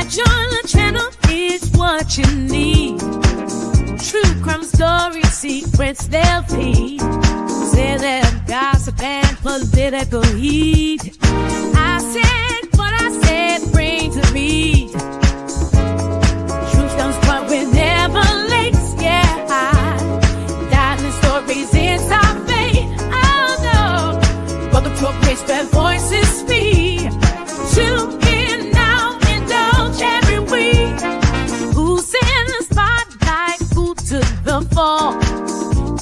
Your channel is what you need. True crime stories, secrets they'll feed. Say that gossip and political heat. I said what I said, bring to me. Truth comes, but we're never late. Yeah, diamond stories is our fate. Oh no, but the progress where voices speak. Tune in now, indulge every week. Who's in the spotlight? Who took the fall?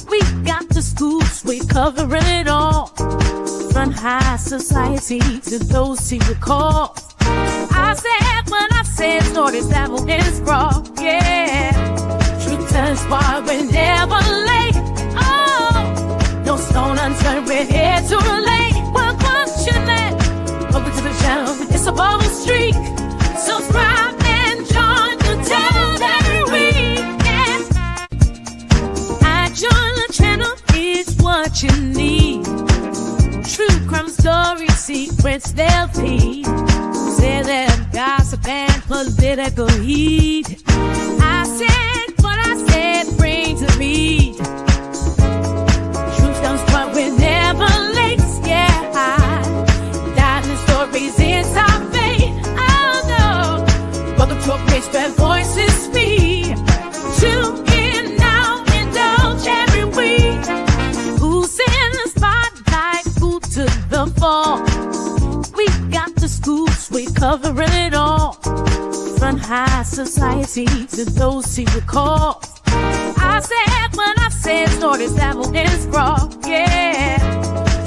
We got the scoops, we cover it all. From high society to those who recall. I said when I said stories that will sprawl. Yeah, truth turns far, we're never late. Oh, no stone unturned, we're here to relate. Well, question that. Welcome to the channel, it's a bubble streak. Subscribe and join the town every week. Yeah. I join the channel is what you need. True crime stories, secrets they'll feed. Say that gossip and political heat. I said what I said, bring to me. Truth comes, but we're never late. Yeah, diamond stories is our fate. Oh no, but the progress where voices speak. Tune in now, indulge every week. Who's in the spotlight? Who took the fall? We got the scoops, we cover it all. From high society to those who recall. I said when I said stories that will sprawl. Yeah,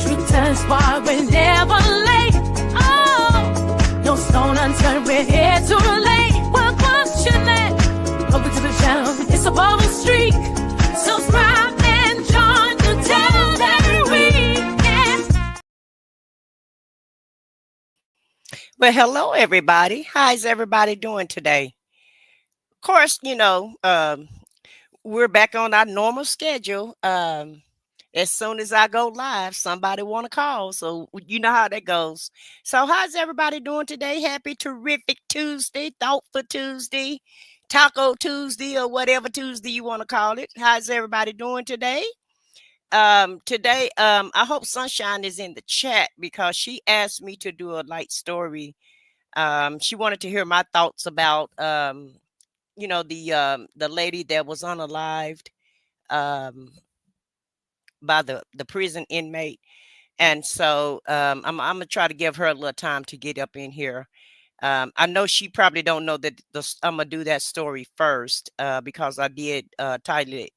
truth turns far, we're never late. Oh, no stone unturned, we're here to relate. Well, question that. Welcome to the channel, it's a bubble streak. Subscribe and join the town every week. Yeah. Well, hello, everybody. How's everybody doing today? Of course, we're back on our normal schedule. As soon as I go live, somebody want to call. So you know how that goes. So how's everybody doing today? Happy terrific Tuesday, thoughtful Tuesday, Taco Tuesday, or whatever Tuesday you want to call it. How's everybody doing today? Today, I hope Sunshine is in the chat because she asked me to do a light story. She wanted to hear my thoughts about the lady that was unalived by the prison inmate. And so I'm gonna try to give her a little time to get up in here. I know she probably don't know that I'm gonna do that story first because I did title it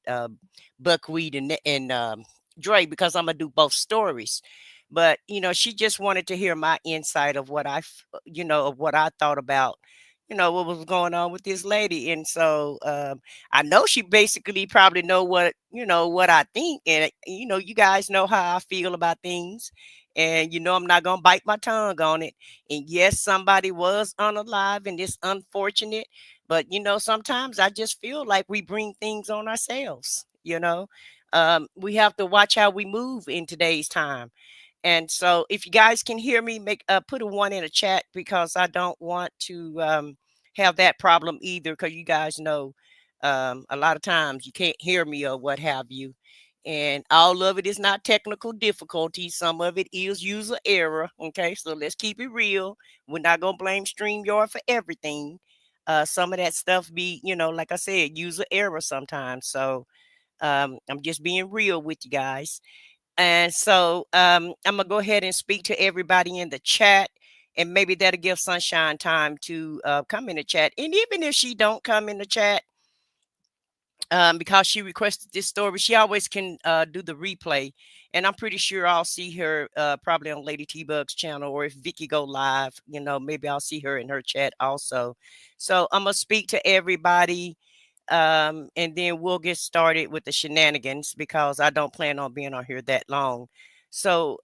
Buckwheat and Dre, because I'm gonna do both stories. But she just wanted to hear my insight of what of what I thought about what was going on with this lady. And so I know she basically probably know what I think, and you guys know how I feel about things. And I'm not gonna bite my tongue on it. And yes, somebody was unalive, and it's unfortunate. But sometimes I just feel like we bring things on ourselves. We have to watch how we move in today's time. And so if you guys can hear me, put a 1 in a chat, because I don't want to have that problem either, because you guys know a lot of times you can't hear me or what have you. And all of it is not technical difficulty. Some of it is user error. Okay, so let's keep it real. We're not going to blame StreamYard for everything. Some of that stuff be, like I said, user error sometimes. So I'm just being real with you guys. And so I'm going to go ahead and speak to everybody in the chat. And maybe that'll give Sunshine time to come in the chat. And even if she don't come in the chat, because she requested this story, she always can do the replay. And I'm pretty sure I'll see her probably on Lady T-Bug's channel, or if Vicky go live, maybe I'll see her in her chat also. So I'm going to speak to everybody, and then we'll get started with the shenanigans, because I don't plan on being on here that long. So,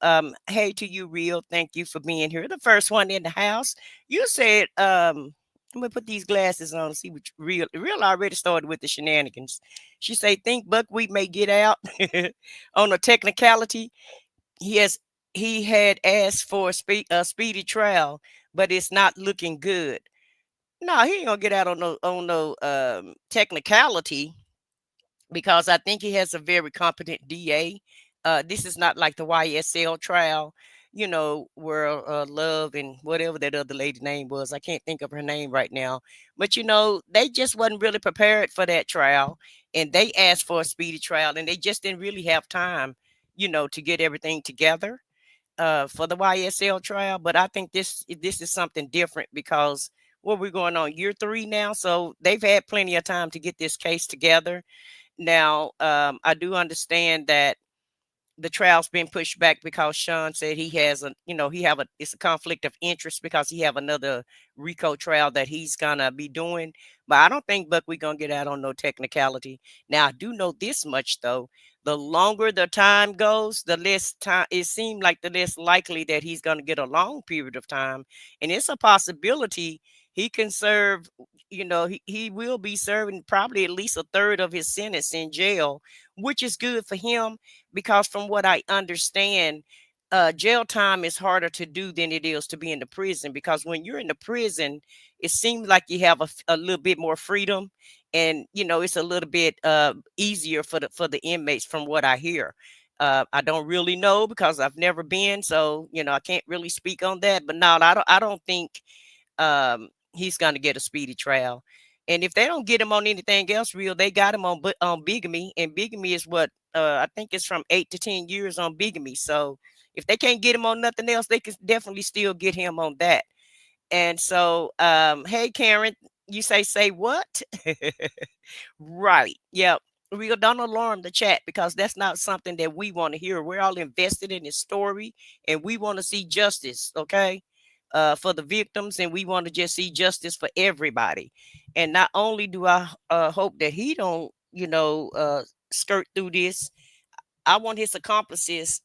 hey to you, Real. Thank you for being here. The first one in the house. You said, I'm gonna put these glasses on and see what Real already started with the shenanigans. She say, think Buckwheat may get out on a technicality. He had asked for a speedy trial, but it's not looking good. No, he ain't gonna get out on no technicality, because I think he has a very competent DA. This is not like the YSL trial, where Love and whatever that other lady name was. I can't think of her name right now. But they just wasn't really prepared for that trial, and they asked for a speedy trial, and they just didn't really have time, to get everything together for the YSL trial. But I think this is something different, because what we're going on year 3 now, so they've had plenty of time to get this case together. Now, I do understand that the trial's been pushed back because Sean said he has it's a conflict of interest, because he have another RICO trial that he's gonna be doing. But I don't think Buck we gonna get out on no technicality. Now, I do know this much though: the longer the time goes, the less time it seemed like, the less likely that he's gonna get a long period of time, and it's a possibility he can serve. He will be serving probably at least a third of his sentence in jail, which is good for him, because from what I understand, jail time is harder to do than it is to be in the prison, because when you're in the prison, it seems like you have a little bit more freedom, and it's a little bit easier for the inmates, from what I hear. I don't really know, because I've never been, so I can't really speak on that. But no, I don't think he's going to get a speedy trial. And if they don't get him on anything else real, they got him on bigamy, and bigamy is what I think it's from 8 to 10 years on bigamy. So if they can't get him on nothing else, they can definitely still get him on that. And so, hey, Karen, you say what? Right. Yep. We don't alarm the chat, because that's not something that we want to hear. We're all invested in this story, and we want to see justice, okay? For the victims, and we want to just see justice for everybody. And not only do I hope that he don't, skirt through this, I want his accomplices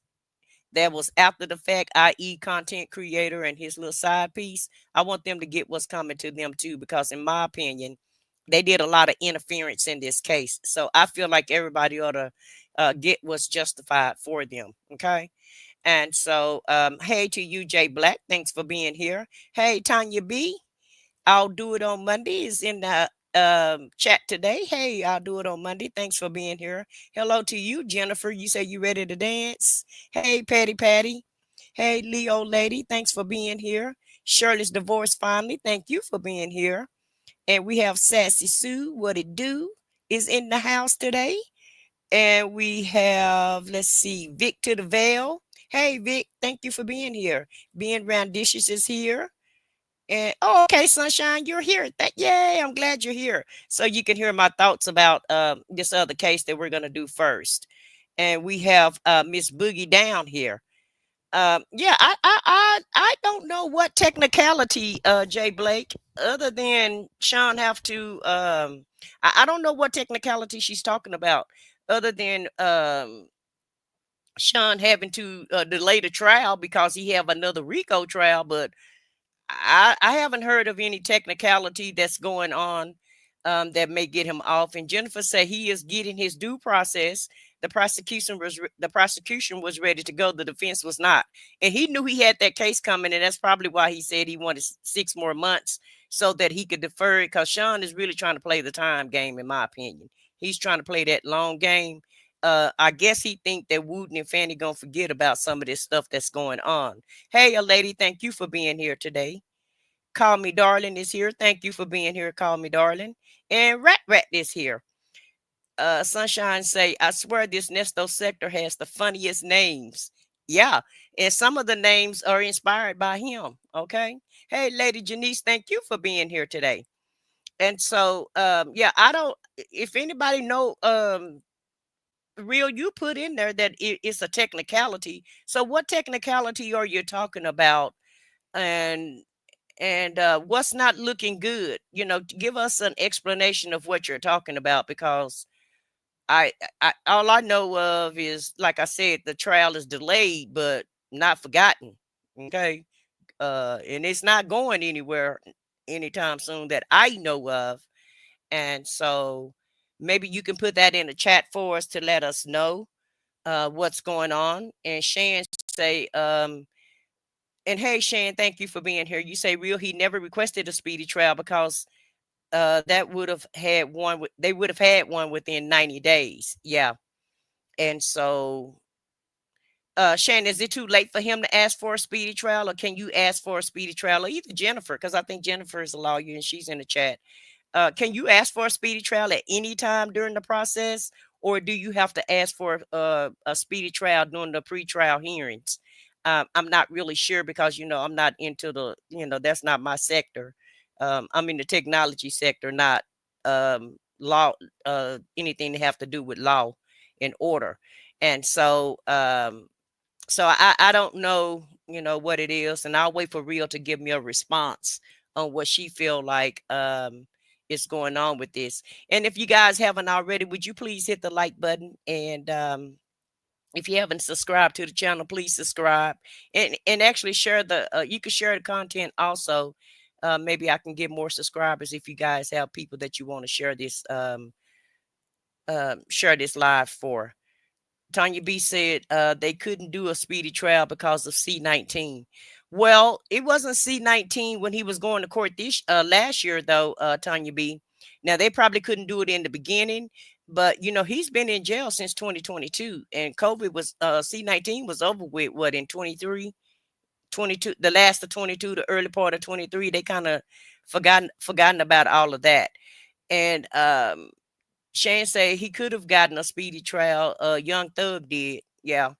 that was after the fact, i.e., content creator and his little side piece. I want them to get what's coming to them too, because in my opinion, they did a lot of interference in this case. So I feel like everybody ought to get what's justified for them. Okay. And so, hey to you, Jay Black. Thanks for being here. Hey, Tanya B. I'll do it on Monday is in the chat today. Hey, I'll do it on Monday. Thanks for being here. Hello to you, Jennifer. You say you ready to dance? Hey, Patty Patty. Hey, Leo lady. Thanks for being here. Shirley's divorced finally. Thank you for being here. And we have Sassy Sue. What it do is in the house today. And we have, let's see, Vic to the Veil. Hey, Vic. Thank you for being here. Being Round Dishes is here. And oh, okay, Sunshine, you're here. Yay, I'm glad you're here. So you can hear my thoughts about this other case that we're gonna do first. And we have Miss Boogie down here. Yeah, I don't know what technicality, Jay Blake, other than Sean have to I don't know what technicality she's talking about, other than Sean having to delay the trial because he have another RICO trial. But I haven't heard of any technicality that's going on that may get him off. And Jennifer said he is getting his due process. The prosecution was ready to go. The defense was not, and he knew he had that case coming, and that's probably why he said he wanted 6 more months so that he could defer it. Because Sean is really trying to play the time game, in my opinion. He's trying to play that long game. I guess he think that Wooten and Fanny gonna forget about some of this stuff that's going on. Hey, a lady, thank you for being here today. Call Me Darling is here. Thank you for being here. Call Me Darling. And Rat Rat is here. Sunshine say, I swear this Nesto sector has the funniest names. Yeah. And some of the names are inspired by him. Okay. Hey, Lady Janice, thank you for being here today. And so, yeah, I don't, if anybody know, real, you put in there that it's a technicality. So what technicality are you talking about? And what's not looking good? Give us an explanation of what you're talking about, because I all I know of is, like I said, the trial is delayed but not forgotten. Okay. And it's not going anywhere anytime soon that I know of. And so maybe you can put that in the chat for us to let us know what's going on. And Shan say, And hey, Shan, thank you for being here. You say real, he never requested a speedy trial because that would have had one. They would have had one within 90 days. Yeah, and so Shan, is it too late for him to ask for a speedy trial, or can you ask for a speedy trial, or either Jennifer, because I think Jennifer is a lawyer and she's in the chat. Can you ask for a speedy trial at any time during the process, or do you have to ask for a speedy trial during the pretrial hearings? I'm not really sure because I'm not into that's not my sector. I'm in the technology sector, not law, anything to have to do with law and order. And so I don't know, what it is, and I'll wait for Real to give me a response on what she feel like is going on with this. And if you guys haven't already, would you please hit the like button? And if you haven't subscribed to the channel, please subscribe and actually share you can share the content also. Maybe I can get more subscribers if you guys have people that you want to share this live for. Tanya B said they couldn't do a speedy trial because of C-19. Well, it wasn't C-19 when he was going to court this last year, though, Tanya B. Now, they probably couldn't do it in the beginning, but, he's been in jail since 2022, and COVID was C-19 was over with, what, in 23, 22, the last of 22, the early part of 23. They kind of forgotten about all of that. And Shane say he could have gotten a speedy trial. Young Thug did, yeah,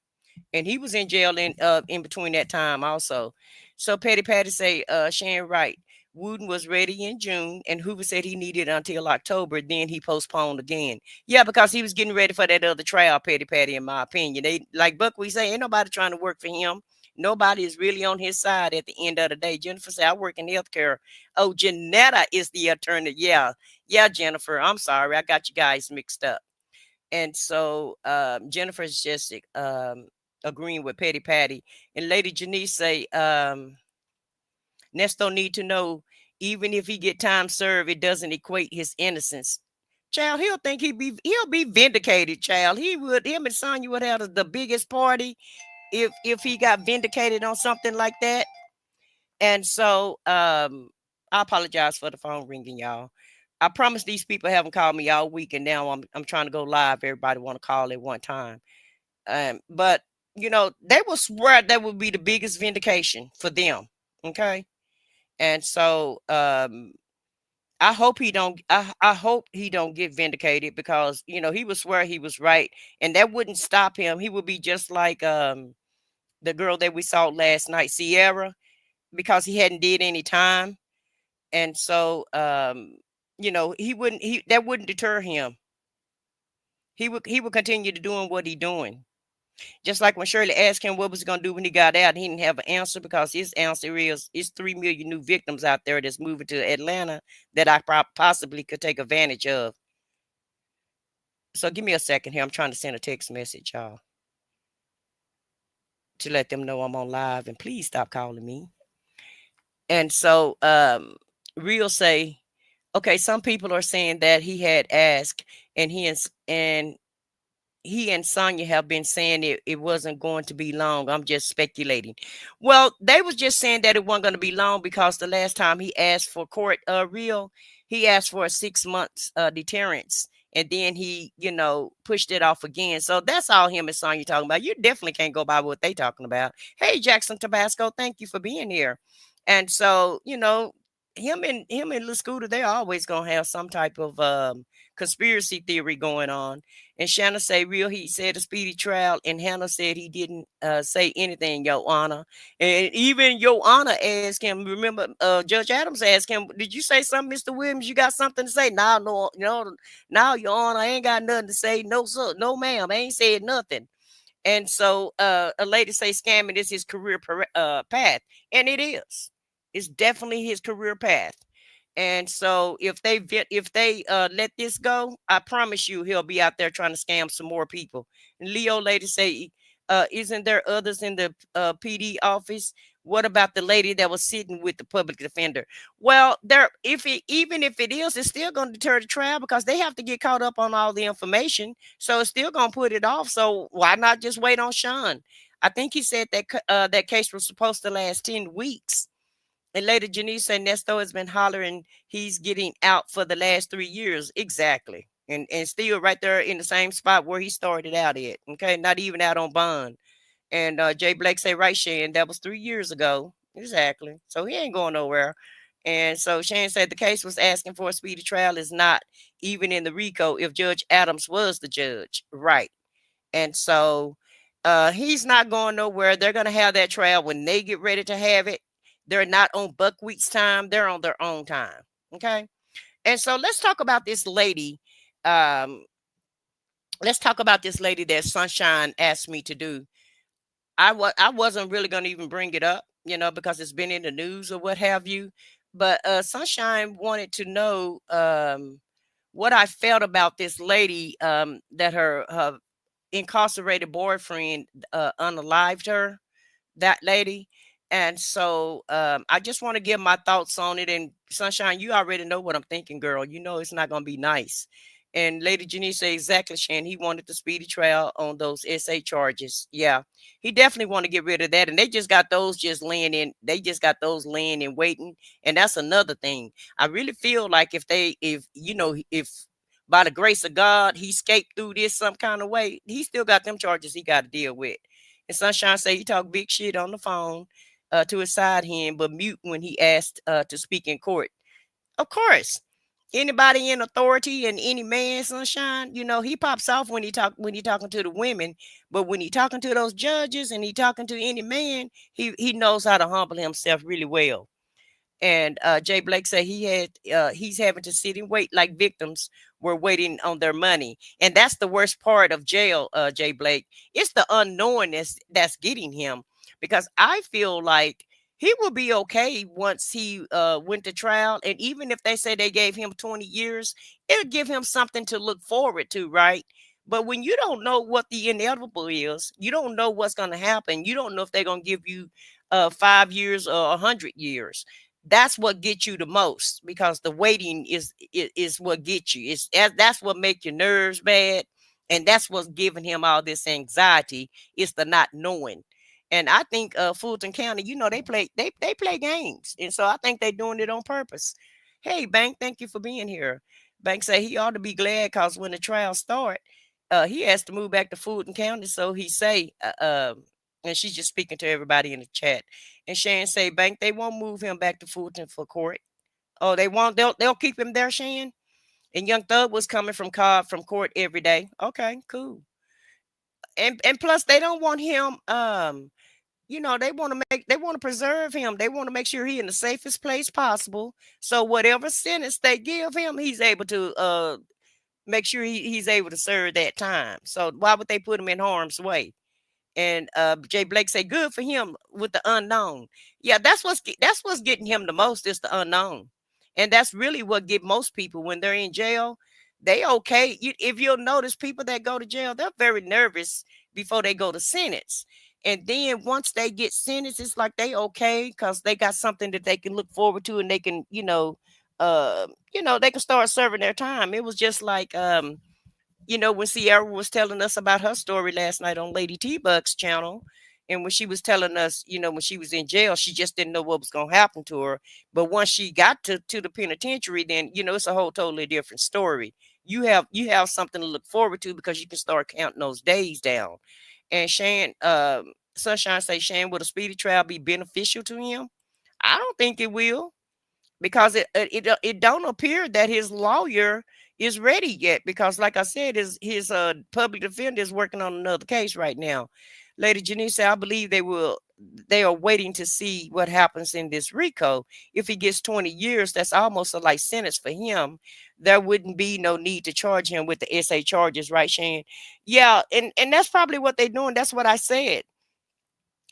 and he was in jail in between that time also. So Petty Patty say, Shane right. Wooden was ready in June, and Hoover said he needed until October. Then he postponed again. Yeah, because he was getting ready for that other trial, Petty Patty, in my opinion. They like Buckwheat say, ain't nobody trying to work for him. Nobody is really on his side at the end of the day. Jennifer said, I work in healthcare. Oh, Janetta is the attorney. Yeah. Yeah, Jennifer. I'm sorry. I got you guys mixed up. And so Jennifer's just agreeing with Petty Patty. And Lady Janice say, Nesto need to know, even if he get time served, it doesn't equate his innocence. Child, he'll be vindicated, child. Him and Sonya would have the biggest party if he got vindicated on something like that. And so I apologize for the phone ringing, y'all. I promise these people haven't called me all week, and now I'm trying to go live. Everybody want to call at one time. But they will swear that would be the biggest vindication for them. Okay. And so I hope he don't I hope he don't get vindicated, because he would swear he was right, and that wouldn't stop him. He would be just like the girl that we saw last night, Sierra, because he hadn't did any time. And so he that wouldn't deter him. He would continue to doing what he doing. Just like when Shirley asked him what was he gonna do when he got out, he didn't have an answer, because his answer is it's 3 million new victims out there that's moving to Atlanta that I possibly could take advantage of. So give me a second here. I'm trying to send a text message, y'all, to let them know I'm on live, and please stop calling me. And so Real say, okay, some people are saying that he had asked, and he and Sonya have been saying it wasn't going to be long. I'm just speculating. Well, they was just saying that it wasn't going to be long because the last time he asked for court, Real, he asked for a 6 months deterrence, and then he, pushed it off again. So that's all him and Sonya talking about. You definitely can't go by what they talking about. Hey, Jackson Tabasco, thank you for being here. And so, him and Lil Scooter, they're always gonna have some type of conspiracy theory going on. And Shanna say, Real, he said a speedy trial, and Hannah said he didn't say anything, Your Honor. And even Your Honor asked him, remember, Judge Adams asked him, did you say something, Mr. Williams? You got something to say? No, no, Your Honor, I ain't got nothing to say. No, sir, no, ma'am, I ain't said nothing. And so a lady say scamming is his career path, and it is. It's definitely his career path. And so if they let this go, I promise you he'll be out there trying to scam some more people. And Leo lady say, isn't there others in the PD office? What about the lady that was sitting with the public defender? Well, even if it is, it's still going to deter the trial, because they have to get caught up on all the information. So it's still going to put it off. So why not just wait on Sean? I think he said that that case was supposed to last 10 weeks. And later, Janice said Nesto has been hollering he's getting out for the last 3 years. Exactly. And still right there in the same spot where he started out at. Okay. Not even out on bond. And Jay Blake say, right, Shan, that was 3 years ago. Exactly. So he ain't going nowhere. And so Shan said the case was asking for a speedy trial is not even in the RICO if Judge Adams was the judge. Right. And so he's not going nowhere. They're going to have that trial when they get ready to have it. They're not on Buckwheat's time. They're on their own time. Okay. And so let's talk about this lady. Um, let's talk about this lady that Sunshine asked me to do. I wasn't really going to even bring it up, because it's been in the news or what have you. But Sunshine wanted to know what I felt about this lady, that her incarcerated boyfriend unalived her, that lady. And so I just want to give my thoughts on it. And Sunshine, you already know what I'm thinking, girl. You know it's not going to be nice. And Lady Janice said exactly, Shan. He wanted the speedy trial on those SA charges. Yeah, he definitely want to get rid of that. And they just got those just laying in. They just got those laying and waiting. And that's another thing. I really feel like if by the grace of God he escaped through this some kind of way, he still got them charges he got to deal with. And Sunshine say he talked big shit on the phone to his side hand, but mute when he asked to speak in court. Of course, anybody in authority and any man, Sunshine, he pops off when he talking to the women, but when he talking to those judges and he talking to any man, he knows how to humble himself really well. And Jay Blake said he's having to sit and wait like victims were waiting on their money. And that's the worst part of jail, Jay Blake. It's the unknownness that's getting him, because I feel like he will be okay once he went to trial. And even if they say they gave him 20 years, it'll give him something to look forward to, right? But when you don't know what the inevitable is, you don't know what's going to happen. You don't know if they're going to give you 5 years or 100 years. That's what gets you the most, because the waiting is what gets you. That's what make your nerves bad, and that's what's giving him all this anxiety. It's the not knowing. And I think Fulton County, they play games, and so I think they're doing it on purpose. Hey, Bank, thank you for being here. Bank say he ought to be glad because when the trial start, he has to move back to Fulton County. So he say, and she's just speaking to everybody in the chat. And Shan say, Bank, they won't move him back to Fulton for court. Oh, they won't. They'll keep him there, Shan. And Young Thug was coming from court every day. Okay, cool. And plus, they don't want him. They want to preserve him. They want to make sure he in the safest place possible. So whatever sentence they give him, he's able to make sure he's able to serve that time. So why would they put him in harm's way? And Jay Blake say, good for him with the unknown. Yeah, that's what's getting him the most is the unknown. And that's really what get most people when they're in jail. They okay. If you'll notice, people that go to jail, they're very nervous before they go to sentence. And then once they get sentenced, it's like they okay because they got something that they can look forward to, and they can, they can start serving their time. It was just like when Sierra was telling us about her story last night on Lady T Buck's channel, and when she was telling us, when she was in jail, she just didn't know what was going to happen to her. But once she got to the penitentiary, then it's a whole totally different story. You have something to look forward to because you can start counting those days down. And Sunshine say, Shan, will a speedy trial be beneficial to him? I don't think it will, because it don't appear that his lawyer is ready yet, because like I said, his public defender is working on another case right now. Lady Janice said, I believe they are waiting to see what happens in this RICO. If he gets 20 years, that's almost a life sentence for him. There wouldn't be no need to charge him with the SA charges, right, Shan? Yeah, and that's probably what they're doing. That's what I said.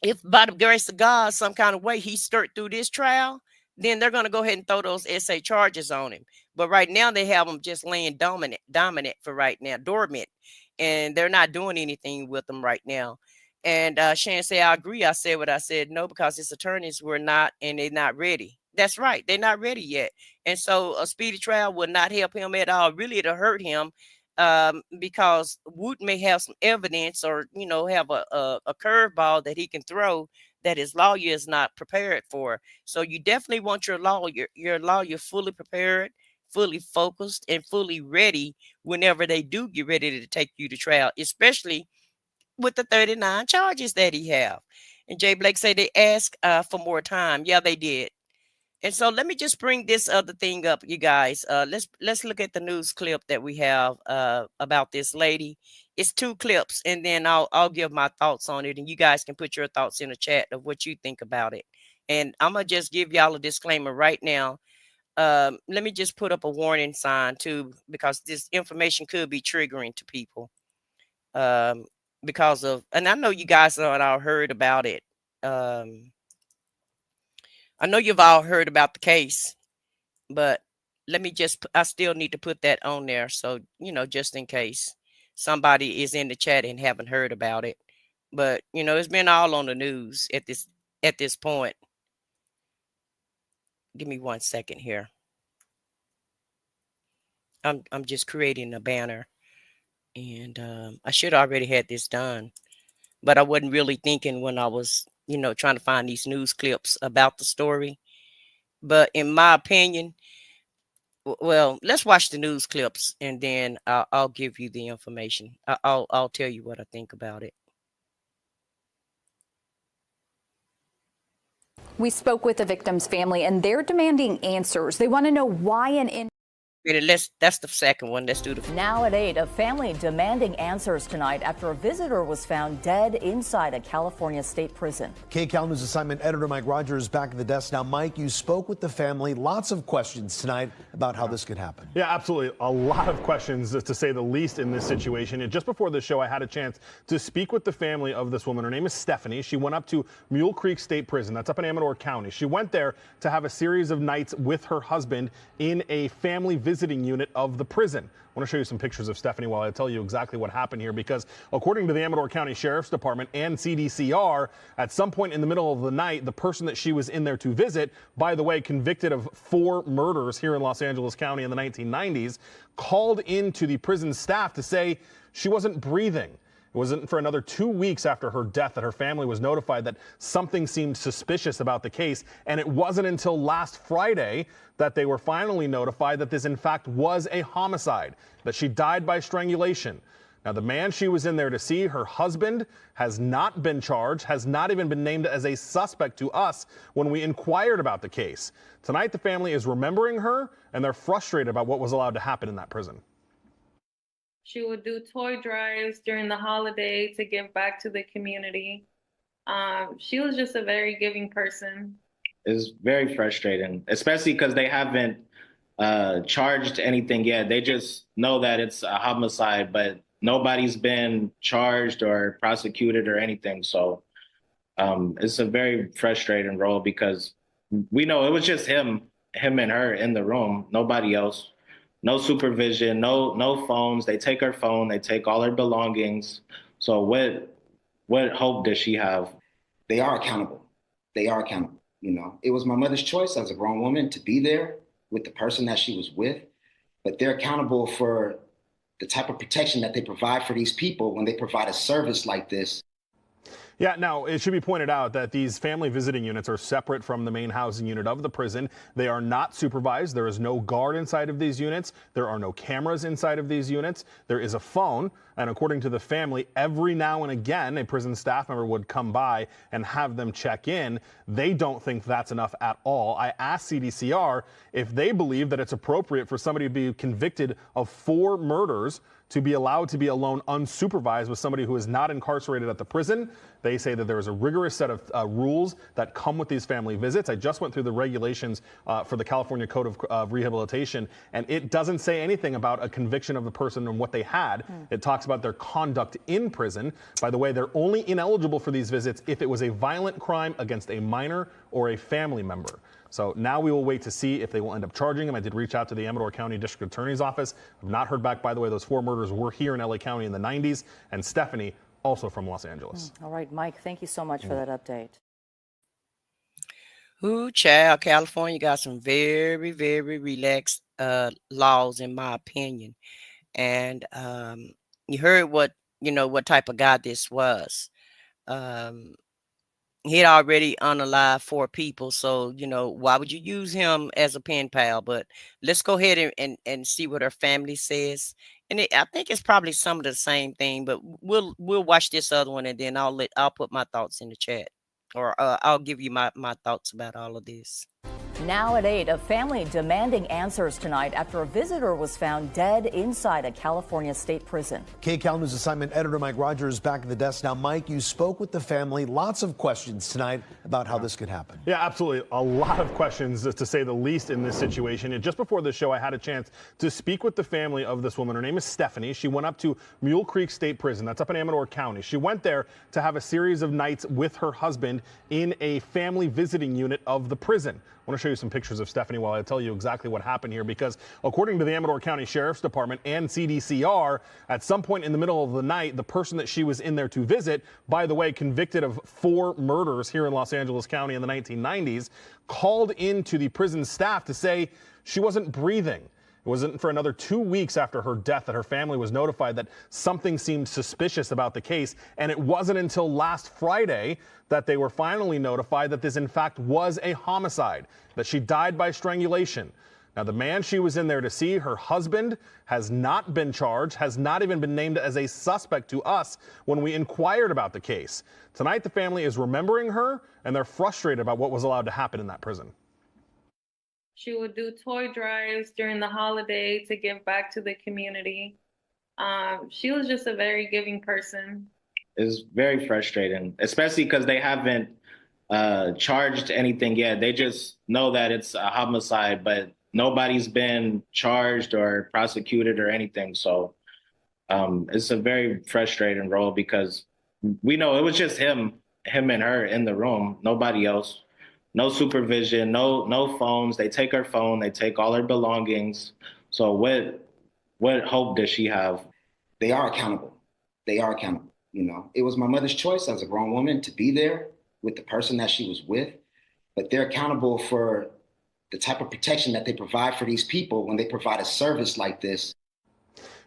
If by the grace of God, some kind of way he skirt through this trial, then they're going to go ahead and throw those SA charges on him. But right now they have him just laying dominant for right now, dormant, and they're not doing anything with him right now. And Shan say, I agree. I said what I said. No, because his attorneys were not, and they're not ready. That's right. They're not ready yet. And so a speedy trial would not help him at all. Really, it'll hurt him because Woot may have some evidence, or have a curveball that he can throw that his lawyer is not prepared for. So you definitely want your lawyer fully prepared, fully focused, and fully ready whenever they do get ready to take you to trial, especially with the 39 charges that he have. And Jay Blake said they asked for more time. Yeah, they did. And so let me just bring this other thing up, you guys. Let's look at the news clip that we have about this lady. It's two clips, and then I'll give my thoughts on it, and you guys can put your thoughts in the chat of what you think about it. And I'm gonna just give y'all a disclaimer right now. Let me just put up a warning sign too, because this information could be triggering to people. Um, because of, and I know you guys have all heard about it. Um, I know you've all heard about the case, but let me just, I still need to put that on there. So, just in case somebody is in the chat and haven't heard about it. But, it's been all on the news at this point. Give me 1 second here. I'm just creating a banner, and I should already had this done, but I wasn't really thinking when I was, trying to find these news clips about the story. But in my opinion, well, let's watch the news clips, and then I'll give you the information. I'll tell you what I think about it. We spoke with the victim's family, and they're demanding answers. They want to know why That's the second one. Let's do the. Now at 8, a family demanding answers tonight after a visitor was found dead inside a California state prison. KCAL News assignment editor Mike Rogers back at the desk. Now, Mike, you spoke with the family. Lots of questions tonight about how this could happen. Yeah, absolutely. A lot of questions, to say the least, in this situation. And just before the show, I had a chance to speak with the family of this woman. Her name is Stephanie. She went up to Mule Creek State Prison. That's up in Amador County. She went there to have a series of nights with her husband in a family visiting unit of the prison. I want to show you some pictures of Stephanie while I tell you exactly what happened here, because according to the Amador County Sheriff's Department and CDCR, at some point in the middle of the night, the person that she was in there to visit, by the way, convicted of 4 murders here in Los Angeles County in the 1990s, called into the prison staff to say she wasn't breathing. It wasn't for another 2 weeks after her death that her family was notified that something seemed suspicious about the case. And it wasn't until last Friday that they were finally notified that this, in fact, was a homicide, that she died by strangulation. Now, the man she was in there to see, her husband, has not been charged, has not even been named as a suspect to us when we inquired about the case. Tonight, the family is remembering her, and they're frustrated about what was allowed to happen in that prison. She would do toy drives during the holiday to give back to the community. She was just a very giving person. It's very frustrating, especially because they haven't charged anything yet. They just know that it's a homicide, but nobody's been charged or prosecuted or anything. So it's a very frustrating role, because we know it was just him and her in the room, nobody else. No supervision, no phones. They take her phone, they take all her belongings. So what hope does she have? They are accountable. They are accountable. It was my mother's choice as a grown woman to be there with the person that she was with, but they're accountable for the type of protection that they provide for these people when they provide a service like this. Yeah, now, it should be pointed out that these family visiting units are separate from the main housing unit of the prison. They are not supervised. There is no guard inside of these units. There are no cameras inside of these units. There is a phone. And according to the family, every now and again, a prison staff member would come by and have them check in. They don't think that's enough at all. I asked CDCR if they believe that it's appropriate for somebody to be convicted of 4 murders to be allowed to be alone unsupervised with somebody who is not incarcerated at the prison. They say that there is a rigorous set of rules that come with these family visits. I just went through the regulations for the California Code of Rehabilitation, and it doesn't say anything about a conviction of the person and what they had. It talks about their conduct in prison. By the way, they're only ineligible for these visits if it was a violent crime against a minor or a family member. So now we will wait to see if they will end up charging him. I did reach out to the Amador County District Attorney's Office. I've not heard back, by the way. Those 4 murders were here in LA County in the 90s. And Stephanie, also from Los Angeles. All right, Mike, thank you so much for that update. Ooh, child, California got some very, very relaxed laws, in my opinion. And you heard what what type of guy this was. Um, he had already unalived 4 people, so why would you use him as a pen pal? But let's go ahead and see what her family says. And I think it's probably some of the same thing, but we'll watch this other one, and then I'll put my thoughts in the chat, or I'll give you my thoughts about all of this. Now at 8, a family demanding answers tonight after a visitor was found dead inside a California state prison. KCAL News assignment editor Mike Rogers back at the desk. Now, Mike, you spoke with the family. Lots of questions tonight about how this could happen. Yeah, absolutely. A lot of questions, to say the least, in this situation. And just before the show, I had a chance to speak with the family of this woman. Her name is Stephanie. She went up to Mule Creek State Prison. That's up in Amador County. She went there to have a series of nights with her husband in a family visiting unit of the prison. I want to show you some pictures of Stephanie while I tell you exactly what happened here, because according to the Amador County Sheriff's Department and CDCR, at some point in the middle of the night, the person that she was in there to visit, by the way, convicted of 4 murders here in Los Angeles County in the 1990s, called into the prison staff to say she wasn't breathing. It wasn't for another 2 weeks after her death that her family was notified that something seemed suspicious about the case. And it wasn't until last Friday that they were finally notified that this, in fact, was a homicide, that she died by strangulation. Now, the man she was in there to see, her husband, has not been charged, has not even been named as a suspect to us when we inquired about the case. Tonight, the family is remembering her, and they're frustrated about what was allowed to happen in that prison. She would do toy drives during the holiday to give back to the community. She was just a very giving person. It's very frustrating, especially because they haven't charged anything yet. They just know that it's a homicide, but nobody's been charged or prosecuted or anything. So it's a very frustrating role, because we know it was just him and her in the room, nobody else. No supervision, no phones. They take her phone, they take all her belongings. So what hope does she have? They are accountable. They are accountable. It was my mother's choice as a grown woman to be there with the person that she was with, but they're accountable for the type of protection that they provide for these people when they provide a service like this.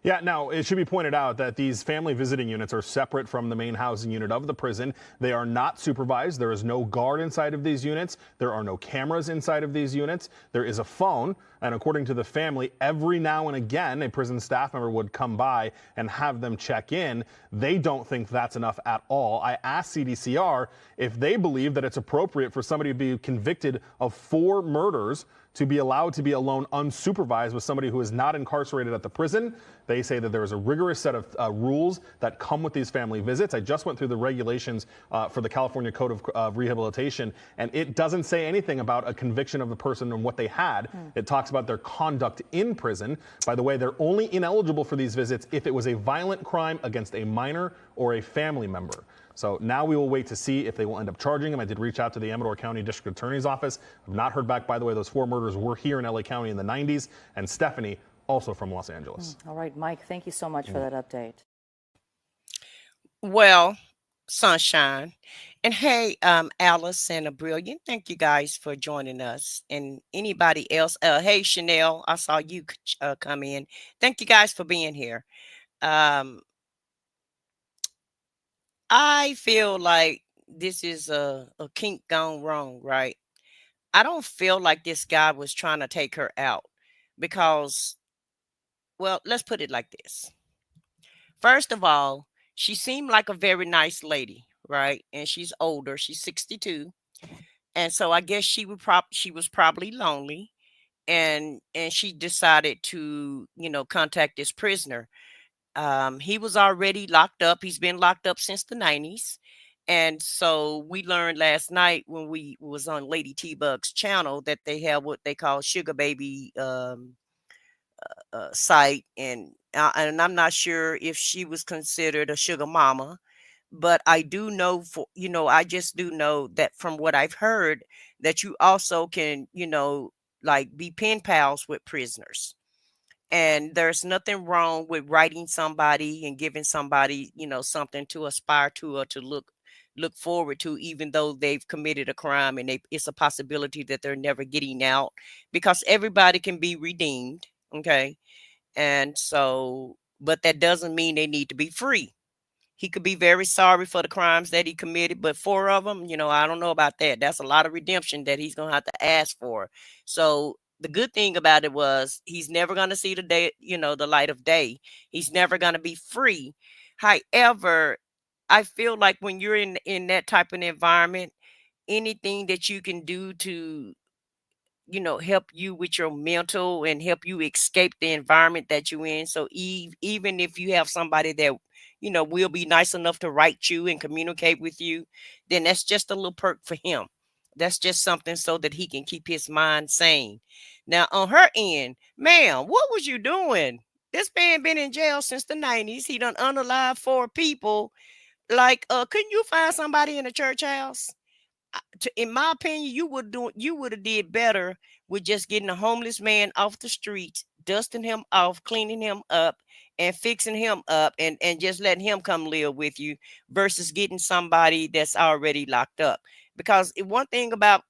Yeah, now it should be pointed out that these family visiting units are separate from the main housing unit of the prison. They are not supervised. There is no guard inside of these units. There are no cameras inside of these units. There is a phone. And according to the family, every now and again, a prison staff member would come by and have them check in. They don't think that's enough at all. I asked CDCR if they believe that it's appropriate for somebody to be convicted of 4 murders to be allowed to be alone unsupervised with somebody who is not incarcerated at the prison. They say that there is a rigorous set of rules that come with these family visits. I just went through the regulations for the California Code of Rehabilitation, and it doesn't say anything about a conviction of the person and what they had. It talks about their conduct in prison. By the way, they're only ineligible for these visits if it was a violent crime against a minor or a family member. So now we will wait to see if they will end up charging him. I did reach out to the Amador County District Attorney's Office. I've not heard back. By the way, those 4 murders were here in LA County in the 90s. And Stephanie, also from Los Angeles. All right, Mike, thank you so much for that update. Well, sunshine. And hey, Alice and a Brilliant, thank you guys for joining us. And anybody else, hey, Chanel, I saw you come in. Thank you guys for being here. I feel like this is a kink gone wrong, right? I don't feel like this guy was trying to take her out because, well, let's put it like this. First of all, she seemed like a very nice lady, right? And she's older. She's 62. And so I guess she was probably lonely, and she decided to, contact this prisoner. He was already locked up. He's been locked up since the 90s. And so we learned last night when we was on Lady T-Bug's channel that they have what they call sugar baby site. And I'm not sure if she was considered a sugar mama, but I do know I just do know that from what I've heard that you also can, like be pen pals with prisoners. And there's nothing wrong with writing somebody and giving somebody, something to aspire to or to look forward to, even though they've committed a crime and it's a possibility that they're never getting out, because everybody can be redeemed. Okay. And so, but that doesn't mean they need to be free. He could be very sorry for the crimes that he committed, but 4 of them, I don't know about that. That's a lot of redemption that he's gonna have to ask for. So the good thing about it was he's never gonna see the day, the light of day. He's never gonna be free. However, I feel like when you're in that type of environment, anything that you can do to help you with your mental and help you escape the environment that you're in. So even if you have somebody that, will be nice enough to write you and communicate with you, then that's just a little perk for him. That's just something so that he can keep his mind sane. Now, on her end, ma'am, what was you doing? This man been in jail since the 90s. He done unalived 4 people. Like, couldn't you find somebody in a church house? In my opinion, you would have did better with just getting a homeless man off the streets, dusting him off, cleaning him up, and fixing him up, and just letting him come live with you, versus getting somebody that's already locked up. Because one thing about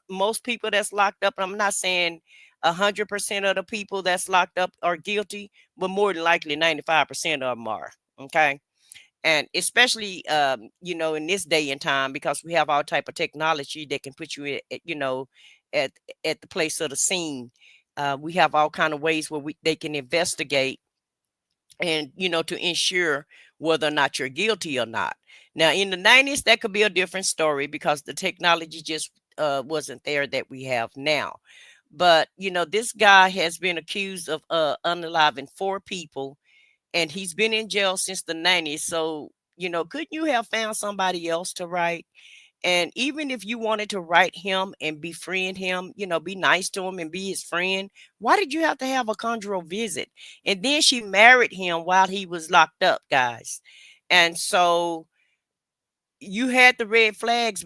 most people that's locked up, and I'm not saying 100% of the people that's locked up are guilty, but more than likely 95% of them are. Okay. And especially in this day and time, because we have all type of technology that can put you at at the place of the scene. We have all kind of ways where they can investigate and to ensure whether or not you're guilty or not. Now in the 90s, that could be a different story because the technology just wasn't there that we have now. But this guy has been accused of unaliving 4 people, and he's been in jail since the 90s. So, couldn't you have found somebody else to write? And even if you wanted to write him and befriend him, be nice to him and be his friend, why did you have to have a conjugal visit? And then she married him while he was locked up, guys. And so you had the red flags,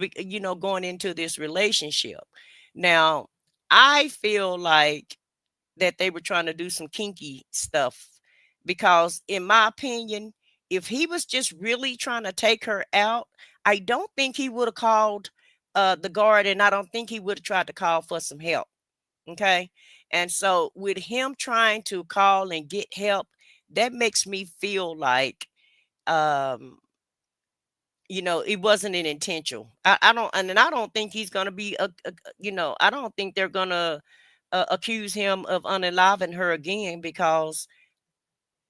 going into this relationship. Now, I feel like that they were trying to do some kinky stuff, because in my opinion, if he was just really trying to take her out, I don't think he would have called the guard, and I don't think he would have tried to call for some help. Okay. And so with him trying to call and get help, that makes me feel like um it wasn't an intentional. I don't, and I don't think he's gonna be I don't think they're gonna accuse him of unaliving her again, because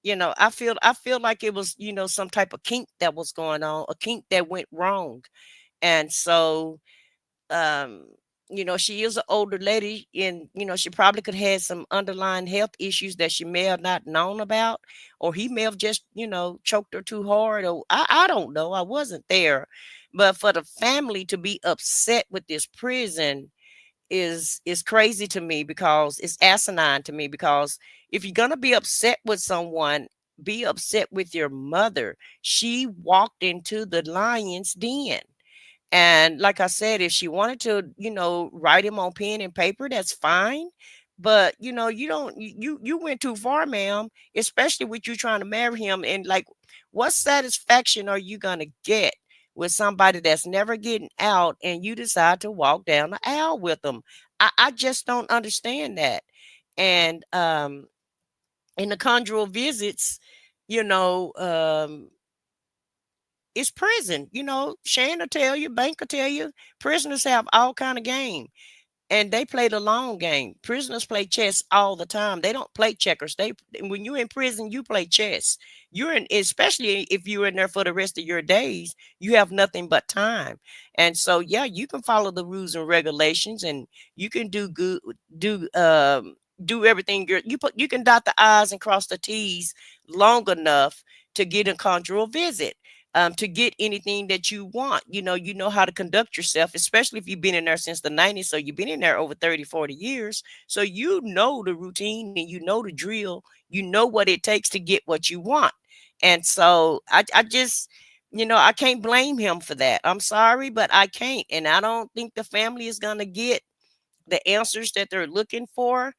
I feel like it was some type of kink that was going on, a kink that went wrong. And so um she is an older lady, and she probably could have some underlying health issues that she may have not known about, or he may have just choked her too hard, or I don't know, I wasn't there. But for the family to be upset with this prison is crazy to me, because it's asinine to me, because if you're going to be upset with someone, be upset with your mother. She walked into the lion's den. And like I said, if she wanted to, write him on pen and paper, that's fine. But you don't, you went too far, ma'am, especially with you trying to marry him. And like, what satisfaction are you gonna get with somebody that's never getting out, and you decide to walk down the aisle with them? I just don't understand that. And in the conjugal visits, you know, um, it's prison. Shane will tell you, Bank will tell you, prisoners have all kind of game, and they play the long game. Prisoners play chess all the time. They don't play checkers. When you're in prison, you play chess. Especially if you're in there for the rest of your days, you have nothing but time. And so, yeah, you can follow the rules and regulations, and you can do good, do everything. You can dot the I's and cross the T's long enough to get a conjugal visit. To get anything that you want. You know how to conduct yourself, especially if you've been in there since the 90s. So you've been in there over 30, 40 years. So you know the routine, and you know the drill. You know what it takes to get what you want. And so I just, I can't blame him for that. I'm sorry, but I can't. And I don't think the family is going to get the answers that they're looking for.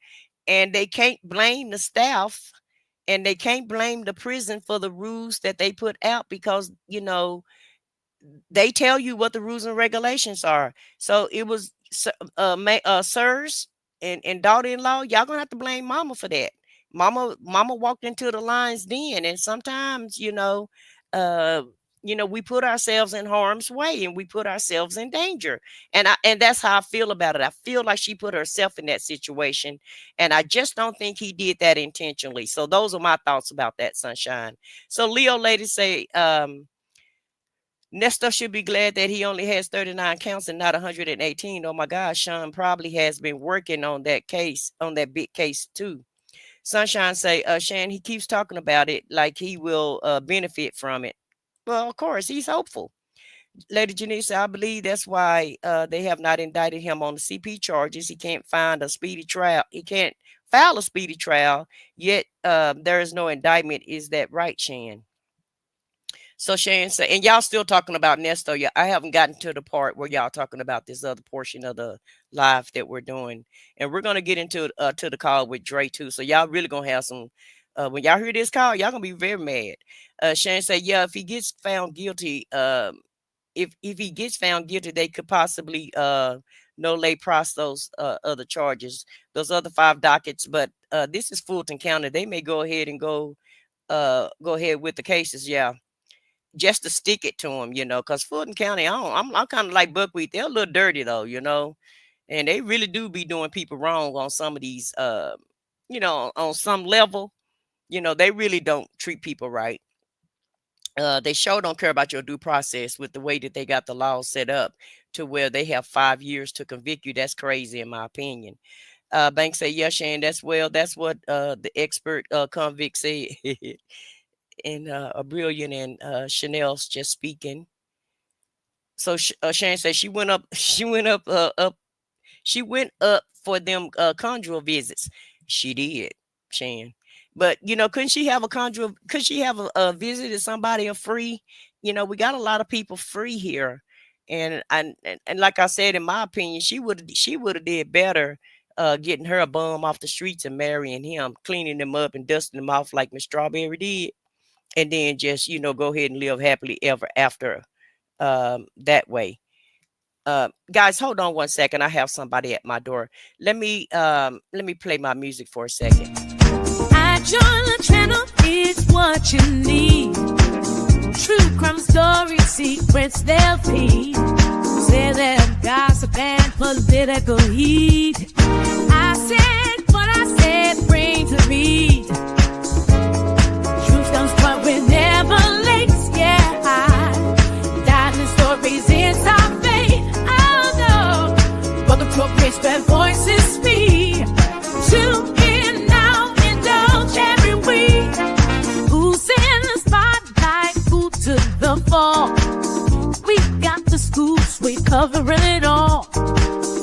And they can't blame the staff, and they can't blame the prison for the rules that they put out, because they tell you what the rules and regulations are. So it was sirs and daughter-in-law, y'all gonna have to blame mama for that. Mama walked into the lion's den, and sometimes, uh, we put ourselves in harm's way and we put ourselves in danger. And that's how I feel about it. I feel like she put herself in that situation, and I just don't think he did that intentionally. So those are my thoughts about that, Sunshine. So Leo ladies say, Nesto should be glad that he only has 39 counts and not 118. Oh my gosh, Sean probably has been working on that case, on that big case too. Sunshine say, Shan, he keeps talking about it like he will benefit from it. Well, of course, he's hopeful. Lady Janice, I believe that's why they have not indicted him on the CP charges. He can't find a speedy trial. He can't file a speedy trial, yet there is no indictment. Is that right, Shan? So Shan said, and y'all still talking about Nesto. Yeah, I haven't gotten to the part where y'all talking about this other portion of the live that we're doing. And we're gonna get into to the call with Dre too. So y'all really gonna have some when y'all hear this call, y'all gonna be very mad. Shan said, yeah, if he gets found guilty, if he gets found guilty, they could possibly no lay pros those other charges, those other 5 dockets. But this is Fulton County. They may go ahead and go ahead with the cases. Yeah, just to stick it to them, because Fulton County, I'm kind of like Buckwheat. They're a little dirty though, and they really do be doing people wrong on some of these, on some level, they really don't treat people right. They sure don't care about your due process with the way that they got the law set up to where they have 5 years to convict you. That's crazy in my opinion. Banks say, yeah, Shan, that's what the expert convict said. And a brilliant and Chanel's just speaking. So Shan said she went up, she went up for them conjugal visits. She did, Shan. But couldn't she have a conjugal? Could she have a visit to somebody a free? We got a lot of people free here, and like I said, in my opinion, she would have did better getting her a bum off the streets and marrying him, cleaning them up and dusting them off like Miss Strawberry did, and then just go ahead and live happily ever after that way. Guys, hold on one second. I have somebody at my door. Let me play my music for a second. I join the channel, it's what you need. True crime stories, secrets they'll feed. Say that gossip and political heat. I said what I said, bring to read. Truth comes, but we're never late. Yeah, diamond stories inside fate. Oh no, but the progress where voices speak. Tune in now, indulge every week. Who's in the spotlight? Who took the fall? We got the scoops, we covering it all.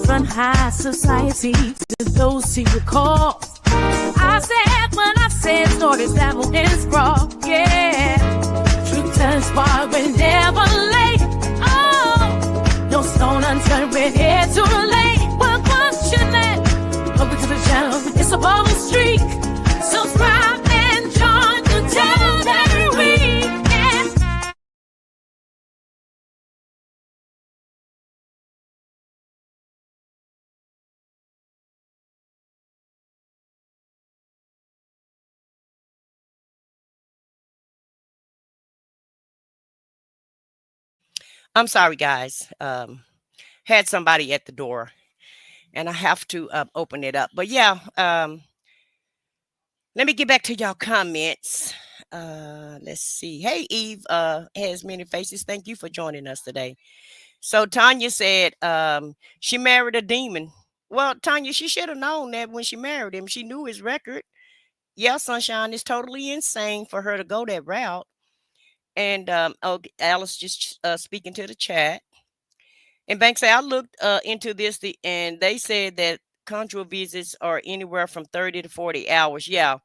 From high society to those who recall. I said what I said, stories that will sprawl, yeah. Truth turns far, we're never late. Oh, no stone unturned, we're here to relate. Well, what's your name? Welcome to the channel, it's a bubble streak. Subscribe and join the channel every week. Yeah. I'm sorry, guys. Had somebody at the door, and I have to open it up. But yeah, let me get back to y'all comments. Let's see. Hey, Eve has many faces. Thank you for joining us today. So Tanya said she married a demon. Well, Tanya, she should have known that when she married him. She knew his record. Yeah, Sunshine, is totally insane for her to go that route. And Alice just speaking to the chat. And Banks say, I looked into this and they said that conjugal visits are anywhere from 30 to 40 hours. Yeah.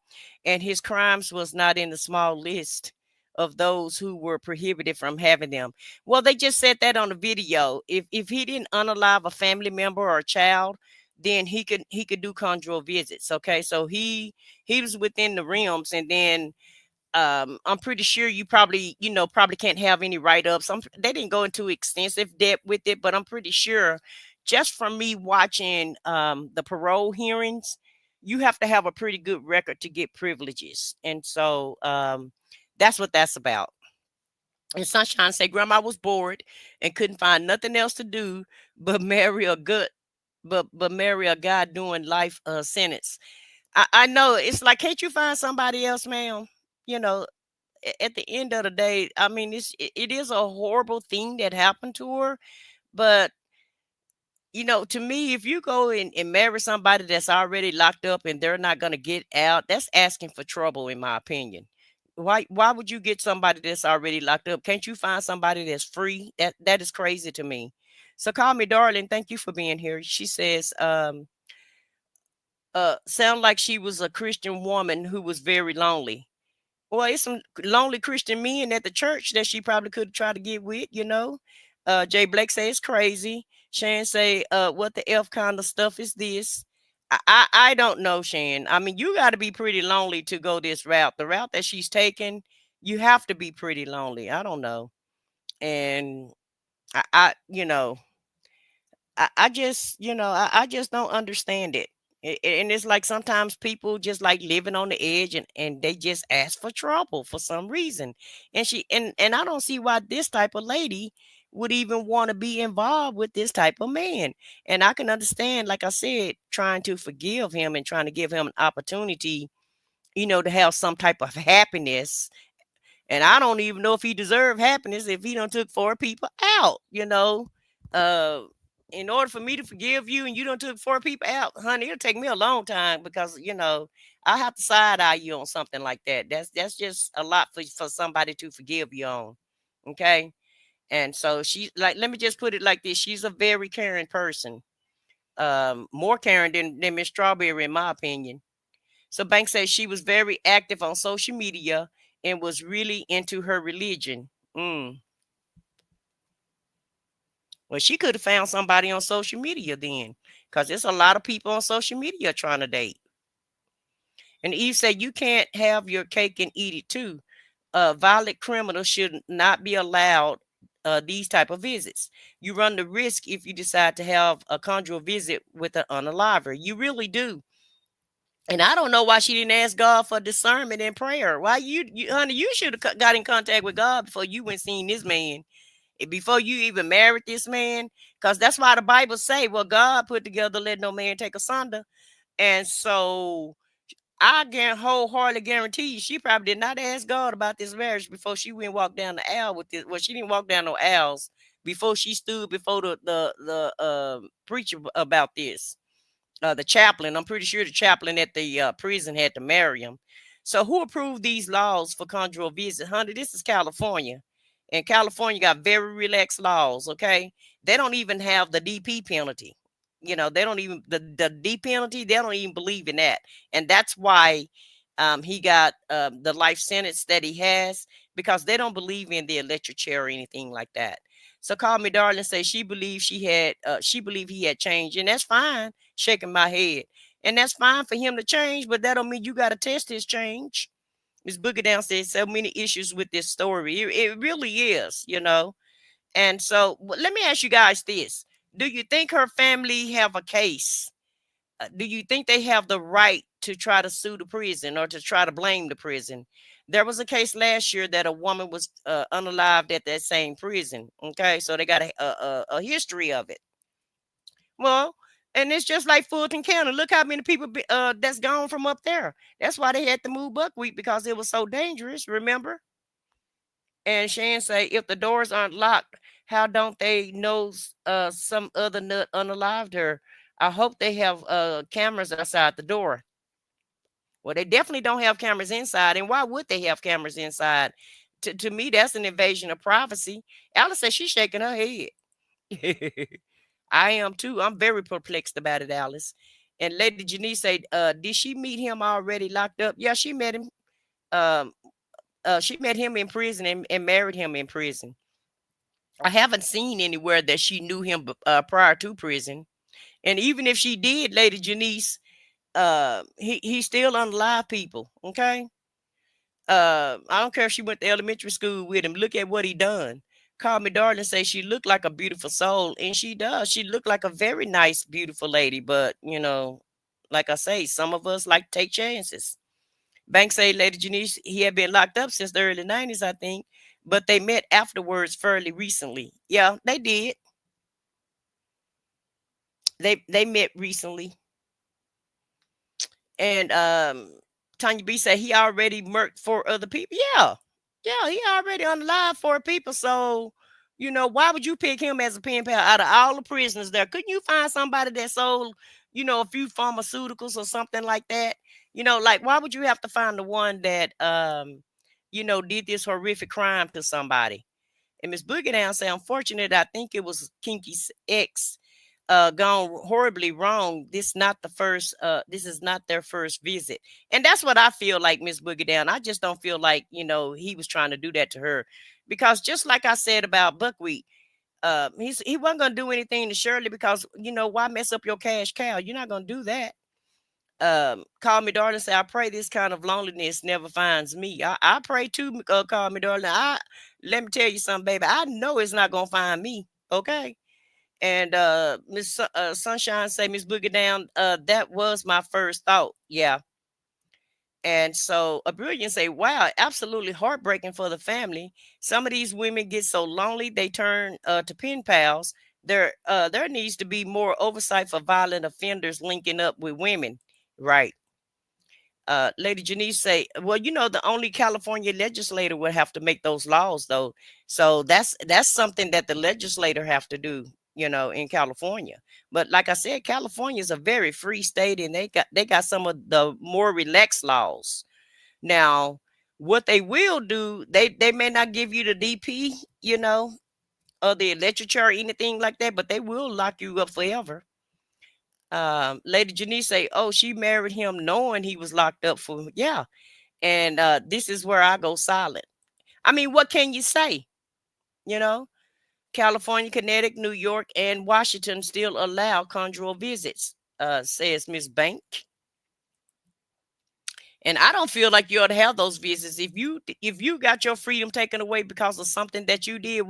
And his crimes was not in the small list of those who were prohibited from having them. Well, they just said that on the video. If he didn't unalive a family member or a child, then he could do conjugal visits. Okay. So he was within the realms, and then I'm pretty sure you probably can't have any write-ups. They didn't go into extensive depth with it, but I'm pretty sure just from me watching the parole hearings, you have to have a pretty good record to get privileges. And so that's what that's about. And Sunshine say, Grandma was bored and couldn't find nothing else to do but marry a good, but marry a guy doing life sentence. I know it's like, can't you find somebody else, ma'am? You know, at the end of the day, I mean, it is a horrible thing that happened to her, but to me, if you go and marry somebody that's already locked up and they're not going to get out, that's asking for trouble, in my opinion. Why would you get somebody that's already locked up? Can't you find somebody that's free? That is crazy to me. So call me darling. Thank you for being here. She says, sound like she was a Christian woman who was very lonely. Well, it's some lonely Christian men at the church that she probably could try to get with. Jay Blake say it's crazy. Shan say, what the F kind of stuff is this? I don't know, Shan. I mean, you got to be pretty lonely to go this route. The route that she's taken, you have to be pretty lonely. I don't know. And I just, I just don't understand it. And it's like sometimes people just like living on the edge and they just ask for trouble for some reason. And I don't see why this type of lady would even want to be involved with this type of man. And I can understand, like I said, trying to forgive him and trying to give him an opportunity, to have some type of happiness. And I don't even know if he deserved happiness if he done took 4 people out. Uh, in order for me to forgive you and you done took 4 people out, honey, it'll take me a long time because, I have to side eye you on something like that. That's just a lot for somebody to forgive you on. Okay. And so she, like, let me just put it like this. She's a very caring person. More caring than Miss Strawberry, in my opinion. So Banks says she was very active on social media and was really into her religion. Well, she could have found somebody on social media then, because there's a lot of people on social media trying to date. And Eve said, you can't have your cake and eat it too. Violent criminals should not be allowed these type of visits. You run the risk if you decide to have a conjugal visit with an unaliver. You really do. And I don't know why she didn't ask God for discernment and prayer. Why honey, you should have got in contact with God before you went seeing this man, before you even married this man, because that's why the Bible say, well, God put together, let no man take asunder. And so I can wholeheartedly guarantee you, she probably did not ask God about this marriage before she went walk down the aisle with this. Well, she didn't walk down no aisles before she stood before the preacher about this. The chaplain, I'm pretty sure the chaplain at the prison had to marry him. So who approved these laws for conjugal visit? Honey, this is California. And California got very relaxed laws, okay? They don't even have the DP penalty. They don't even, the D penalty, they don't even believe in that. And that's why he got the life sentence that he has, because they don't believe in the electric chair or anything like that. So Call Me Darling say she believed she believed he had changed, and that's fine. Shaking my head, and that's fine for him to change, but that don't mean you got to test his change. Miss Booker Down says so many issues with this story. It really is. And so let me ask you guys this: do you think her family have a case? Do you think they have the right to try to sue the prison or to try to blame the prison? There was a case last year that a woman was unalived at that same prison. Okay, so they got a history of it. Well, and it's just like Fulton County. Look how many people that's gone from up there. That's why they had to move Buckwheat, because it was so dangerous. Remember? And Shan say, if the doors aren't locked, how don't they know some other nut unalived her? I hope they have cameras outside the door. Well, they definitely don't have cameras inside. And why would they have cameras inside? To me, that's an invasion of privacy. Alice says she's shaking her head. I am too. I'm very perplexed about it, Alice. And Lady Janice said, did she meet him already locked up? Yeah, she met him. She met him in prison and married him in prison. I haven't seen anywhere that she knew him prior to prison. And even if she did, Lady Janice, he's still unalive people. Okay. I don't care if she went to elementary school with him. Look at what he done. Call Me Darling say she looked like a beautiful soul, and she does. She looked like a very nice, beautiful lady, but like I say, some of us like to take chances. Banks say Lady Janice, he had been locked up since the early 90s, I think, but they met afterwards fairly recently. Yeah, they did. They met recently. And Tanya B said he already murked 4 other people. Yeah. Yeah, he already unalived 4 people. So, why would you pick him as a pen pal out of all the prisoners there? Couldn't you find somebody that sold, a few pharmaceuticals or something like that? Like why would you have to find the one that did this horrific crime to somebody? And Miss Boogie Down say, unfortunate, I think it was Kinky's ex gone horribly wrong. This is not their first visit. And that's what I feel like, Miss Boogie Down. I just don't feel like, he was trying to do that to her. Because just like I said about Buckwheat, he wasn't gonna do anything to Shirley because why mess up your cash cow? You're not gonna do that. Call me darling, say I pray this kind of loneliness never finds me. I pray too, call me darling. Let me tell you something, baby. I know it's not gonna find me. Okay. And Miss Sunshine say, Miss Boogie Down, that was my first thought. Yeah. And so a brilliant say, wow, absolutely heartbreaking for the family. Some of these women get so lonely they turn to pen pals. There needs to be more oversight for violent offenders linking up with women. Right. Lady Janice say, well, the only California legislator would have to make those laws, though. So that's something that the legislator have to do, in California. But like I said, California is a very free state, and they got some of the more relaxed laws. Now, what they will do, they may not give you the DP, or the literature or anything like that, but they will lock you up forever. Lady Janice say, oh, she married him knowing he was locked up for, yeah. And this is where I go silent. I mean, what can you say? California, Connecticut, New York, and Washington still allow conjugal visits, says Miss Bank. And I don't feel like you ought to have those visits. If you got your freedom taken away because of something that you did,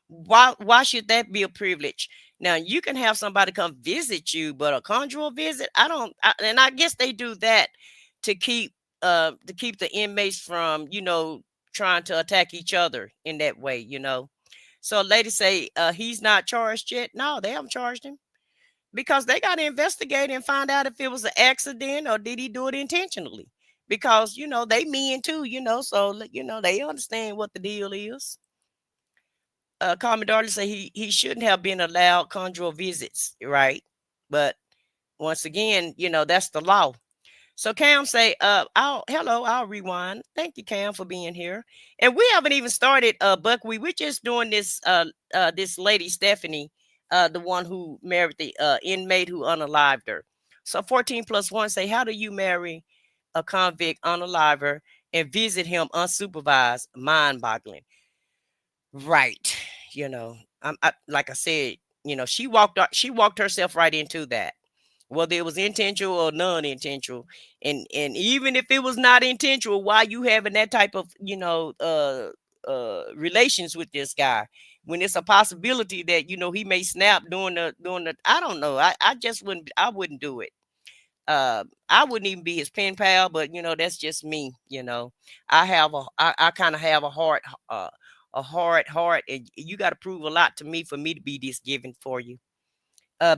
why should that be a privilege? Now you can have somebody come visit you, but a conjugal visit, and I guess they do that to keep the inmates from, trying to attack each other in that way, So ladies say he's not charged yet. No, they haven't charged him because they got to investigate and find out if it was an accident or did he do it intentionally. Because they mean too, so they understand what the deal is. Carmen Darley say he shouldn't have been allowed conjugal visits, right? But once again, that's the law. So Cam say, I'll rewind. Thank you, Cam, for being here. And we haven't even started Buckwheat. We're just doing this this lady Stephanie, the one who married the inmate who unalived her. So 14+1 say, how do you marry a convict unaliver and visit him unsupervised? Mind-boggling. Right. Like I said, she walked herself right into that, whether it was intentional or non-intentional. And even if it was not intentional, why you having that type of relations with this guy when it's a possibility that he may snap during the I don't know. I just wouldn't do it. I wouldn't even be his pen pal, but that's just me. I kind of have a hard heart, and you got to prove a lot to me for me to be this giving for you.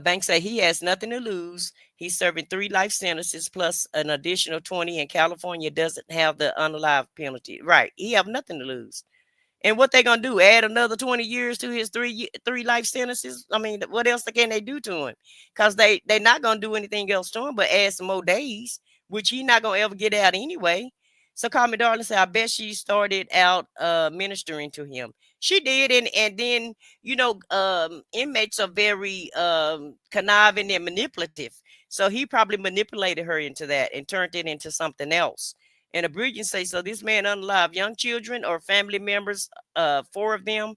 Banks say he has nothing to lose. He's serving 3 life sentences plus an additional 20, and California doesn't have the unalive penalty. Right. He have nothing to lose. And what they gonna do? Add another 20 years to his three life sentences? I mean, what else can they do to him? Because they not gonna do anything else to him but add some more days, which he not gonna ever get out anyway. So Carmen Darling said, I bet she started out ministering to him. She did, and then inmates are very conniving and manipulative. So he probably manipulated her into that and turned it into something else. And a brilliant say, so this man unalive young children or family members, 4 of them.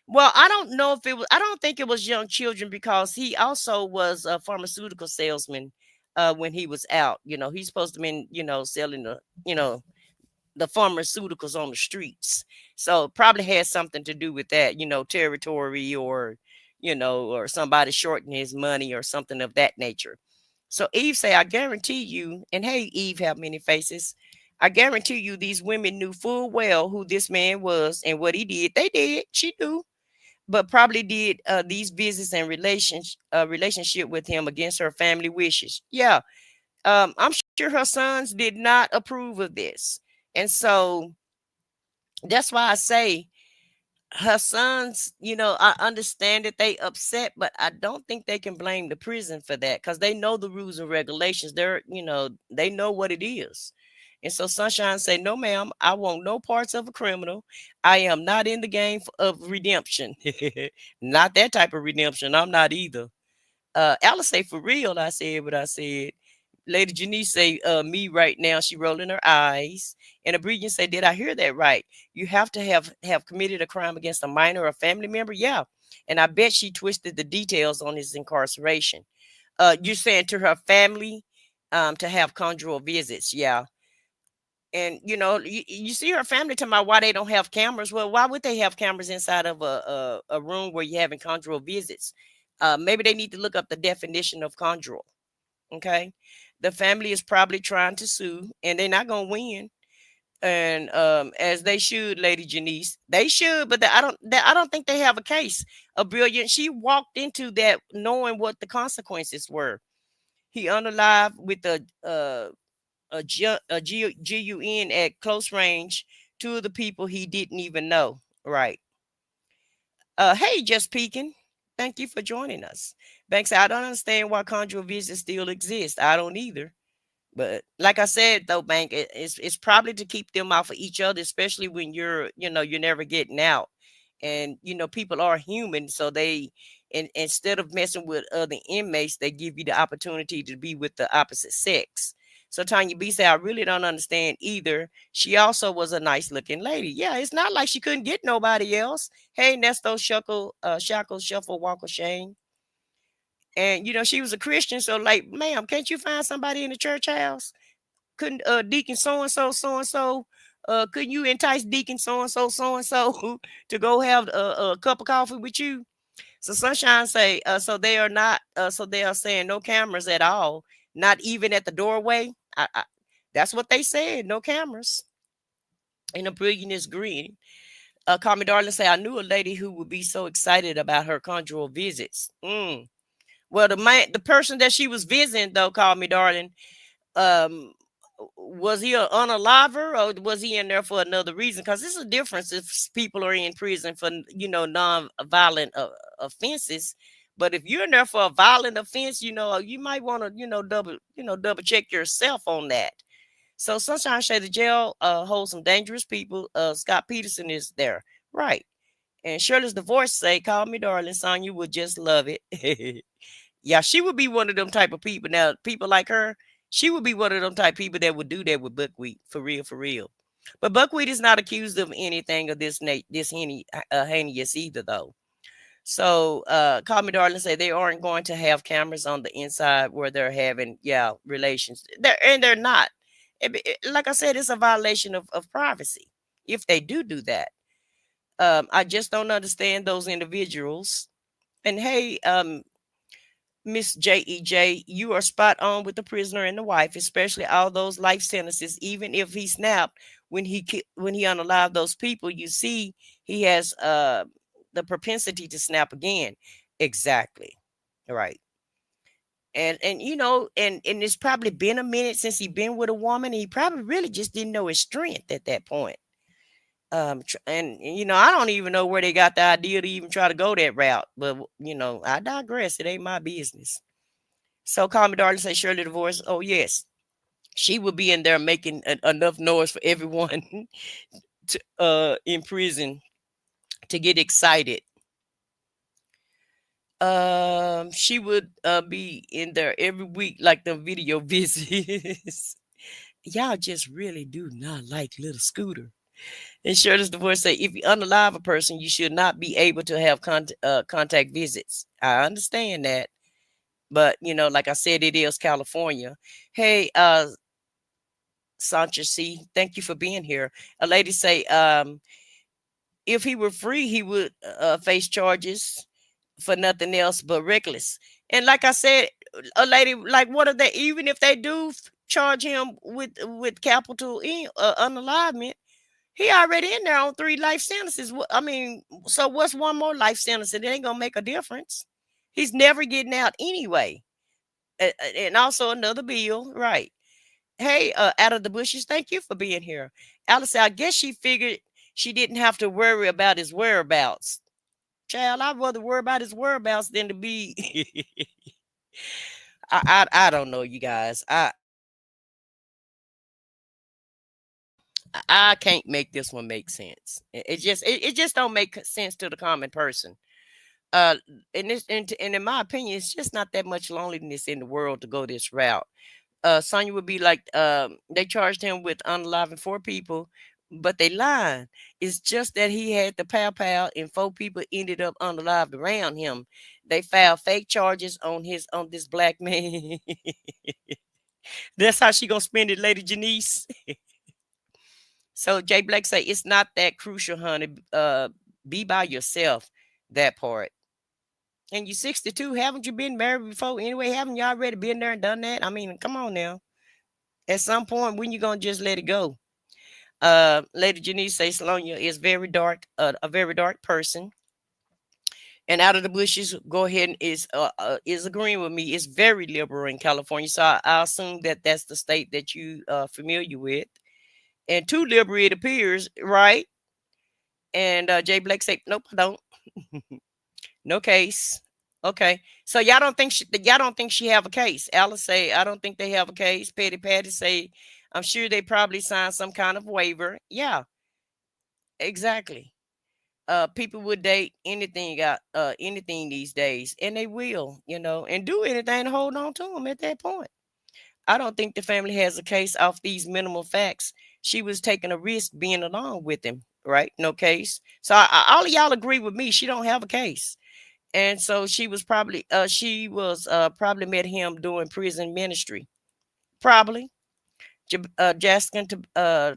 Well, I don't know if I don't think it was young children because he also was a pharmaceutical salesman when he was out. He's supposed to be, selling the pharmaceuticals on the streets. So probably has something to do with that, territory or, or somebody shorting his money or something of that nature. So Eve say, I guarantee you, and hey, Eve have many faces. I guarantee you these women knew full well who this man was and what he did. They did. She knew. But probably did these visits and relationship with him against her family wishes. Yeah. I'm sure her sons did not approve of this. And so that's why I say her sons, I understand that they upset, but I don't think they can blame the prison for that because they know the rules and regulations. They know what it is. And so Sunshine say, no, ma'am, I want no parts of a criminal. I am not in the game of redemption. Not that type of redemption. I'm not either. Alice say, for real, I said what I said. Lady Janice say, me right now, she rolling her eyes. And Abregian say, did I hear that right? You have to have committed a crime against a minor or a family member? Yeah. And I bet she twisted the details on his incarceration. You're saying to her family to have conjugal visits. Yeah. And, you see her family talking about why they don't have cameras. Well, why would they have cameras inside of a room where you're having conjugal visits? Maybe they need to look up the definition of conjugal. Okay. The family is probably trying to sue and they're not going to win. And as they should, Lady Janice, they should, but I don't think they have a case. A brilliant. She walked into that knowing what the consequences were. He unalive with a GUN at close range. Two of the people he didn't even know. Right. Hey, just peeking. Thank you for joining us. Banks, I don't understand why conjugal visits still exist. I don't either. But like I said, though, Bank, it's probably to keep them off of each other, especially when you're never getting out. And, people are human. So instead of messing with other inmates, they give you the opportunity to be with the opposite sex. So Tanya B said, I really don't understand either. She also was a nice looking lady. Yeah, it's not like she couldn't get nobody else. Hey, Nesto, Shackle, Shuffle, Walker, Shane. And she was a Christian, so like, ma'am, can't you find somebody in the church house? Couldn't Deacon so and so couldn't you entice Deacon so and so to go have a cup of coffee with you? So Sunshine say, so they are not, so they are saying no cameras at all, not even at the doorway. That's what they said, no cameras. And a brilliant is green. Call me darling say, I knew a lady who would be so excited about her conjugal visits. Well, the person that she was visiting, though, called me darling. Was he an unaliver or was he in there for another reason? Because there's a difference if people are in prison for non-violent offenses. But if you're in there for a violent offense, you might want to double check yourself on that. So Sunshine say the jail holds some dangerous people. Scott Peterson is there, right? And Shirley's divorce say, call me darling, son, you would just love it. Yeah, she would be one of them type of people. Now, people like her, she would be one of them type of people that would do that with Buckwheat, for real, for real. But Buckwheat is not accused of anything of this heinous either, though. So, call me darling, say they aren't going to have cameras on the inside where they're having, relations. They're not. Like I said, it's a violation of privacy if they do that. I just don't understand those individuals. And hey, Miss JEJ, you are spot on with the prisoner and the wife, especially all those life sentences. Even if he snapped when he unalived those people, you see he has the propensity to snap again. Exactly, right. And it's probably been a minute since he been with a woman. And he probably really just didn't know his strength at that point. And I don't even know where they got the idea to even try to go that route. But I digress. It ain't my business. So call me darling, say Shirley divorce. Oh yes, she would be in there making enough noise for everyone to in prison to get excited. She would be in there every week like the video visits. Y'all just really do not like little Scooter. And Shirley's divorce say, if you unalive a person, you should not be able to have contact visits. I understand that. But, like I said, it is California. Hey, Sancha C, thank you for being here. A lady say, if he were free, he would face charges for nothing else but reckless. And like I said, a lady, like, what are they, even if they do charge him with capital unalivement, he already in there on 3 life sentences. I mean, so what's one more life sentence? It ain't gonna make a difference. He's never getting out anyway. And also another bill, right? Hey, out of the bushes, thank you for being here. Alice said, I guess she figured she didn't have to worry about his whereabouts. Child, I'd rather worry about his whereabouts than to be. I don't know, you guys. I can't make this one make sense. It just don't make sense to the common person. Uh, and in my opinion, it's just not that much loneliness in the world to go this route. Sonya would be like, they charged him with unaliving 4 people, but they lied. It's just that he had the pow and 4 people ended up unalived around him. They filed fake charges on this black man. That's how she gonna spend it, Lady Janice. So Jay Blake say it's not that crucial, honey. Be by yourself. That part. And you 62. Haven't you been married before anyway? Haven't you already been there and done that? I mean, come on now. At some point, when you gonna just let it go? Lady Janice says Salonia is very dark, a very dark person. And out of the bushes, go ahead and is agreeing with me. It's very liberal in California, so I assume that that's the state that you familiar with. And too liberal it appears, right? And Jay Blake said, "Nope, I don't. No case." Okay, so y'all don't think she have a case? Alice say, "I don't think they have a case." Petty Patty say, "I'm sure they probably signed some kind of waiver." Yeah, exactly. People would date anything these days, and they will, and do anything to hold on to them at that point. I don't think the family has a case off these minimal facts. She was taking a risk being along with him, right? No case. So all of y'all agree with me. She don't have a case, and so she was probably met him doing prison ministry, probably. Jaskin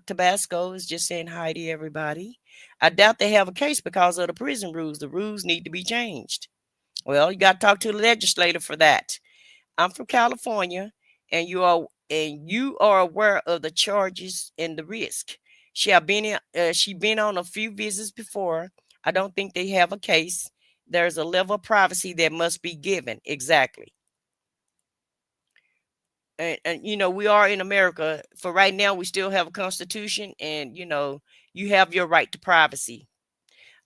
Tabasco is just saying hi to everybody. I doubt they have a case because of the prison rules. The rules need to be changed. Well, you got to talk to the legislator for that. I'm from California, and you are aware of the charges and the risk. She been on a few visits before. I don't think they have a case. There's a level of privacy that must be given. Exactly. And we are in America. For right now, we still have a constitution, and you have your right to privacy.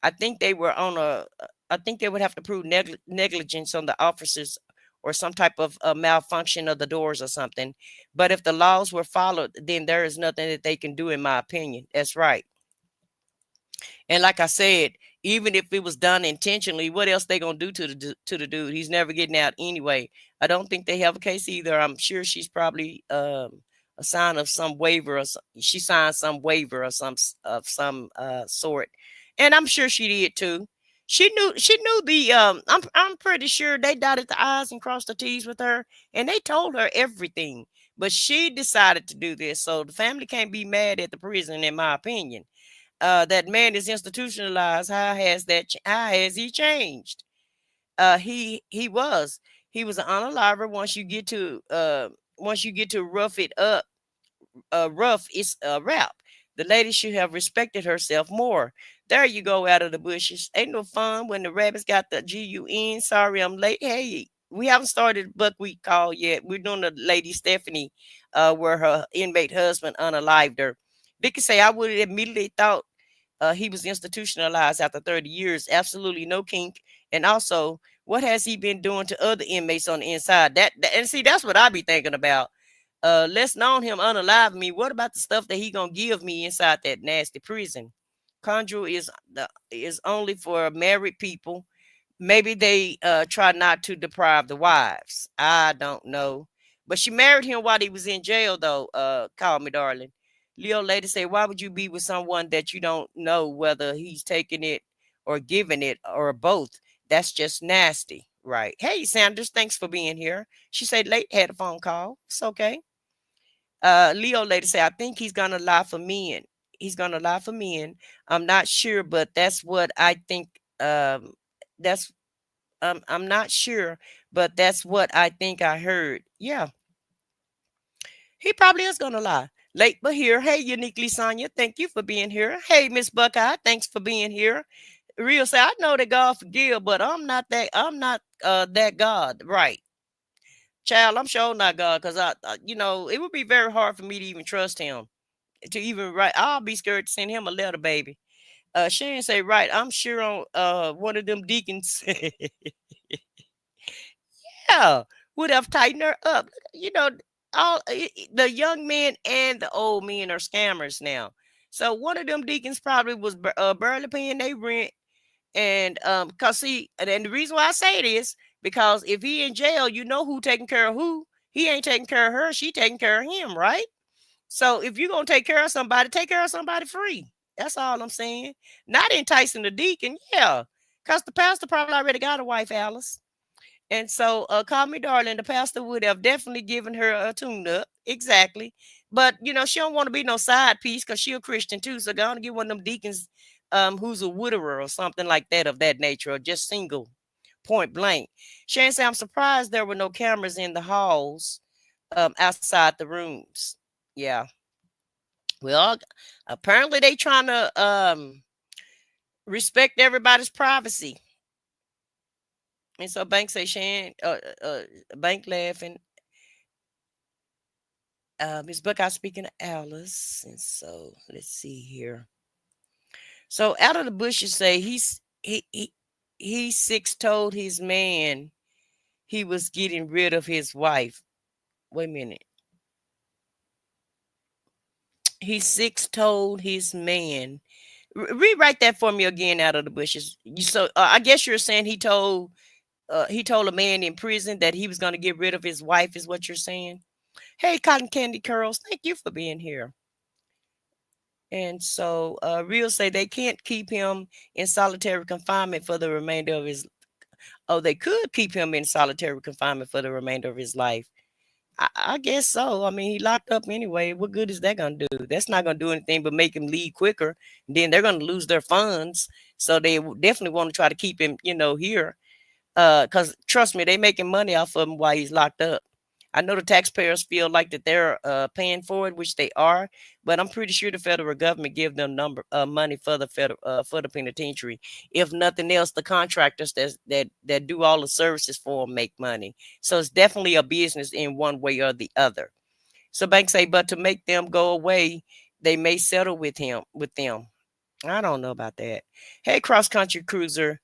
I think they were on a I think they would have to prove negligence on the officers or some type of malfunction of the doors or something. But if the laws were followed, then there is nothing that they can do, in my opinion. That's right. And like I said, even if it was done intentionally, what else they gonna do to the dude? He's never getting out anyway. I don't think they have a case either. I'm sure she's probably a sign of some waiver, or she signed some waiver or some sort, and I'm sure she did too. She knew the I'm pretty sure they dotted the I's and crossed the T's with her, and they told her everything. But she decided to do this, so the family can't be mad at the prison, in my opinion. That man is institutionalized. How has he changed? He was an unaliver. Once you get to rough it up, rough it's a wrap. The lady should have respected herself more. There you go, out of the bushes. Ain't no fun when the rabbits got the GUN. Sorry, I'm late. Hey, we haven't started Buckwheat call yet. We're doing the lady Stephanie, where her inmate husband unalived her. Vicky say I would have immediately thought he was institutionalized after 30 years. Absolutely no kink. And also, what has he been doing to other inmates on the inside? And see, that's what I be thinking about. Let's known him unalive me. What about the stuff that he gonna give me inside that nasty prison? Conjure is only for married people. Maybe they try not to deprive the wives. I don't know. But she married him while he was in jail, though. Call me darling. Leo later say, why would you be with someone that you don't know whether he's taking it or giving it or both? That's just nasty, right? Hey, Sanders, thanks for being here. She said late had a phone call. It's okay. Leo later say, I think he's gonna lie for men. He's gonna lie for men. I'm not sure, but that's what I think. That's I'm not sure, but that's what I think I heard. Yeah, he probably is gonna lie. Late but here. Hey, uniquely Sonya, thank you for being here. Hey, Miss Buckeye, thanks for being here. Real say, I know that God forgive, but I'm not that. I'm not that God, right? Child, I'm sure not God, because it would be very hard for me to even trust him. To even write, I'll be scared to send him a letter, baby. Shane say, right, I'm sure on one of them deacons, yeah, would have tightened her up. You know, the young men and the old men are scammers now. So one of them deacons probably was barely paying their rent. And cause see, and the reason why I say this, because if he in jail, you know who taking care of who. He ain't taking care of her, she taking care of him, right? So if you're gonna take care of somebody, take care of somebody free. That's all I'm saying. Not enticing the deacon, yeah. Because the pastor probably already got a wife, Alice. And so call me darling, the pastor would have definitely given her a tune up. Exactly. But she don't want to be no side piece because she a Christian too. So go on and get one of them deacons who's a widower or something like that of that nature, or just single, point blank. Shane said, I'm surprised there were no cameras in the halls outside the rooms. Yeah. Well, apparently they trying to respect everybody's privacy. And so Bank say, Shan, Bank laughing. Ms. Buckeye speaking to Alice. And so let's see here. So out of the bushes say he six told his man he was getting rid of his wife. Wait a minute. He six told his man. Rewrite that for me again, out of the bushes. So I guess you're saying he told a man in prison that he was going to get rid of his wife, is what you're saying? Hey, Cotton Candy Curls, thank you for being here. And so Real say they can't keep him in solitary confinement for the remainder of his. Oh, they could keep him in solitary confinement for the remainder of his life. I guess so. I mean, he locked up anyway. What good is that going to do? That's not going to do anything but make him leave quicker. Then they're going to lose their funds. So they definitely want to try to keep him, here. Because trust me, they making money off of him while he's locked up. I know the taxpayers feel like that they're paying for it, which they are, but I'm pretty sure the federal government give them money for the for the penitentiary. If nothing else, the contractors that do all the services for them make money. So it's definitely a business in one way or the other. So banks say, but to make them go away, they may settle with them. I don't know about that. Hey, cross country cruiser.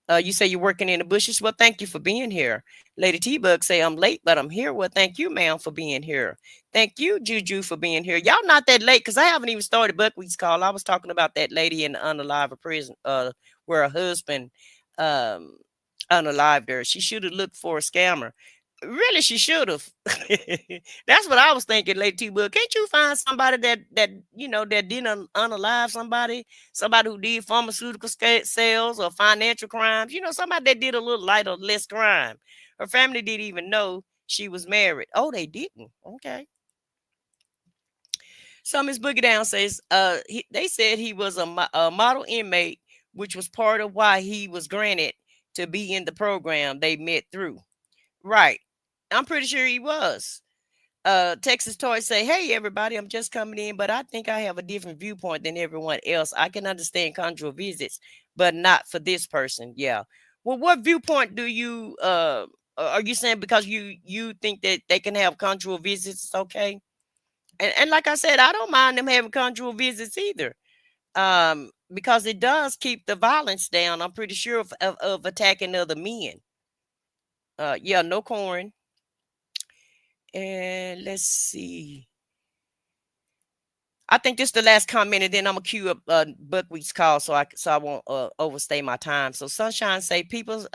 You say you're working in the bushes. Well, thank you for being here. Lady T-Bug say, I'm late, but I'm here. Well, thank you, ma'am, for being here. Thank you, Juju, for being here. Y'all not that late because I haven't even started Buckwheat's call. I was talking about that lady in the unalive prison where her husband unalived her. She should have looked for a scammer. Really, she should have. That's what I was thinking, Lady T-Bug. Can't you find somebody that didn't unalive somebody who did pharmaceutical sales or financial crimes? Somebody that did a little light or less crime. Her family didn't even know she was married. Oh, they didn't. Okay. So Miss Boogie Down says, they said he was a model inmate, which was part of why he was granted to be in the program they met through. Right. I'm pretty sure he was. Texas Toy say, hey, everybody, I'm just coming in, but I think I have a different viewpoint than everyone else. I can understand conjugal visits, but not for this person. Yeah. Well, what viewpoint do you, are you saying because you think that they can have conjugal visits? It's okay. And like I said, I don't mind them having conjugal visits either. Because it does keep the violence down. I'm pretty sure of attacking other men. Yeah, no corn. And let's see. I think this is the last comment, and then I'm gonna queue up Buckwheat's call so I won't overstay my time. So Sunshine say people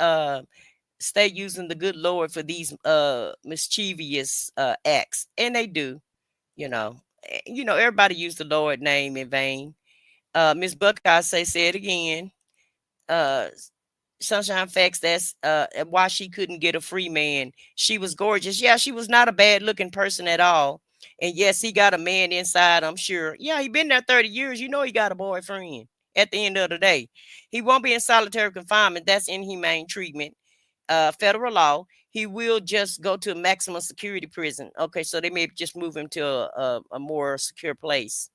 stay using the good Lord for these mischievous acts, and they do. Everybody use the Lord name in vain. Miss Buckeye say it again. Sunshine Facts, that's why she couldn't get a free man. She was gorgeous. Yeah, she was not a bad looking person at all. And yes, he got a man inside, I'm sure. Yeah, he been there 30 years. He got a boyfriend at the end of the day. He won't be in solitary confinement. That's inhumane treatment. federal law, he will just go to a maximum security prison. Okay, so they may just move him to a more secure place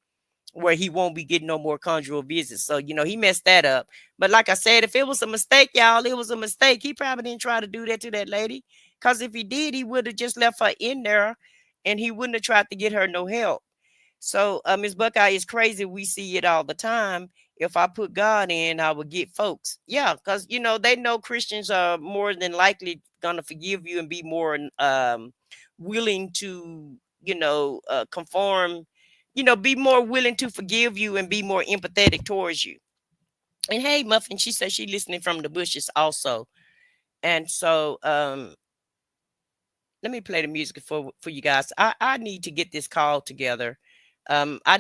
where he won't be getting no more conjugal visits. So, you know, he messed that up. But like I said, if it was a mistake, y'all, it was a mistake. He probably didn't try to do that to that lady. Because if he did, he would have just left her in there and he wouldn't have tried to get her no help. So, Ms. Buckeye, is crazy. We see it all the time. If I put God in, I would get folks. Yeah, because, you know, they know Christians are more than likely going to forgive you and be more willing to, you know, conform, you know, be more willing to forgive you and be more empathetic towards you. And hey, Muffin, she said she listening from the bushes also. And so, let me play the music for you guys. I need to get this call together. I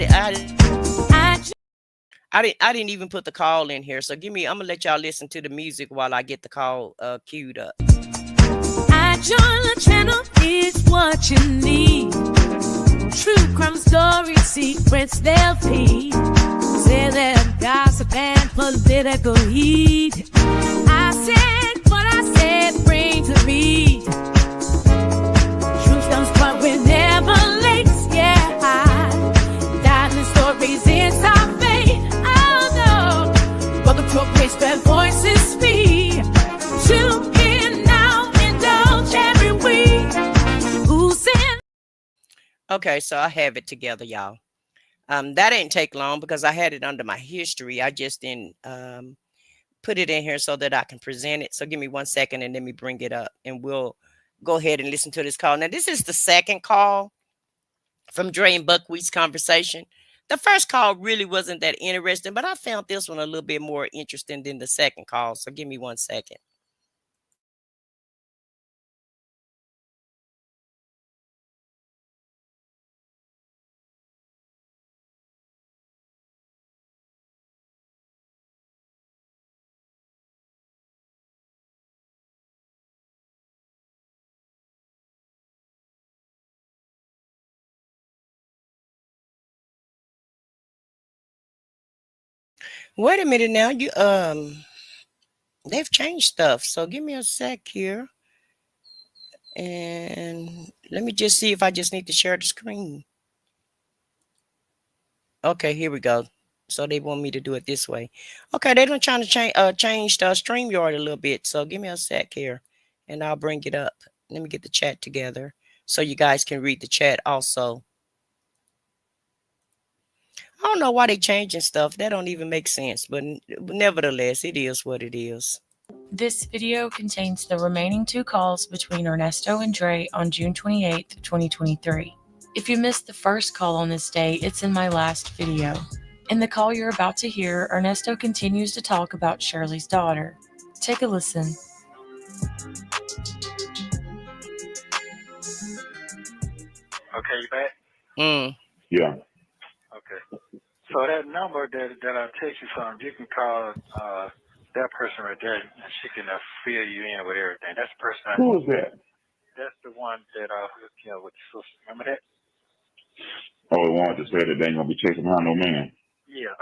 didn't even put the call in here. So I'm gonna let y'all listen to the music while I get the call queued up. I join the channel, it's what you need. True crime stories, secrets they'll feed. Say that gossip and political heat. I said what I said, bring to read. Truth comes but we're never late, yeah. Diamond stories is our fate, oh no. But the progress their voices speak. Tune in now, indulge every week. Who's in? Okay, so I have it together, y'all. That didn't take long because I had it under my history. I just didn't put it in here so that I can present it. So give me 1 second and let me bring it up and we'll go ahead and listen to this call. Now, this is the second call from Dre and Buckwheat's conversation. The first call really wasn't that interesting, but I found this one a little bit more interesting than the second call. So give me 1 second. Wait a minute now. They've changed stuff. So give me a sec here. And let me just see if I just need to share the screen. Okay, here we go. So they want me to do it this way. Okay, they're trying to change the StreamYard a little bit. So give me a sec here and I'll bring it up. Let me get the chat together so you guys can read the chat also. I don't know why they changing stuff. That don't even make sense. But nevertheless, it is what it is. This video contains the remaining 2 calls between Ernesto and Dre on June 28, 2023. If you missed the first call on this day, it's in my last video. In the call you're about to hear, Ernesto continues to talk about Shirley's daughter. Take a listen. Okay, you back? Yeah. Okay. So that number that I text you from, you can call that person right there, and she can fill you in with everything. That's the person. Who is that? That's the one that hooked you up with the sister. Remember that? Oh, the one that said that they ain't gonna be chasing behind no man. Yeah.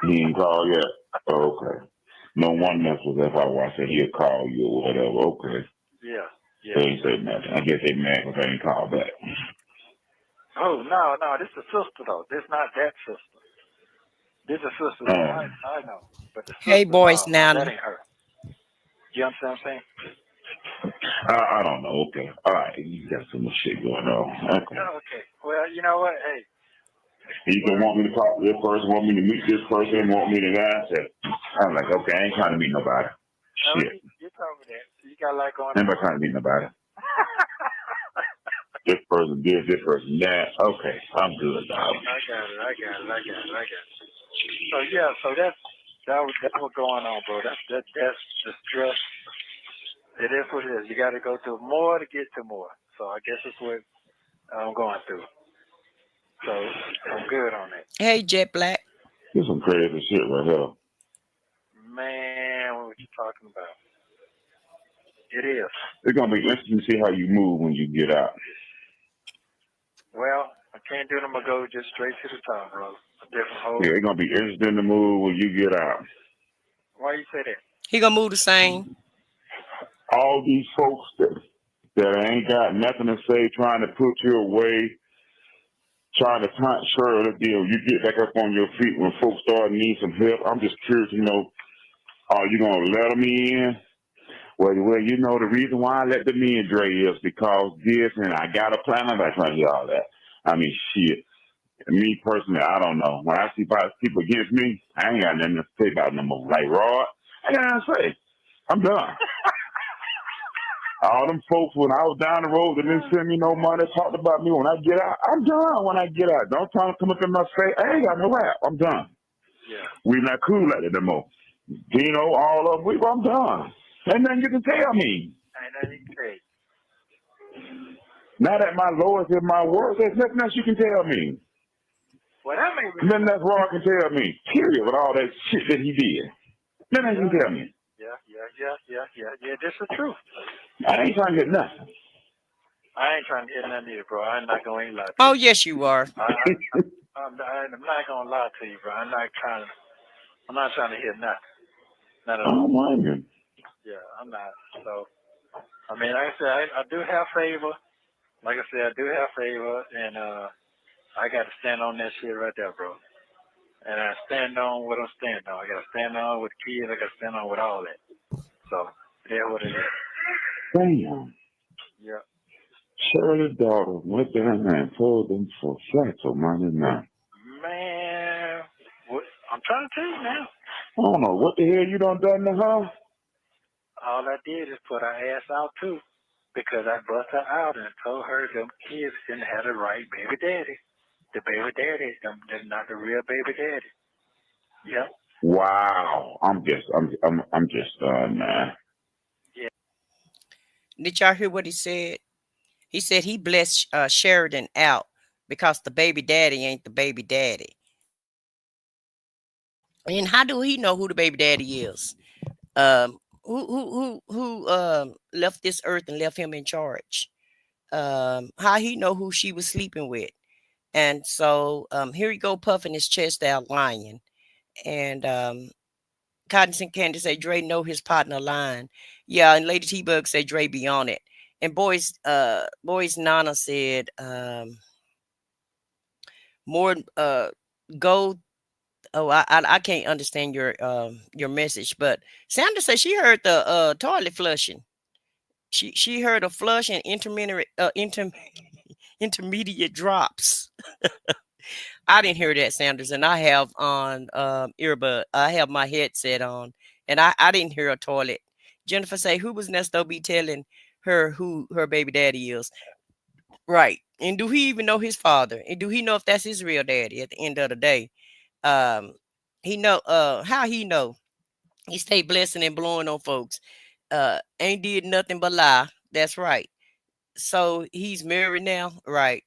He ain't called yet. Oh, okay. No one mess with that. I said he'll call you or whatever. Okay. Yeah. They ain't say nothing. I guess they mad because they ain't called back. Oh no, this is a sister though. This not that sister. This is a sister. I know. But the sister, Hey, boys, now. That ain't her. You understand what I'm saying? I don't know. Okay. All right. You got so much shit going on. Okay. Okay. Well, you know what? Hey. You can want me to talk to this person, want me to meet this person, want me to that. I'm like, okay, I ain't trying to meet nobody. Shit. You told me that. So you got a lot going on. I'm not trying to meet nobody. This person this person that. Okay, I'm good, dog. I got it. So yeah, that was going on, bro. That's the stress. It is what it is. You got to go through more to get to more. So I guess that's what I'm going through. So I'm good on that. Hey, Jet Black. This some crazy shit right here. Man, what you talking about? It is. It's gonna be interesting to see how you move when you get out. Well, I can't do them. I go just straight to the top, bro. A different hole. Yeah, it's gonna be interesting to move when you get out. Why you say that? He gonna move the same. all these folks that ain't got nothing to say, trying to put you away, trying to taunt Sheridan deal. You get back up on your feet when folks start needing some help. I'm just curious, are you gonna let them in? Well, the reason why I let them in, Dre, is because this, and I got a plan. I'm not trying to hear all that. I mean, shit. Me personally, I don't know. When I see people against me, I ain't got nothing to say about them no more. Like Rod, I got nothing to say. I'm done. All them folks, when I was down the road, they didn't send me no money, talked about me. When I get out, I'm done when I get out. Don't try to come up in my face. I ain't got no rap. I'm done. Yeah. We not cool like that no more. Dino, all of them, I'm done. Ain't nothing you can tell me. Ain't nothing you can say. Now that my Lord's in my word, there's nothing else you can tell me. Well, that may be. Nothing else Rod can tell me, period, with all that shit that he did. Nothing else you can tell me. Yeah. This is true. I ain't trying to get nothing. I ain't trying to get nothing either, bro. I'm not going to lie to you. Oh, yes, you are. I'm not going to lie to you, bro. I'm not trying to hear nothing. Not at all. Oh, my God. Yeah, I'm not. So, I mean, like I said, I do have favor. Like I said, I do have favor, and I got to stand on that shit right there, bro. And I stand on what I'm standing on. I got to stand on with kids. I got to stand on with all that. So, yeah, what it is. Damn. Yeah. Sheridan's daughter went down there and told them for flats on money now. Man, I'm trying to tell you now. I don't know what the hell you done to her. All I did is put her ass out too, because I bust her out and told her them kids didn't have the right baby daddy. The baby daddy, they're not the real baby daddy. Yep. Wow. I'm just man. Yeah. Did y'all hear what he said? He said he blessed Sheridan out because the baby daddy ain't the baby daddy. And how do he know who the baby daddy is? Who left this earth and left him in charge? How he know who she was sleeping with? And so here he go puffing his chest out, lying. And Cotton Candy say Dre know his partner lying. Yeah, and Lady T-Bug say Dre be on it. And boys Nana said more go. Oh, I can't understand your message, but Sandra said she heard the toilet flushing. She heard a flush and intermediate drops. I didn't hear that, Sanders, and I have on earbud. I have my headset on, and I didn't hear a toilet. Jennifer say, who was Nesto be telling her who her baby daddy is? Right. And do he even know his father? And do he know if that's his real daddy at the end of the day? He know how he know. He stay blessing and blowing on folks. Ain't did nothing but lie. That's right. So he's married now, right?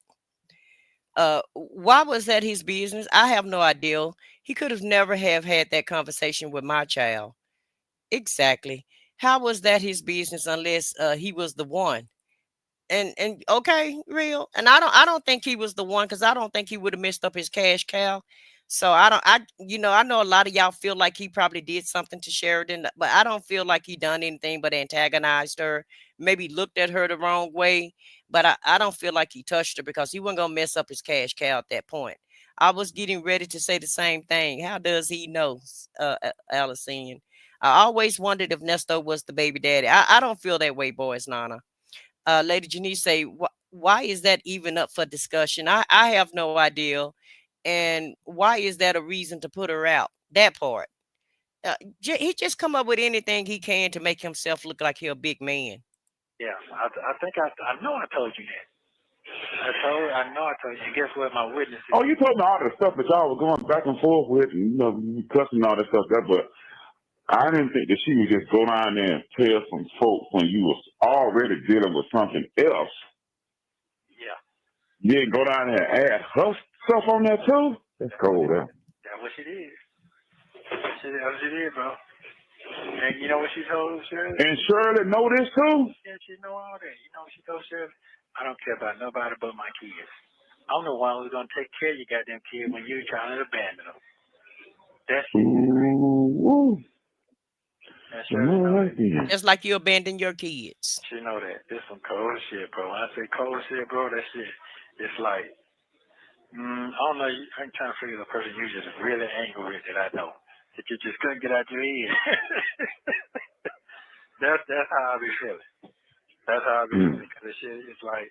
Why was that his business? I have no idea. He could have never have had that conversation with my child. Exactly. How was that his business unless he was the one? And okay, real. And I don't think he was the one, because I don't think he would have messed up his cash cow. So I know a lot of y'all feel like he probably did something to Sheridan, but I don't feel like he done anything but antagonized her, maybe looked at her the wrong way. But I don't feel like he touched her, because he wasn't gonna mess up his cash cow at that point. I was getting ready to say the same thing. How does he know, Alicine? I always wondered if Nesto was the baby daddy. I don't feel that way, boys, Nana. Lady Janice say, why is that even up for discussion? I have no idea. And why is that a reason to put her out? That part. He just come up with anything he can to make himself look like he a big man. Yeah, I think I know I told you that. I know I told you. Guess what my witness is? Oh, you told me all the stuff that y'all were going back and forth with, and cussing all that stuff. But I didn't think that she would just go down there and tell some folks when you was already dealing with something else. Yeah. You didn't go down there and add her stuff on there too? That's cold, huh? That's what she did. That's what she did, bro. And you know what she told Shirley? And Shirley know this too? Yeah, she know all that. You know what she told Shirley? I don't care about nobody but my kids. I'm the one who's going to take care of your goddamn kids when you're trying to abandon them. That's it. Ooh. And she already know that. Just like you abandon your kids. She know that. This some cold shit, bro. When I say cold shit, bro, that shit, it's like, I don't know. I'm trying to figure the person you just really angry with that I know. That you just couldn't get out your head. That's how I be feeling. That's how I be feeling. Because the shit is like,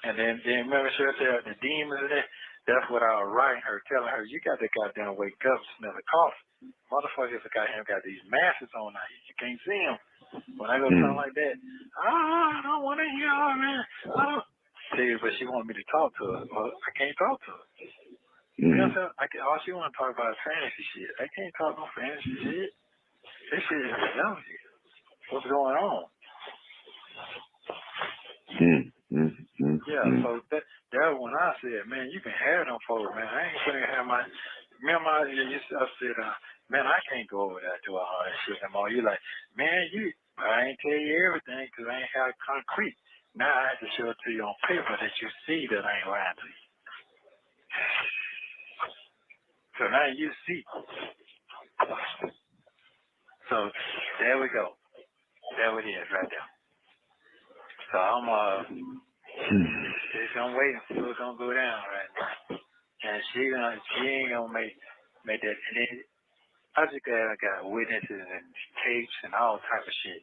and then remember she said the demons in there. That's what I was writing her, telling her, you got to goddamn wake up, smell the coffee. Motherfuckers got these masks on now. You can't see them. When I go something like that, I don't want to hear all that. I don't. See, but she wanted me to talk to her. Well, I can't talk to her. You know what I'm saying? All she want to talk about is fantasy shit. I can't talk no fantasy shit. This shit is reality. What's going on? Yeah, so that was when I said, man, you can have them folks, man. I ain't gonna have my. Remember, I said, man, I can't go over there doing all that shit no more. You like, man, I ain't tell you everything because I ain't have concrete. Now I have to show it to you on paper that you see that I ain't lying to you. So now you see. So there we go. There it is right there. So I'm I'm waiting for what's gonna go down right now. And she ain't gonna make that. And then I just got witnesses and tapes and all type of shit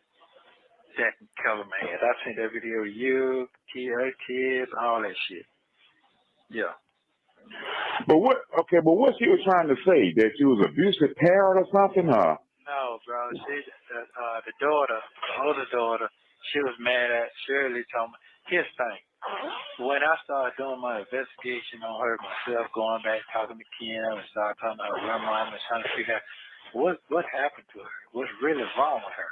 that can cover my head. I seen that video of you, kids, all that shit. Yeah. But what she was trying to say? That you was abusive parent or something? No, bro. She, the daughter, the older daughter, she was mad at Shirley. Told me his thing. When I started doing my investigation on her myself, going back talking to Kim and started talking to her grandma and trying to figure out what happened to her, what's really wrong with her.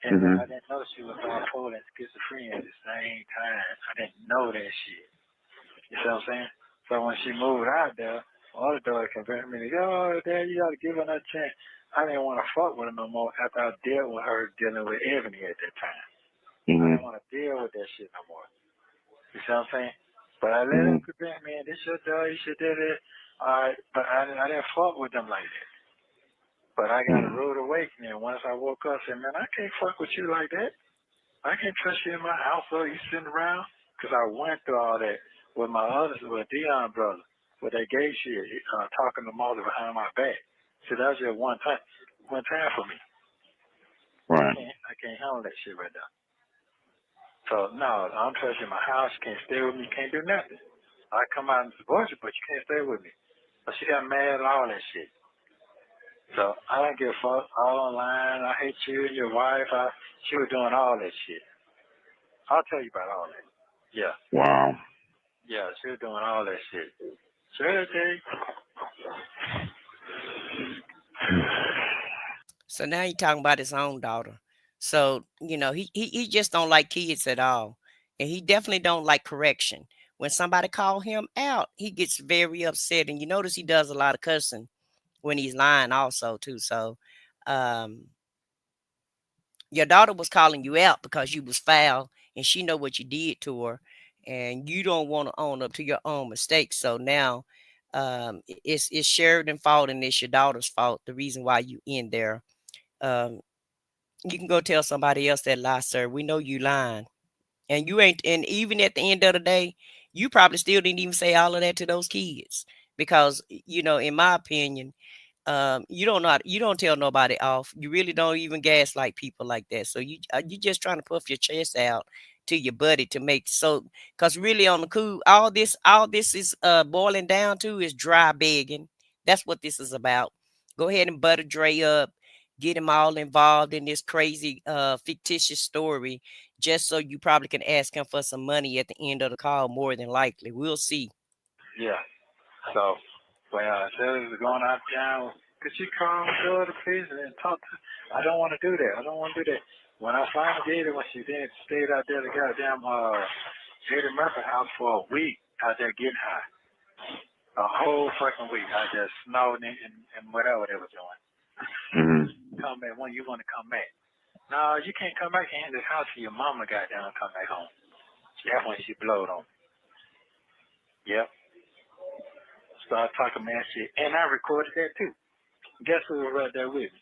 And I didn't know she was bipolar and schizophrenia at the same time. I didn't know that shit. You see what I'm saying? So when she moved out there, my other daughter convinced me to go, oh, Dad, you got to give her another chance. I didn't want to fuck with her no more after I dealt with her dealing with Ebony at that time. I didn't want to deal with that shit no more. You see what I'm saying? But I let her prevent me, and this your daughter, you should do this. All right, but I didn't fuck with them like that. But I got a rude awakening. Once I woke up, I said, man, I can't fuck with you like that. I can't trust you in my household. You sitting around? Because I went through all that with my with Dion brother, with that gay shit, talking to Martha behind my back. So that was just one time for me. Right. I can't handle that shit right now. So, no, I'm trusting my house. You can't stay with me. You can't do nothing. I come out and divorce you, but you can't stay with me. But she got mad and all that shit. So, I don't give a fuck. All online. I hate you and your wife. She was doing all that shit. I'll tell you about all that. Yeah. Wow. Yeah, she was doing all that shit. Sheridan. So now you're talking about his own daughter. So, he just don't like kids at all. And he definitely don't like correction. When somebody call him out, he gets very upset. And you notice he does a lot of cussing when he's lying also too. So your daughter was calling you out because you was foul and she know what you did to her. And you don't want to own up to your own mistakes. So now it's Sheridan's fault and it's your daughter's fault. The reason why you in there. You can go tell somebody else that lie, sir. We know you lying. And you ain't, and even at the end of the day, you probably still didn't even say all of that to those kids. Because, in my opinion, you don't tell nobody off. You really don't even gaslight people like that. So you just trying to puff your chest out to your buddy to make because really on the cool, all this is boiling down to is dry begging. That's what this is about. Go ahead and butter Dre up, get him all involved in this crazy fictitious story, just so you probably can ask him for some money at the end of the call. More than likely, we'll see. Yeah. So, Shirley was going out of town. Could you call and go to the prison and talk to? I don't want to do that. When I finally did it, when she then stayed out there at the goddamn Eddie Murphy house for a week out there getting high. A whole fucking week. I just snowed and whatever they were doing. Come back when you want to come back. No, you can't come back in this house till your mama got down and come back home. That's when she blowed on me. Yep. Started talking mad shit. And I recorded that too. Guess who was right there with me?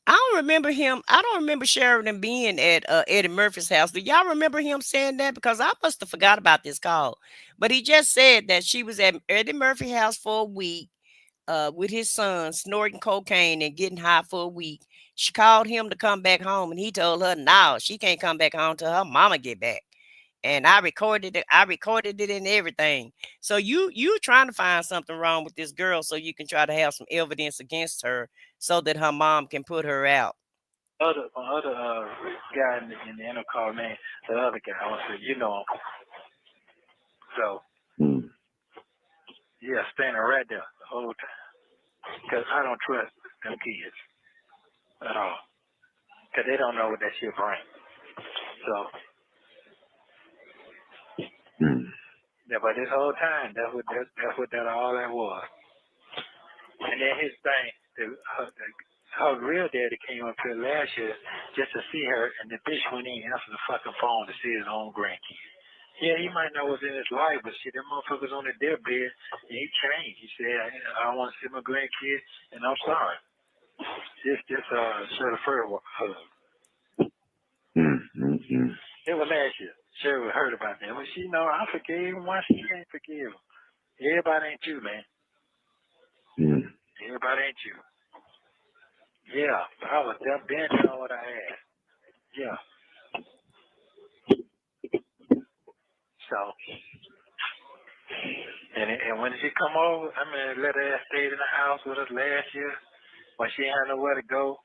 I don't remember him. I don't remember Sheridan being at Eddie Murphy's house. Do y'all remember him saying that? Because I must have forgot about this call. But he just said that she was at Eddie Murphy's house for a week with his son, snorting cocaine and getting high for a week. She called him to come back home, and he told her, "No, she can't come back home till her mama get back." And I recorded it. I recorded it and everything. So you trying to find something wrong with this girl so you can try to have some evidence against her so that her mom can put her out. My other guy in the intercom, man, the other guy, I want to say, you know him. So, yeah, standing right there the whole time. Because I don't trust them kids at all. Because they don't know what that shit brings. So, yeah, but this whole time, that's what all that was. And then his thing, her real daddy came up here last year just to see her, and the bitch went in and answered the fucking phone to see his own grandkid. Yeah, he might know what's in his life, but shit, them motherfuckers on the deathbed, and he changed. He said, I don't want to see my grandkid, and I'm sorry. Just Sheridan hug. It was last year. Sheridan heard about that. Well, she know I forgave him. Why she can't forgive him? Everybody ain't you, man. Everybody ain't you. Yeah, but I was there benching on what I had. Yeah. So, and when she come over, I mean, let her ass stay in the house with us last year when she had nowhere to go.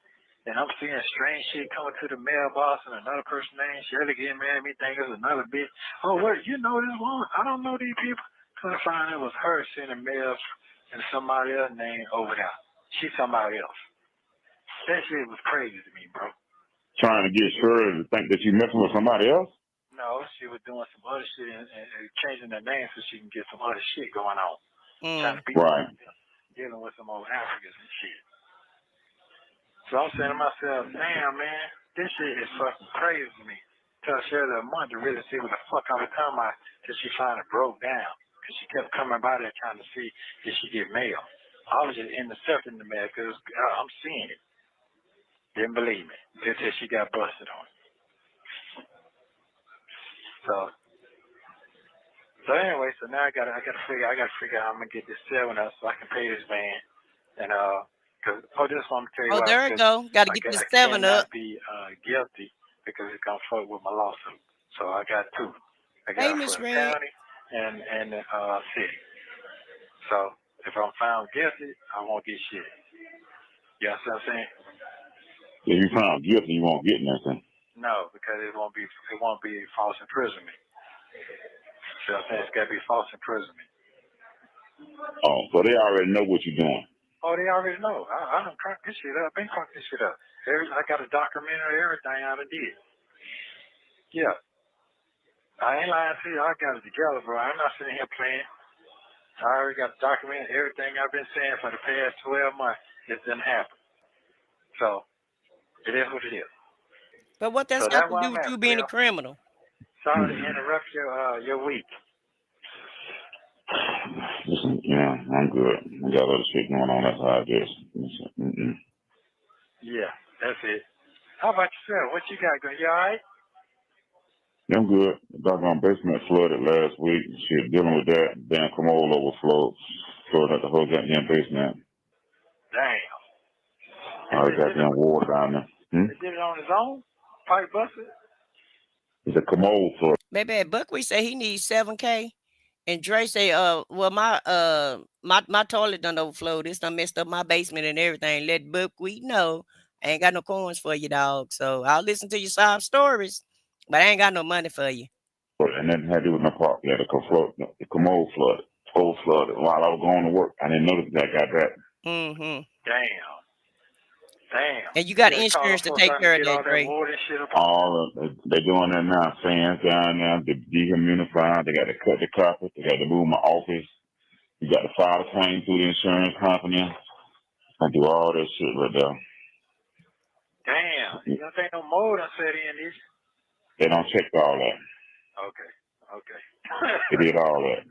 And I'm seeing strange shit coming to the mailbox and another person named Shirley getting mad at me thinking it's another bitch. Oh, what, you know this woman? I don't know these people. Couldn't find it was her sending mails and somebody else named over there. She's somebody else. That shit was crazy to me, bro. Trying to get Shirley to think that you messing with somebody else? No, she was doing some other shit and changing her name so she can get some other shit going on. Trying to be dealing with some old Africans and shit. So I'm saying to myself, damn, man, this shit is fucking crazy to me. Tell Shirley a month to really see what the fuck I was talking about till she finally broke down. Because she kept coming by there trying to see if she get mail. I was just intercepting the mail because I'm seeing it. Didn't believe me until she got busted on it. So anyway, so now I gotta figure out how I'm gonna get this 7 up so I can pay this man. And cause this one I'm gonna tell you Oh, why. there you go. Gotta get this 7 up. I cannot be guilty because it's gonna fuck with my lawsuit. So I got 2. I got it for the county and the city. So if I'm found guilty, I won't get shit. You know what I'm saying? If you found guilty, you won't get nothing. No, because it won't be false imprisonment. So I'm saying it's gotta be false imprisonment. Oh, so they already know what you're doing. Oh, they already know. I done cranked this shit up. Been cranked this shit up. I got a documentary, everything I done did. Yeah. I ain't lying to you. I got it together, bro. I'm not sitting here playing. I already got documented everything I've been saying for the past 12 months. It didn't happen. So, it is what it is. But what that's got to do with you being a criminal? Sorry to interrupt your week. Listen, yeah, I'm good. I got other shit going on. That's how I guess. Yeah, that's it. How about yourself? What you got going? You all right? Yeah, I'm good. The doggone basement flooded last week. Shit, dealing with that. Damn commode overflow. Flooded out the whole goddamn basement. Damn. All the goddamn water down there. They did it on his own? Pipe busted? It's a commode flood. Baby, Buckwheat say he needs $7K. And Dre say, well, my toilet done overflowed. This done messed up my basement and everything. Let Buckwheat know. I ain't got no coins for you, dog. So I'll listen to your sob stories, but I ain't got no money for you. And then had to do with my part. Yeah, the commode flooded. Flooded while I was going to work. I didn't notice that got that. Mm-hmm. Damn. And you got insurance to take care of that, Dre. They're doing that now. Fans down there, they dehumidify. They got to cut the carpet. They got to move my office. You got to file a claim through the insurance company. I do all that shit right there. Damn. You don't think no more done set in this? They don't check all that. Okay. They did all that.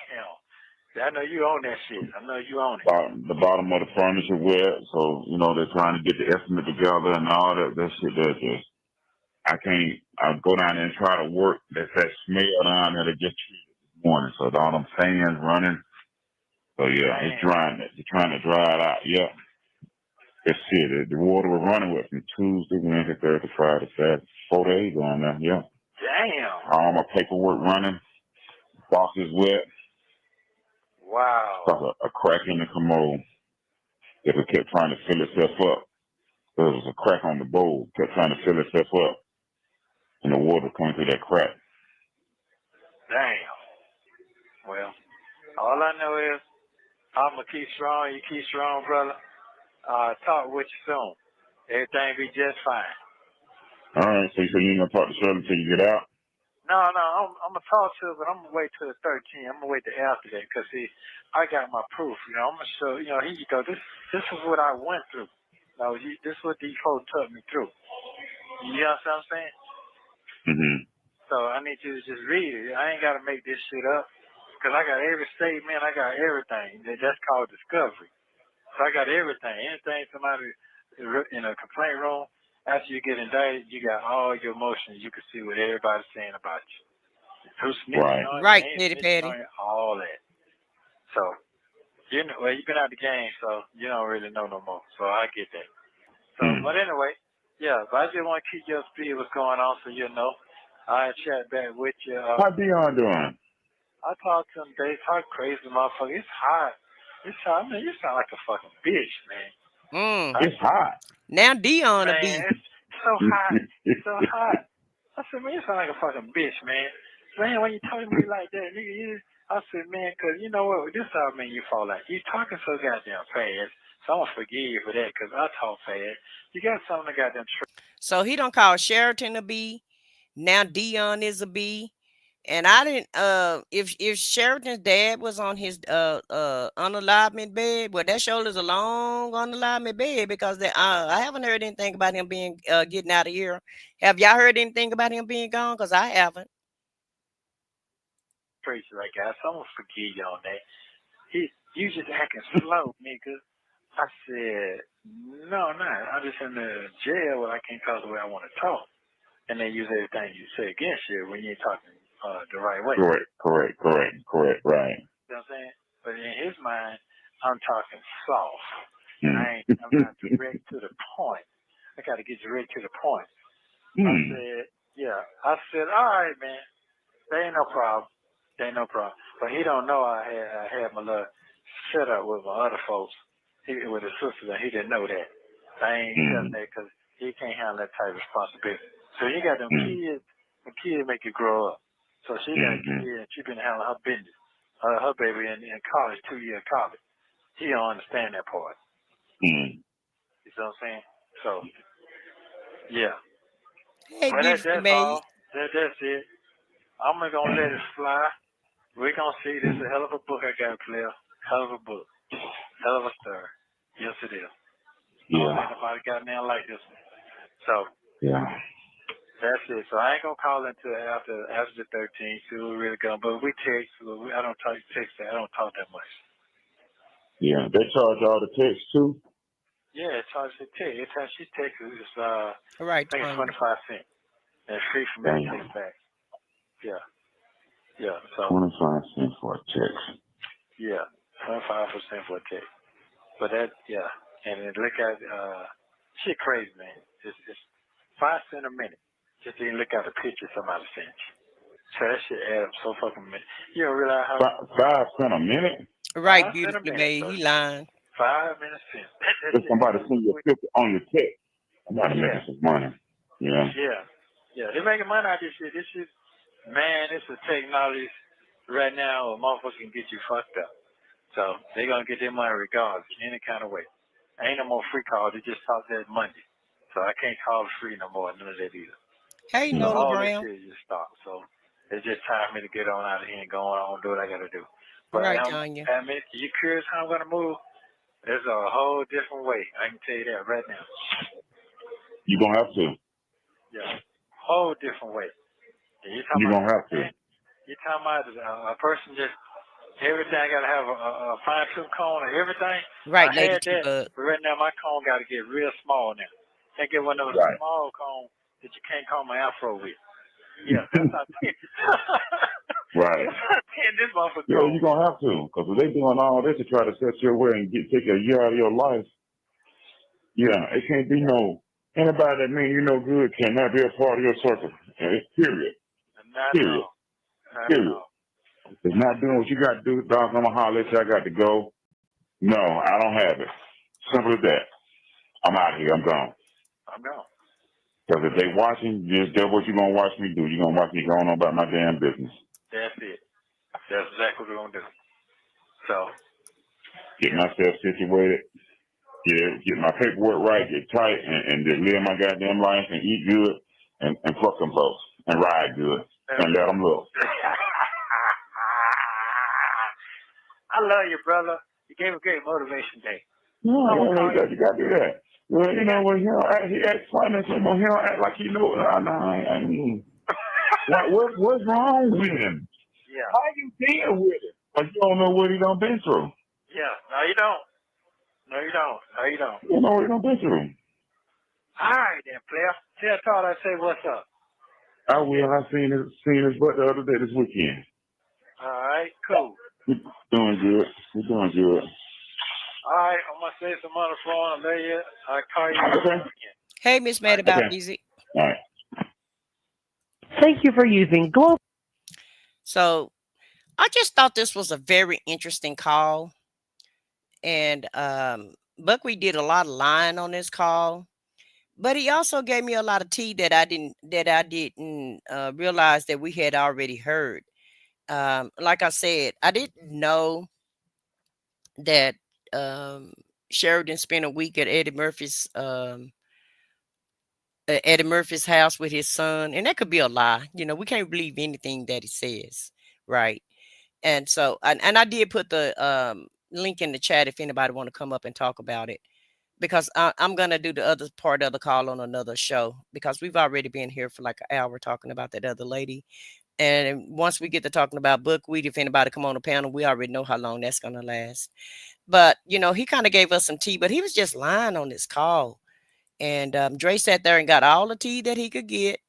Damn. I know you own that shit. I know you own it. The bottom of the furniture wet, so they're trying to get the estimate together and all that. That shit, that just I can't. I go down there and try to work. That's that smell down there that just treated this morning. So all them fans running. So yeah, Damn. it's drying. They're trying to dry it out. Yeah, that's it. The water was running with from Tuesday, Wednesday, Thursday, Friday, Saturday, 4 days on there. Yeah. Damn. All my paperwork running. Boxes wet. Wow. Like a crack in the commode. It kept trying to fill itself up. There was a crack on the bowl. Kept trying to fill itself up. And the water coming through that crack. Damn. Well, all I know is I'm going to keep strong. You keep strong, brother. Talk with you soon. Everything be just fine. All right. So you said you ain't going to talk to Shirley until you get out? No, I'm going to talk to her, but I'm going to wait till the 13th. I'm going to wait till after that because, see, I got my proof. I'm going to show, here you go. This is what I went through. This is what these folks took me through. You know what I'm saying? Mm-hmm. So I need you to just read it. I ain't got to make this shit up because I got every statement. I got everything. That's called discovery. So I got everything. Anything somebody in a complaint room, after you get indicted, you got all your emotions. You can see what everybody's saying about you. Who's snitching on you, Right, ain't Petty. snitching on you, all that. So, you've been out the game, so you don't really know no more. So I get that. So, but anyway, yeah, but I just want to keep you up to speed what's going on so you know. I'll chat back with you. How Dion doing? I talked to him. They talk crazy, motherfucker. It's hot. It's hot. I mean, you sound like a fucking bitch, man. It's hot. Now Dion a beat. It's so hot. It's so hot. I said, man, you sound like a fucking bitch, man. Man, when you talking to me like that, nigga, I said, man, because you know what? This how I mean you fall out. You talking so goddamn fast. So I'm going to forgive you for that because I talk fast. You got something to goddamn So he don't call Sheridan a B. Now Dion is a B. And I didn't if Sheridan's dad was on his unalignment bed, well, that shoulder's a long unalignment bed because I haven't heard anything about him being getting out of here. Have y'all heard anything about him being gone? Because I haven't. crazy like that. So I'm going to forgive you on that. You just acting slow, nigga. I said, no, I'm just in the jail where I can't talk the way I want to talk. And they use everything you say against you when you're talking the right way. Correct, right. You know what I'm saying? But in his mind, I'm talking soft. I'm not direct to the point. I got to get direct to the point. I said, all right, man. There ain't no problem. But he don't know I had my little set up with my other folks, with his sisters, and he didn't know that. I ain't telling that because he can't handle that type of responsibility. So you got them kids. The kids make you grow up. So she got a kid, and she been handling her business. Her baby in college, 2-year college. He don't understand that part. You see what I'm saying? So, yeah. Hey, but that's baby. all. That's it. I'm going to let it fly. We're going to see. This is a hell of a book I got to play. Hell of a book. Hell of a story. Yes, it is. Yeah. Nobody got nothing like this one. So, yeah. That's it. So I ain't going to call until after the 13th. See what we really going. But we text. I don't text that. I don't talk that much. Yeah. They charge all the texts, too? Yeah, it charges the text. Every time she texts, it's right, I think it's 25 cents. And it's free for me to text back. Yeah. So 25 cents for a text. Yeah, 25% for a text. But that, yeah. And then look at shit crazy, man. It's 5 cents a minute. Just to look at the picture somebody sent you. So that shit adds up so fucking minute. You don't realize how 5 cents a minute? Right, beautifully made. He lying. 5 minutes cents. If somebody send you a picture on your text, somebody making some money. Yeah. Yeah. They're making money out of this shit. This shit, man, it's a technology right now where motherfuckers can get you fucked up. So they're going to get their money regardless, any kind of way. Ain't no more free calls. They just talk that Monday. So I can't call free no more, none of that either. Hey, Nola all Brown. that shit just stopped. So it's just time for me to get on out of here and go on do what I got to do. But right, Tanya. I mean, you curious how I'm going to move? There's a whole different way. I can tell you that right now. You're going to have to. Yeah. Whole different way. You're going to have to. You're talking about a person just Everything I gotta have a fine tooth comb and everything. Right, I Lady had T that, Bug. but right now my comb gotta get real small now. Can't get one of those Right. small combs that you can't comb an afro with. Yeah, that's how Right. this motherfucker Yeah, comb. you're going to have to, because if they doing all this to try to set your way and take a year out of your life, yeah, it can't be anybody that mean you no good cannot be a part of your circle. Okay? Period. Not at Period. all. Not at Period. all. It's not doing what you got to do, dog. I'm going to holler at you. I got to go. No, I don't have it. Simple as that. I'm out of here. I'm gone. I'm gone. Because if they watching, just do what you're going to watch me do. You're going to watch me going on about my damn business. That's it. That's exactly what we're gonna do. So Get myself situated. Get my paperwork right, get tight, and just live my goddamn life and eat good and fuck them folks and ride good and let them look. I love you, brother. You gave a great motivation day. No, you got to do that. Well, you know, when he acts funny, so he don't act like he knows. I mean, what's wrong with him? Yeah. How you deal with it? But you don't know what he done been through. Yeah. No, you don't. No, you don't. No, you don't. You know what he done been through. All right, then, player. Tell Todd I say what's up. I will. I seen his butt the other day this weekend. All right, cool. We're doing good. We're doing good. All right, I'm gonna say some on the phone. I'll let you. I'll call you Okay. again. Hey, Miss Mad About Music. All right. Thank you for using Global. So I just thought this was a very interesting call. And Buckwheat did a lot of lying on this call. But he also gave me a lot of tea that I didn't realize that we had already heard. Like I said, I didn't know that Sheridan spent a week at Eddie Murphy's house with his son, and that could be a lie. You know, we can't believe anything that he says, right? And so, and I did put the link in the chat if anybody want to come up and talk about it, because I'm gonna do the other part of the call on another show, because we've already been here for like an hour talking about that other lady. And once we get to talking about Buckwheat, if anybody come on the panel, we already know how long that's gonna last. But you know, he kind of gave us some tea, but he was just lying on this call. And Dre sat there and got all the tea that he could get.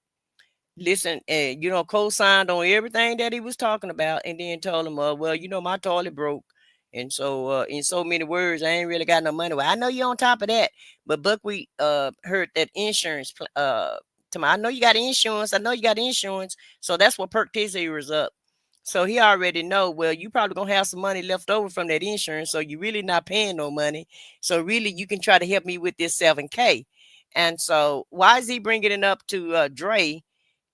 Listen, and co-signed on everything that he was talking about, and then told him, well, my toilet broke. And so, in so many words, I ain't really got no money. Well, I know you're on top of that. But Buckwheat heard that insurance. To me, I know you got insurance. I know you got insurance. So that's what perked his ears up. So he already know, well, you probably going to have some money left over from that insurance. So you really not paying no money. So really, you can try to help me with this 7K. And so why is he bringing it up to Dre,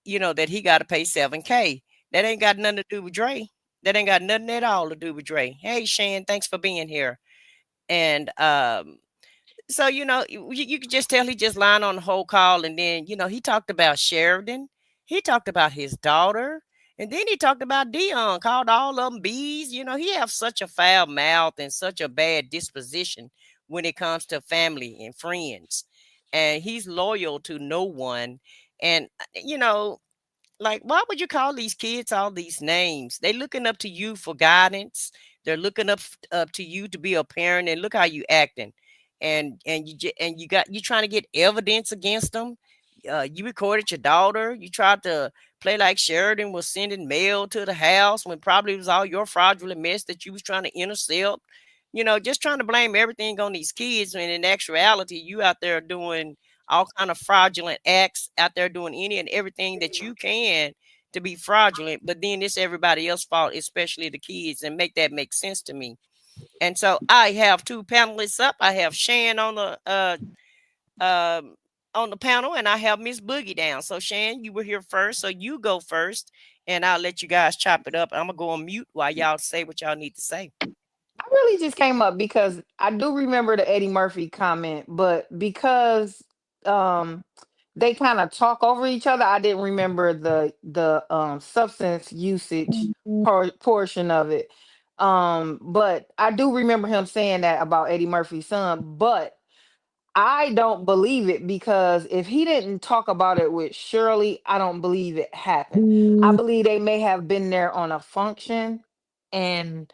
that he got to pay 7K? That ain't got nothing to do with Dre. That ain't got nothing at all to do with Dre. Hey, Shan, thanks for being here. And so, you could just tell he just lying on the whole call. And then, he talked about Sheridan. He talked about his daughter. And then he talked about Dion, called all of them bees. He have such a foul mouth and such a bad disposition when it comes to family and friends. And he's loyal to no one. And, like, why would you call these kids all these names? They looking up to you for guidance. They're looking up to you to be a parent, and look how you acting. And you trying to get evidence against them. You recorded your daughter. You tried to play like Sheridan was sending mail to the house when probably it was all your fraudulent mess that you was trying to intercept. Just trying to blame everything on these kids, when in actuality, you out there doing all kind of fraudulent acts, out there doing any and everything that you can to be fraudulent. But then it's everybody else's fault, especially the kids, and make sense to me. And so I have two panelists up. I have Shan on the panel, and I have Miss Boogie down. So Shan, you were here first, so you go first, and I'll let you guys chop it up. I'm gonna go on mute while y'all say what y'all need to say. I really just came up because I do remember the Eddie Murphy comment, but because um they kind of talk over each other, I didn't remember the substance usage portion of it. But I do remember him saying that about Eddie Murphy's son, but I don't believe it, because if he didn't talk about it with Shirley, I don't believe it happened. I believe they may have been there on a function, and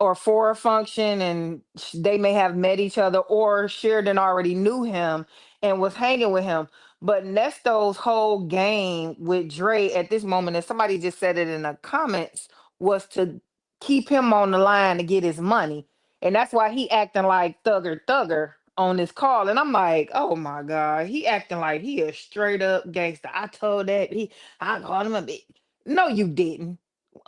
or for a function, and they may have met each other, or Sheridan already knew him and was hanging with him. But Nesto's whole game with Dre at this moment, and somebody just said it in the comments, was to keep him on the line to get his money. And that's why he acting like thugger on this call. And I'm like, oh my God, he acting like he a straight up gangster. I told that I called him a bitch. No, you didn't.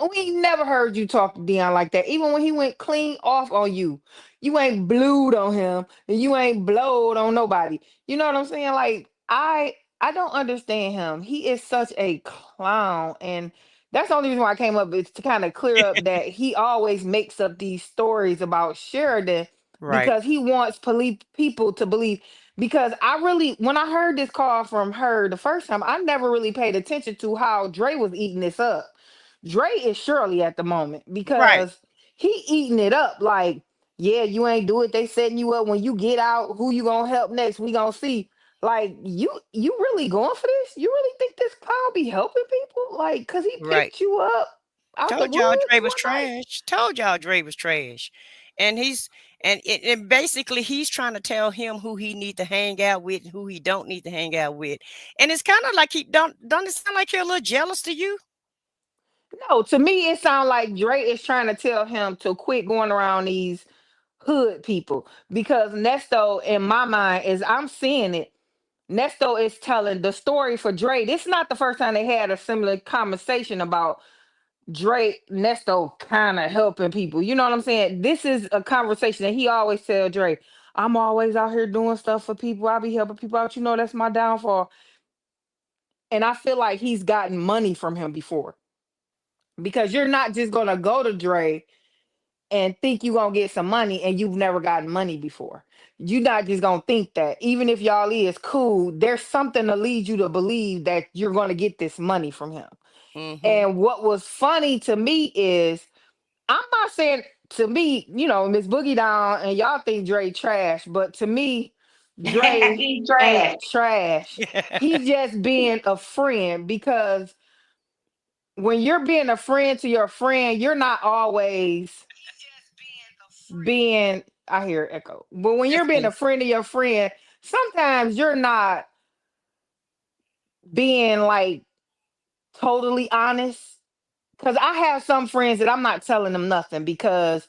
We ain't never heard you talk to Dion like that. Even when he went clean off on you, you ain't blued on him and you ain't blowed on nobody. You know what I'm saying? Like I don't understand him. He is such a clown, and that's the only reason why I came up is to kind of clear up that he always makes up these stories about Sheridan Right. because he wants people to believe. Because I really, when I heard this call from her the first time, I never really paid attention to how Dre was eating this up. Dre is Shirley at the moment Right. because he eating it up like, yeah, you ain't do it. They setting you up. When you get out, who you gonna help next? We gonna see. Like you really going for this? You really think this clown be helping people? Like, cause he Right. picked you up out the Told y'all woods Dre was one night? trash. Told y'all Dre was trash. And and basically he's trying to tell him who he need to hang out with and who he don't need to hang out with. And it's kind of like he don't it sound like you're a little jealous to you? No, to me it sounds like Dre is trying to tell him to quit going around these hood people because Nesto, in my mind, is I'm seeing it. Nesto is telling the story for Dre. This is not the first time they had a similar conversation about Dre Nesto kind of helping people. You know what I'm saying? This is a conversation that he always tell Dre. I'm always out here doing stuff for people. I be helping people out. You know, that's my downfall. And I feel like he's gotten money from him before. Because you're not just gonna go to Dre and think you're gonna get some money and you've never gotten money before. You're not just gonna think that. Even if y'all is cool, there's something to lead you to believe that you're gonna get this money from him. Mhm. And what was funny to me is I'm not saying to me, Miss Boogie Down and y'all think Dre trash, but to me, Dre He trash. ain't trash. He's just being a friend because when you're being a friend to your friend, you're not always being, I hear echo, but when you're Just being a me. friend to your friend, sometimes you're not being like totally honest. Because I have some friends that I'm not telling them nothing because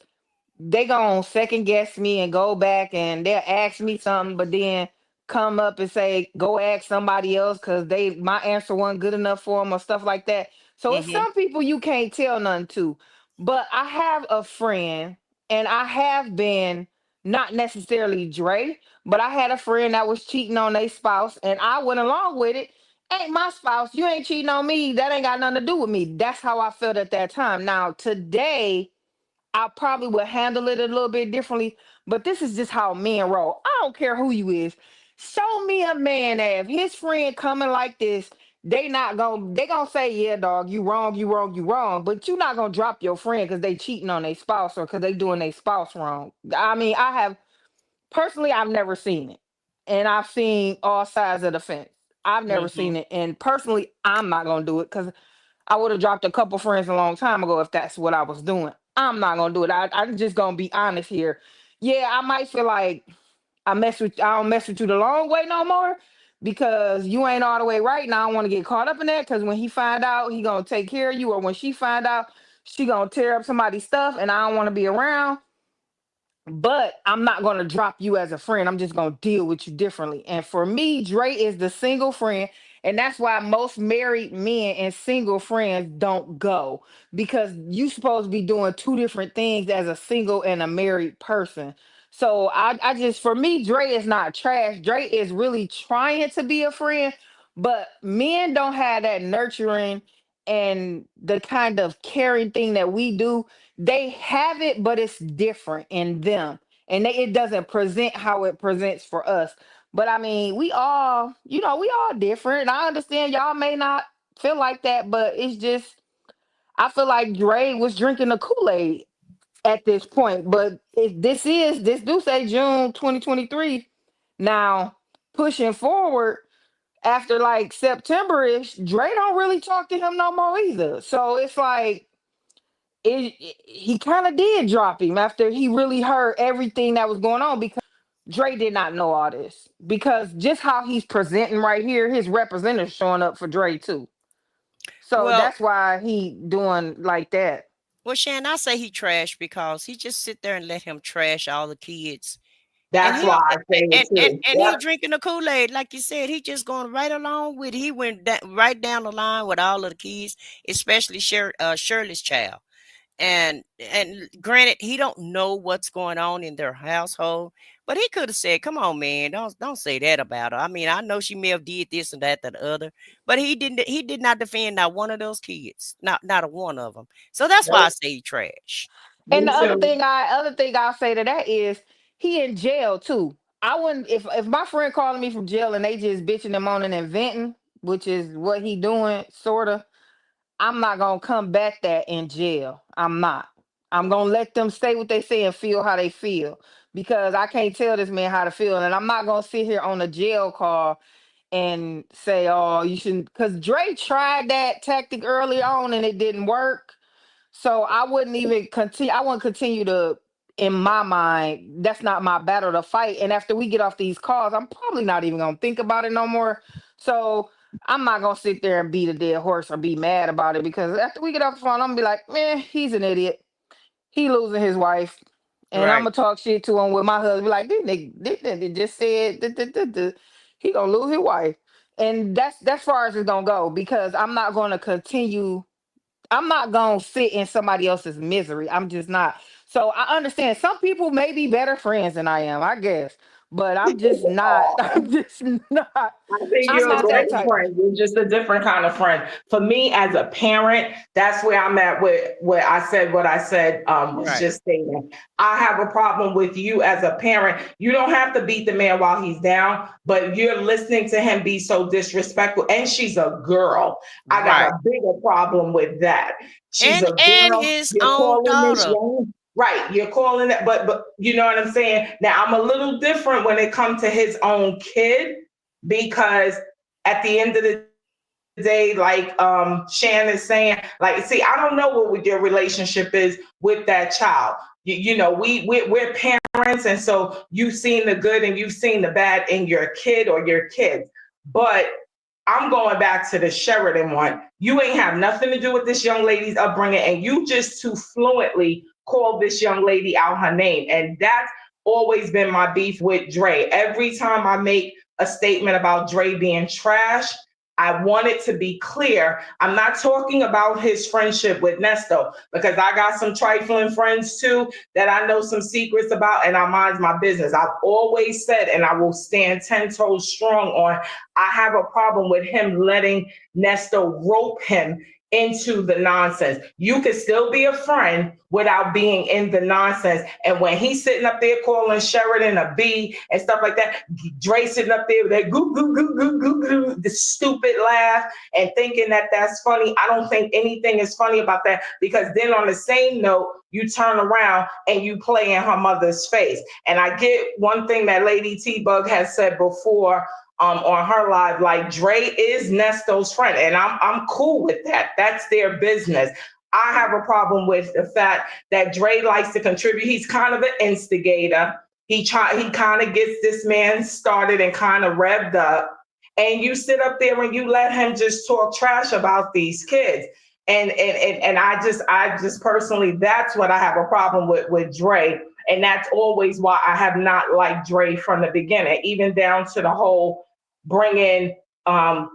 they gonna second guess me and go back and they'll ask me something, but then come up and say, go ask somebody else because my answer wasn't good enough for them or stuff like that. So it's Mhm. some people you can't tell none to. But I have a friend, and I have been not necessarily Dre, but I had a friend that was cheating on their spouse, and I went along with it. Ain't my spouse, you ain't cheating on me. That ain't got nothing to do with me. That's how I felt at that time. Now today I probably would handle it a little bit differently, but this is just how men roll. I don't care who you is. Show me a man that if his friend coming like this, they gonna say, yeah, dog, you wrong, you wrong, you wrong. But you not gonna drop your friend because they cheating on their spouse or because they doing their spouse wrong. I mean, I've never seen it. And I've seen all sides of the fence. I've never seen Mhm. it. And personally, I'm not gonna do it because I would have dropped a couple friends a long time ago if that's what I was doing. I'm not gonna do it. I'm just gonna be honest here. Yeah, I might feel like I don't mess with you the long way no more because you ain't all the way right. Now I don't want to get caught up in that because when he find out, he gonna take care of you, or when she find out, she gonna tear up somebody's stuff, and I don't want to be around. But I'm not going to drop you as a friend. I'm just going to deal with you differently. And for me, Dre is the single friend. And that's why most married men and single friends don't go because you supposed to be doing two different things as a single and a married person. So I just, for me, Dre is not trash. Dre is really trying to be a friend, but men don't have that nurturing and the kind of caring thing that we do. They have it, but it's different in them, and it doesn't present how it presents for us. But I mean, we all different. I understand y'all may not feel like that, but it's just I feel like Dre was drinking the Kool-Aid at this point. But if this do say June 2023. Now pushing forward after like September-ish, Dre don't really talk to him no more either. So it's like he kind of did drop him after he really heard everything that was going on, because Dre did not know all this, because just how he's presenting right here, his representative showing up for Dre too. So Well, that's why he doing like that. well, Shan, I say he trashed because he just sit there and let him trash all the kids. And That's he why I say it too. and he Yep. drinking the Kool-Aid, like you said. He just going right along with it. He went right down the line with all of the kids, especially Shirley's child. And granted, he don't know what's going on in their household, but he could have said, "Come on, man, don't say that about her. I mean, I know she may have did this and that, the other, but he didn't. He did not defend not one of those kids, not a one of them. So that's why I Nope. say he trash. And Me the too. other thing I'll say to that is he in jail too. I wouldn't, if my friend calling me from jail and they just bitching and moaning and venting, which is what he doing, sorta. I'm not gonna combat that in jail. I'm not. I'm gonna let them say what they say and feel how they feel, because I can't tell this man how to feel, and I'm not gonna sit here on a jail call and say, "Oh, you shouldn't," because Dre tried that tactic early on and it didn't work. So I wouldn't even continue. I wouldn't continue to. In my mind, that's not my battle to fight. And after we get off these calls, I'm probably not even gonna think about it no more. So I'm not gonna sit there and beat a dead horse or be mad about it, because after we get off the phone, I'm gonna be like, man, he's an idiot. He losing his wife. And I'm Right. gonna talk shit to him with my husband. Be like, this nigga just said he gonna lose his wife. And that's far as it's gonna go, because I'm not gonna continue. I'm not gonna sit in somebody else's misery. I'm just not. So I understand some people may be better friends than I am, I guess. But I'm just not. I'm just not. I think I'm you're a not that great type. friend. You're just a different kind of friend. For me, as a parent, that's where I'm at with what I said. What I said was Right. just stating. I have a problem with you as a parent. You don't have to beat the man while he's down, but you're listening to him be so disrespectful. And she's a girl. I got Right. a bigger problem with that. She's a And girl. his You're own calling this daughter. young. Right, you're calling it, but you know what I'm saying? Now I'm a little different when it comes to his own kid, because at the end of the day, like Shan is saying, like, see, I don't know what your relationship is with that child. You know, we're parents, and so you've seen the good and you've seen the bad in your kid or your kids. But I'm going back to the Sheridan one. You ain't have nothing to do with this young lady's upbringing, and you just too fluently called this young lady out her name. And that's always been my beef with Dre. Every time I make a statement about Dre being trash, I want it to be clear. I'm not talking about his friendship with Nesto, because I got some trifling friends too that I know some secrets about, and I mind my business. I've always said, and I will stand 10 toes strong on, I have a problem with him letting Nesto rope him into the nonsense. You can still be a friend without being in the nonsense. And when he's sitting up there calling Sheridan a B and stuff like that, Dre sitting up there with that goo goo goo goo goo goo, the stupid laugh, and thinking that that's funny. I don't think anything is funny about that, because then on the same note, you turn around and you play in her mother's face. And I get one thing that Lady T-Bug has said before on her live, like, Dre is Nesto's friend, and I'm cool with that. That's their business. I have a problem with the fact that Dre likes to contribute. He's kind of an instigator. He kind of gets this man started and kind of revved up, and you sit up there and you let him just talk trash about these kids. And I just personally, that's what I have a problem with Dre. And that's always why I have not liked Dre from the beginning, even down to the whole bringing him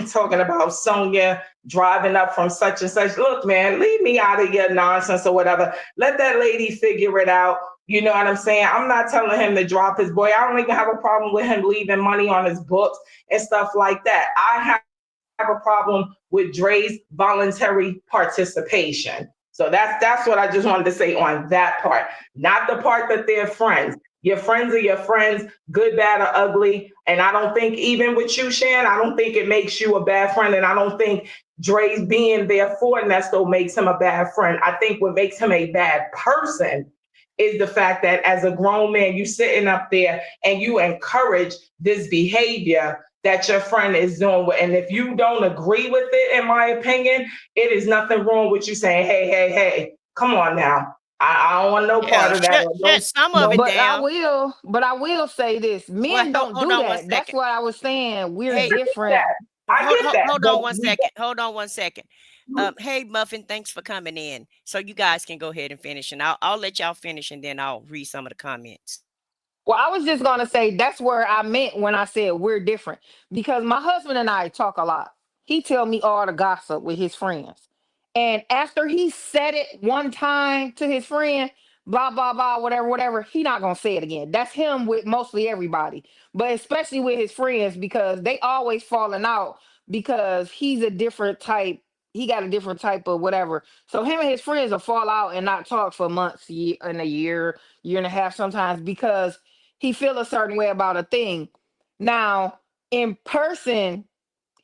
talking about Sonia driving up from such and such. Look, man, leave me out of your nonsense or whatever. Let that lady figure it out. You know what I'm saying? I'm not telling him to drop his boy. I don't even have a problem with him leaving money on his books and stuff like that. I have a problem with Dre's voluntary participation. So that's what I just wanted to say on that part, not the part that they're friends. Your friends are your friends, good, bad, or ugly. And I don't think, even with you, Shan, I don't think it makes you a bad friend. And I don't think Dre's being there for Nesto makes him a bad friend. I think what makes him a bad person is the fact that as a grown man, you sitting up there and you encourage this behavior that your friend is doing. And if you don't agree with it, in my opinion, it is nothing wrong with you saying, hey, come on now. I don't want no part Yeah, of that. shut some of it But down. I will say this: Well, men don't hold do on one that. That's second. what I was saying. We're Hey, different. I get that. hold But on one second. Hold on one second. Hey, Muffin, thanks for coming in. So you guys can go ahead and finish, and I'll let y'all finish, and then I'll read some of the comments. Well, I was just gonna say that's where I meant when I said we're different because my husband and I talk a lot. He tell me all the gossip with his friends, and after he said it one time to his friend, blah blah blah, whatever, whatever, he not gonna say it again. That's him with mostly everybody, but especially with his friends because they always falling out because he's a different type. He got a different type of whatever. So him and his friends will fall out and not talk for months, and a year and a half sometimes because he feel a certain way about a thing. Now, in person,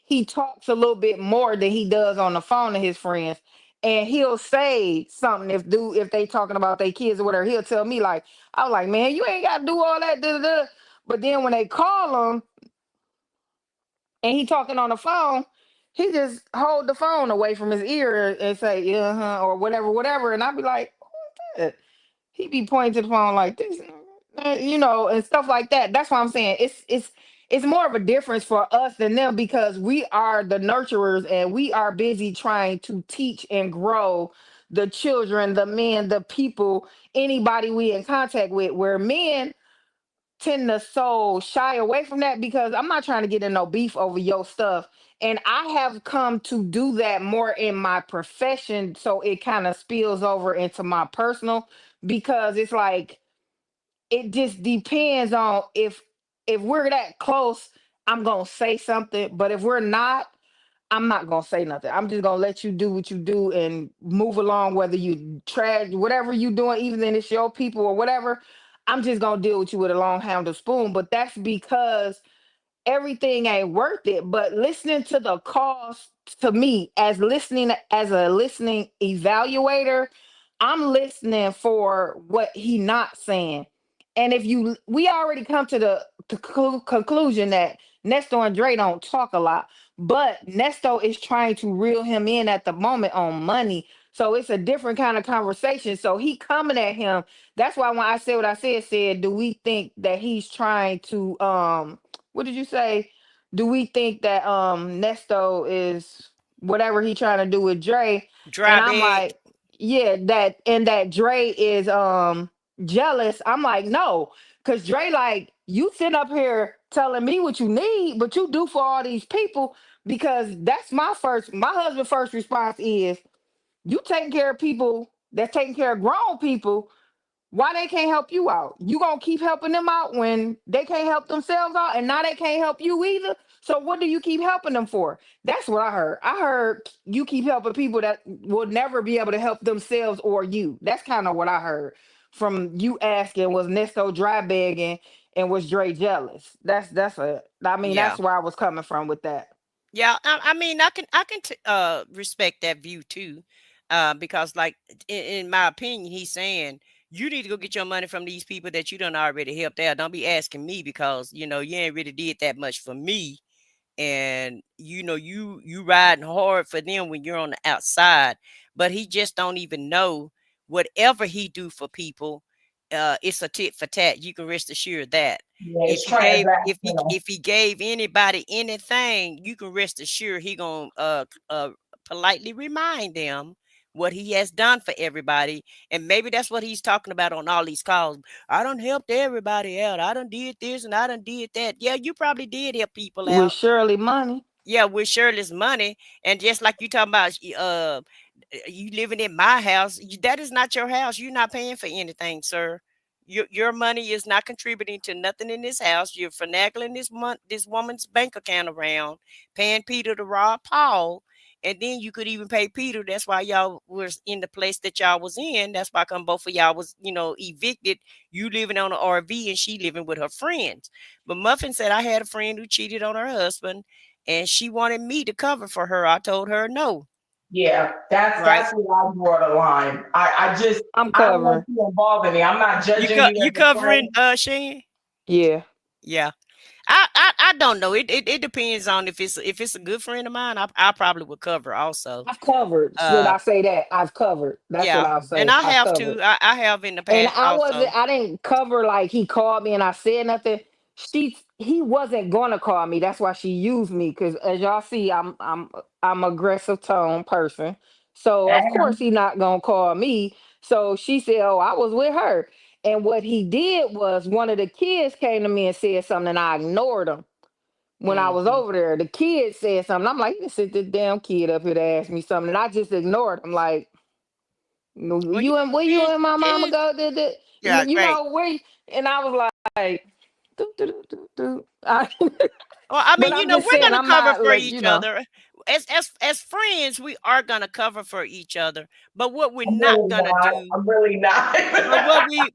he talks a little bit more than he does on the phone to his friends. And he'll say something if they talking about their kids or whatever. He'll tell me like, I was like, man, you ain't gotta do all that. Da, da, da. But then when they call him and he talking on the phone, he just hold the phone away from his ear and say, yeah, or whatever, whatever. And I'd be like, what's that? He be pointing to the phone like this, and stuff like that. That's what I'm saying. It's more of a difference for us than them because we are the nurturers and we are busy trying to teach and grow the children, the men, the people, anybody we in contact with. Where men tend to so shy away from that because I'm not trying to get in no beef over your stuff. And I have come to do that more in my profession. So it kind of spills over into my personal because it's like it just depends on if we're that close, I'm gonna say something. But if we're not, I'm not gonna say nothing. I'm just gonna let you do what you do and move along, whether you trash whatever you doing, even if it's your people or whatever. I'm just gonna deal with you with a long handled spoon. But that's because everything ain't worth it. But listening to the calls to me as a listening evaluator, I'm listening for what he not saying. And if we already come to the conclusion that Nesto and Dre don't talk a lot, but Nesto is trying to reel him in at the moment on money. So it's a different kind of conversation. So he coming at him. That's why when I said what I said, do we think that he's trying to what did you say? Do we think that Nesto is whatever he trying to do with Dre? And Dry I'm bag. like, yeah, that Dre is jealous. I'm like, no, because Dre, like, you sit up here telling me what you need, but you do for all these people because that's my husband's first response is you taking care of people that's taking care of grown people, why they can't help you out? You gonna keep helping them out when they can't help themselves out, and now they can't help you either. So what do you keep helping them for? That's what I heard. I heard you keep helping people that will never be able to help themselves or you. That's kind of what I heard from you asking was Nesto dry begging and was Dre jealous. I mean Yeah. that's where I was coming from with that. Yeah, I mean, respect that view too, because like in my opinion, he's saying you need to go get your money from these people that you done already helped out. Don't be asking me because you ain't really did that much for me, and you riding hard for them when you're on the outside, but he just don't even know whatever he do for people. It's a tit for tat. You can rest assured that Yeah, if it's he gave transactional. if he gave anybody anything, you can rest assured he gonna politely remind them what he has done for everybody. And maybe that's what he's talking about on all these calls. I done helped everybody out. I done did this and I done did that. Yeah, you probably did help people With out. Shirley money. Yeah, with Shirley's money. And just like you talking about you living in my house, that is not your house. You're not paying for anything, sir. Your money is not contributing to nothing in this house. You're finagling this woman's bank account around, paying Peter to rob Paul, and then you could even pay Peter. That's why y'all was in the place that y'all was in. That's why come both of y'all was evicted. You living on an RV and she living with her friends. But Muffin said I had a friend who cheated on her husband, and she wanted me to cover for her. I told her no. Yeah, that's Right. where I draw the line. I'm I don't want covering. you involved in me. I'm not judging you You as a covering friend. Shane? Yeah. Yeah. I don't know. It depends on if it's a good friend of mine. I probably would cover also. I've covered. Should Uh, I say that? I've covered. That's what yeah, I'll and say. I I've have covered. to. I have in the And past also. I didn't cover like he called me and I said nothing. He wasn't gonna call me. That's why she used me. Cause as y'all see, I'm aggressive tone person. So of course he not gonna call me. So she said, "Oh, I was with her." And what he did was one of the kids came to me and said something, and I ignored him. When I was Hmm. over there, the kid said something. I'm like, you sit this damn kid up here to ask me something, and I just ignored him. Like, no, Well, you you and where you it, and my mama it, go? yeah, You right. know where? And I was like, do, do, do, do, do. Well, I But mean, I'm just we're saying, gonna I'm cover not for like, each other. As friends, we are gonna cover for each other. But what we're I'm not really gonna not. do, I'm really not.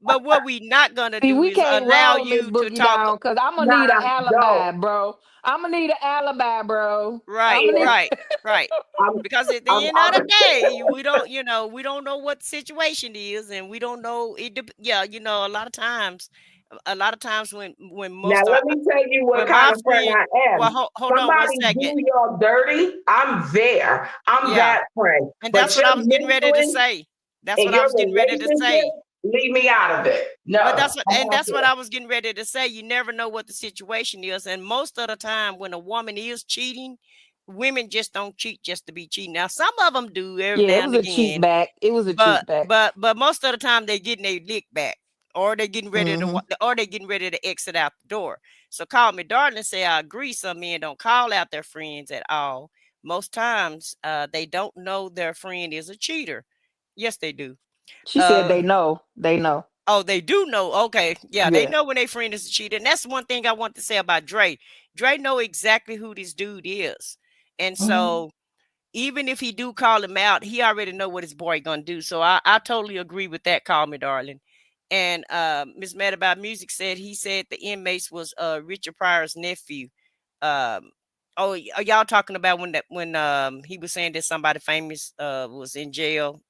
but what we not gonna see, do we is can't allow roll Miss you to Boogie talk. down because I'm gonna Nah, need an alibi, don't. bro. I'm gonna need an alibi, bro. I'm Right, gonna need. right, right. I'm, Because at the I'm, end of the I'm, day, we don't, we don't know what the situation is, and we don't know it. Yeah, a lot of times when now most are let me tell you what when kind my of friend friend, I well, am. hold on one Somebody second. do y'all dirty, I'm there. I'm Yeah, that friend. and that's But what your I was getting ready to mentoring say. That's and what I your was getting ready to relationship, say. leave me out of it. No, But I'm not that's what there. I was getting ready to say. You never know what the situation is, and most of the time, when a woman is cheating, women just don't cheat just to be cheating. Now, some of them do every Yeah, it now was and a cheat again, back. It was a cheat back. but most of the time they getting a lick back, or they getting ready to Hmm. or they getting ready to exit out the door. So call me darling. Say I agree. Some men don't call out their friends at all. Most times, they don't know their friend is a cheater. Yes, they do. She said Uh, they know. They know. Oh, they do know. Okay. Yeah, they Yeah. know when their friend is a cheater. And that's one thing I want to say about Dre. Dre know exactly who this dude is. And Mhm. so even if he do call him out, he already know what his boy gonna do. So I totally agree with that. Call me darling. And Miss Mad About Music said he said the inmates was Richard Pryor's nephew. Um are y'all talking about when he was saying that somebody famous was in jail?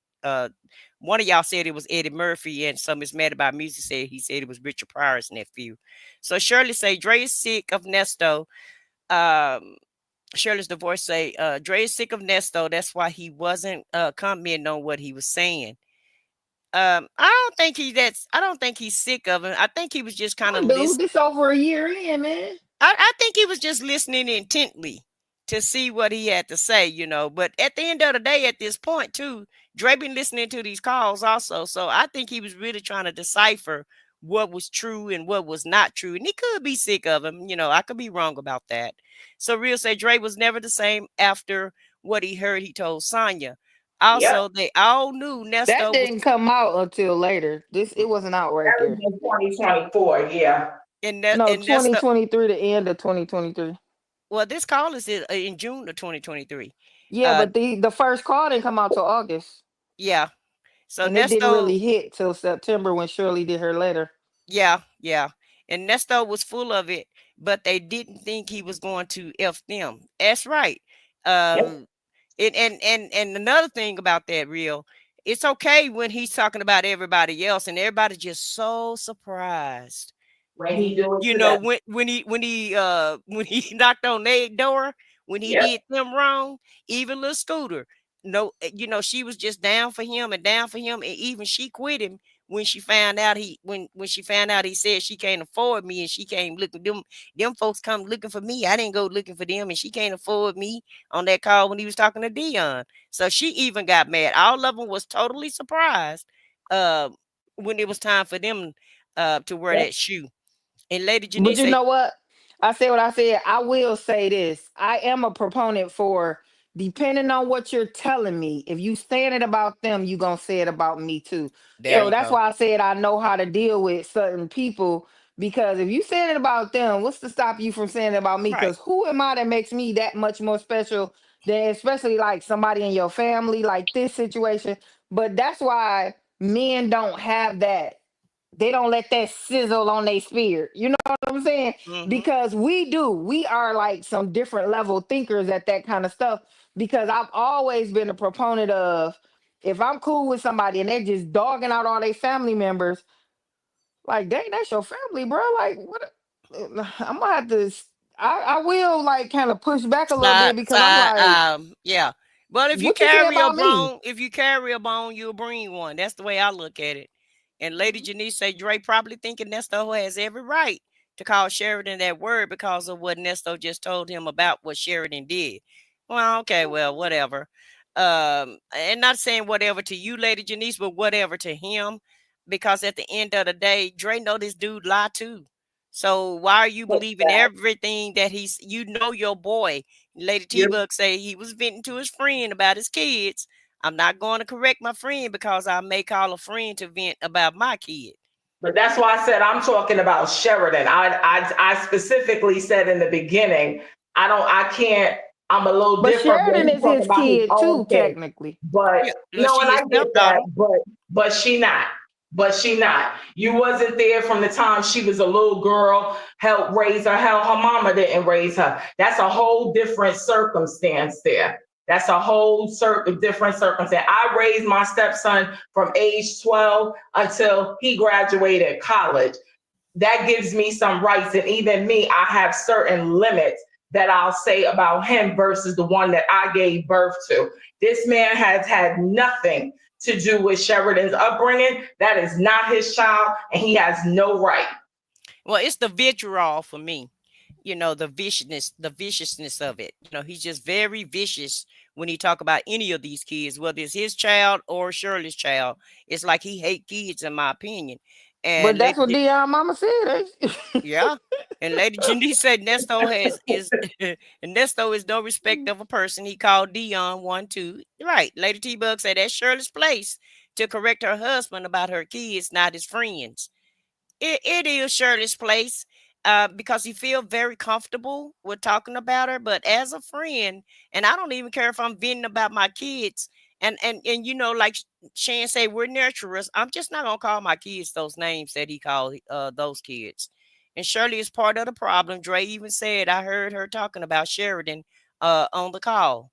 One of y'all said it was Eddie Murphy, and some is mad about music said he said it was Richard Pryor's nephew. So Shirley say Dre is sick of Nesto. Um, Shirley's divorce say Dre is sick of Nesto. That's why he wasn't commenting on what he was saying. I don't think he's sick of him. I think he was just kind Come of on, dude. listening. This over a year in, man. I think he was just listening intently to see what he had to say. But at the end of the day, at this point, too, Dre been listening to these calls also. So I think he was really trying to decipher what was true and what was not true. And he could be sick of him. I could be wrong about that. So Real say Dre was never the same after what he heard he told Sonya. Yep. Also, they all knew That Nesto was didn't come out until later. It wasn't out right That was there. in 2024. Yeah. No, in Nesto. 2023, the end of 2023. Well, this call is in June of 2023. Yeah, Uh, but the first call didn't come out till August. yeah. So And it didn't Nesto, really hit till September when Shirley did her letter. yeah, yeah. And Nesto was full of it, but they didn't think he was going to F them. That's right. Yep. Um, and another thing about that, Real, it's okay when he's talking about everybody else, and everybody's just so surprised. When he do it to them. When he knocked on their door, when he Yep. did them wrong, even little Scooter, no, she was just down for him and down for him, and even she quit him when she found out when she found out he said she can't afford me, and she came looking them folks come looking for me. I didn't go looking for them, and she can't afford me on that call when he was talking to Dion. So she even got mad. All of them was totally surprised uh, when it was time for them to wear Yep. that shoe. And Lady But Janice you said, know what? I said what I said. I will say this. I am a proponent for depending on what you're telling me. If you saying it about them, you gonna say it about me too. there Yep. So you that's go. why I said I know how to deal with certain people. Because if you saying it about them, what's to stop you from saying it about me? Right. Because who am I that makes me that much more special than especially like somebody in your family, like this situation? But that's why men don't have that, they don't let that sizzle on their spirit. You know what I'm saying? Mm-hmm. Because we do. We are like some different level thinkers at that kind of stuff. Because I've always been a proponent of if I'm cool with somebody and they're just dogging out all their family members, like dang, that's your family, bro. Like what? I'm gonna have to. I will like kind of push back a little Side, bit because I'm like, side, yeah. But if you what you say carry a about me? bone, you'll bring one. That's the way I look at it. And Lady Janice say Dre probably thinking Nesto has every right to call Sheridan that word because of what Nesto just told him about what Sheridan did. Well, okay, well, whatever. And not saying whatever to you, Lady Janice, but whatever to him, because at the end of the day, Dre know this dude lie too. So why are you believing everything that you know your boy? Lady T-Bug say he was venting to his friend about his kids. I'm not going to correct my friend because I may call a friend to vent about my kid. But that's why I said I'm talking about Sheridan. I specifically said in the beginning, I can't, I'm a little But different when Sheridan he's is talking his about his kid own too, kid. technically. But Yeah, no, she and I is get that, stepdaughter. but she not. But she not. You wasn't there from the time she was a little girl, helped raise her. Hell, her mama didn't raise her. That's a whole different circumstance there. That's a whole different circumstance. I raised my stepson from age 12 until he graduated college. That gives me some rights. And even me, I have certain limits that I'll say about him versus the one that I gave birth to. This man has had nothing to do with Sheridan's upbringing. That is not his child, and he has no right. Well, it's the vitriol for me. You know, the viciousness of it. You know, he's just very vicious when he talk about any of these kids, whether it's his child or Shirley's child. It's like he hate kids, in my opinion. But And that's what Dion mama said. yeah. And Lady Janice said Nesto and Nesto is no respect of a person. He called Dion 1-2. Right. Lady T-Bug said that's Shirley's place to correct her husband about her kids, not his friends. It is Shirley's place because he feel very comfortable with talking about her. But as a friend, and I don't even care if I'm venting about my kids, and you know, like Shan say, we're nurturers. I'm just not gonna call my kids those names that he called those kids. And Shirley is part of the problem. Dre even said I heard her talking about Sheridan on the call.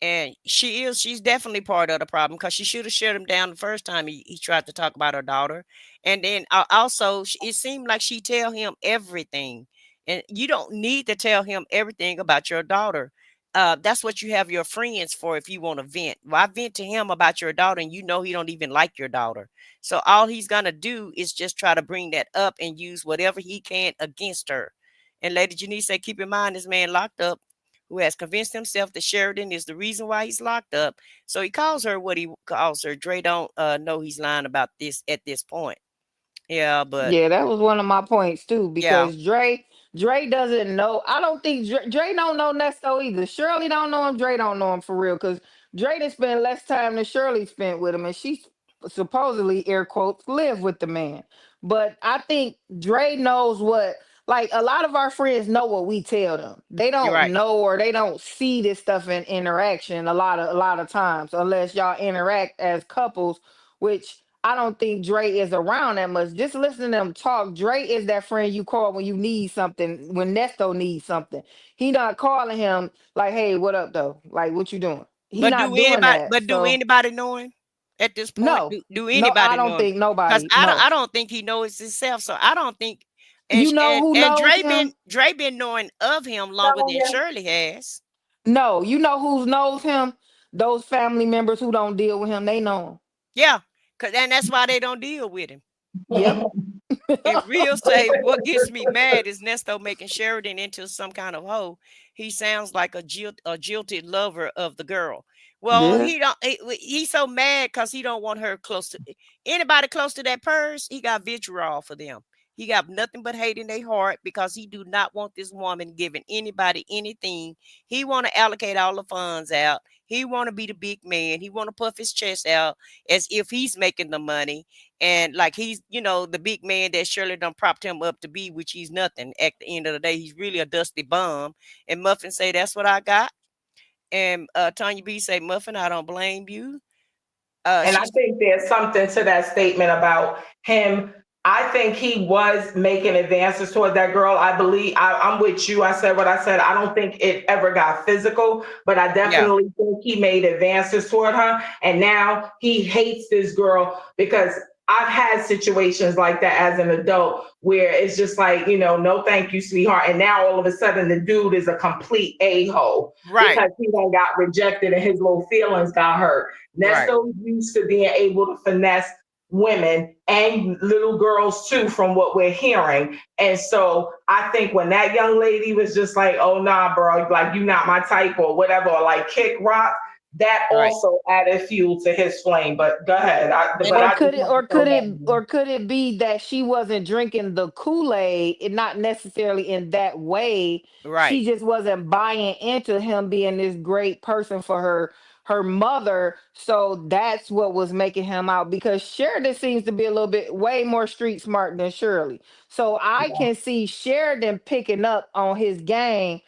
And she's definitely part of the problem because she should have shut him down the first time he tried to talk about her daughter. And then also, it seemed like she tell him everything. And you don't need to tell him everything about your daughter. That's what you have your friends for if you want to vent. Why vent to him about your daughter and you know he don't even like your daughter? So all he's going to do is just try to bring that up and use whatever he can against her. And Lady Janice said, keep in mind this man locked up who has convinced himself that Sheridan is the reason why he's locked up. So he calls her what he calls her. Dre don't know he's lying about this at this point. Yeah, but Yeah, that was one of my points too, yeah, because Dre doesn't know. I don't think Dre don't know Nesto either. Shirley don't know him. Dre don't know him for real, because Dre done spent less time than Shirley spent with him, and she supposedly air quotes live with the man. But I think Dre knows what. Like a lot of our friends know what we tell them. They you're don't right. know or they don't see this stuff in interaction a lot of times, unless y'all interact as couples, which I don't think Dre is around that much. Just listen to them talk. Dre is that friend you call when you need something, when Nesto needs something. He not calling him like, hey, what up though? Like, what you doing? He But not doing that. do So anybody know him at this point? no, Do no, I anybody don't know him? think Because nobody. No. I don't think he knows himself. So I don't think You know who and knows him? Dre been knowing of him longer than Shirley has. No, you know who knows him? Those family members who don't deal with him, they know him. Yeah, and that's why they don't deal with him. Yep. And real say what gets me mad is Nesto making Sheridan into some kind of hoe. He sounds like a jilted lover of the girl. Well, Yeah. he's so mad because he don't want her close to anybody close to that purse. He got vitriol for them. He got nothing but hate in their heart because he do not want this woman giving anybody anything. He want to allocate all the funds out. He want to be the big man. He want to puff his chest out as if he's making the money. And like he's, you know, the big man that Shirley done propped him up to be, which he's nothing. At the end of the day, he's really a dusty bum. And Muffin say, that's what I got. And Tanya B say, Muffin, I don't blame you. And I think there's something to that statement about him. I think he was making advances toward that girl. I believe I'm with you. I said what I said. I don't think it ever got physical, but I definitely think he made advances toward her. And now he hates this girl because I've had situations like that as an adult where it's just like, no, thank you, sweetheart. And now all of a sudden the dude is a complete a-hole Right. because he done got rejected and his little feelings got hurt. Right. Nesto used to being able to finesse women and little girls too, from what we're hearing. And so I think when that young lady was just like, oh nah, bro, like you not my type or whatever, or like kick rock, that Right. also added fuel to his flame. But go ahead. Or could it be that she wasn't drinking the Kool-Aid, and not necessarily in that way? Right. She just wasn't buying into him being this great person for her mother. So that's what was making him out, because Sheridan seems to be a little bit way more street smart than Shirley. So I can see Sheridan picking up on his game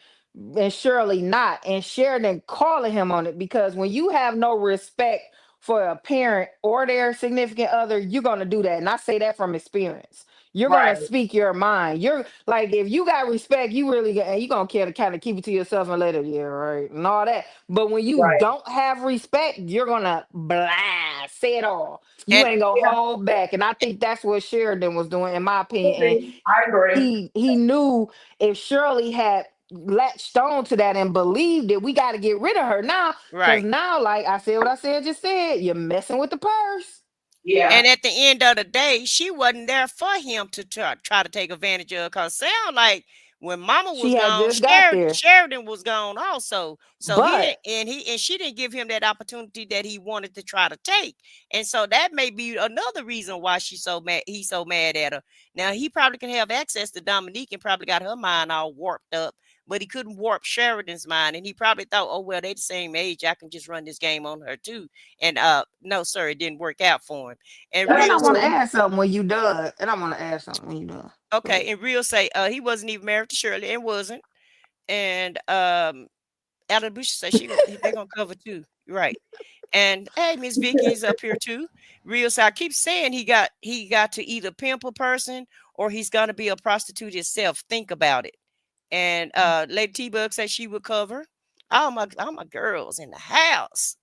and Shirley not, and Sheridan calling him on it, because when you have no respect for a parent or their significant other, you're gonna do that. And I say that from experience. You're Right. gonna speak your mind. You're like, if you got respect, you really and you gonna care to kind of keep it to yourself and let it, yeah, right, and all that. But when you Right. don't have respect, you're gonna blast, say it all. You And ain't gonna hold back. And I think that's what Sheridan was doing, in my opinion. And I agree. he knew if Shirley had latched on to that and believed it, we got to get rid of her now. Because right. now, like I said, what I said, just said, you're messing with the purse. Yeah. And at the end of the day, she wasn't there for him to try to take advantage of. Cause sound like when Mama was She had gone, just got there. Sheridan was gone also. So he But didn't, and she didn't give him that opportunity that he wanted to try to take. And so that may be another reason why she's so mad. He's so mad at her. Now he probably can have access to Dominique and probably got her mind all warped up, but he couldn't warp Sheridan's mind. And he probably thought, oh well, they the same age. I can just run this game on her too. And no, sir, it didn't work out for him. And That's and I real want to true. add something when you done. And I want to add something when you done. Go okay, ahead. and real say he wasn't even married to Shirley and wasn't. And Alan Bush said they're gonna cover too. Right. And hey, Miss Vicky is up here too. Real say I keep saying he got to either pimp a person or he's gonna be a prostitute himself. Think about it. And Lady T-Bug said she would cover. All my girls in the house.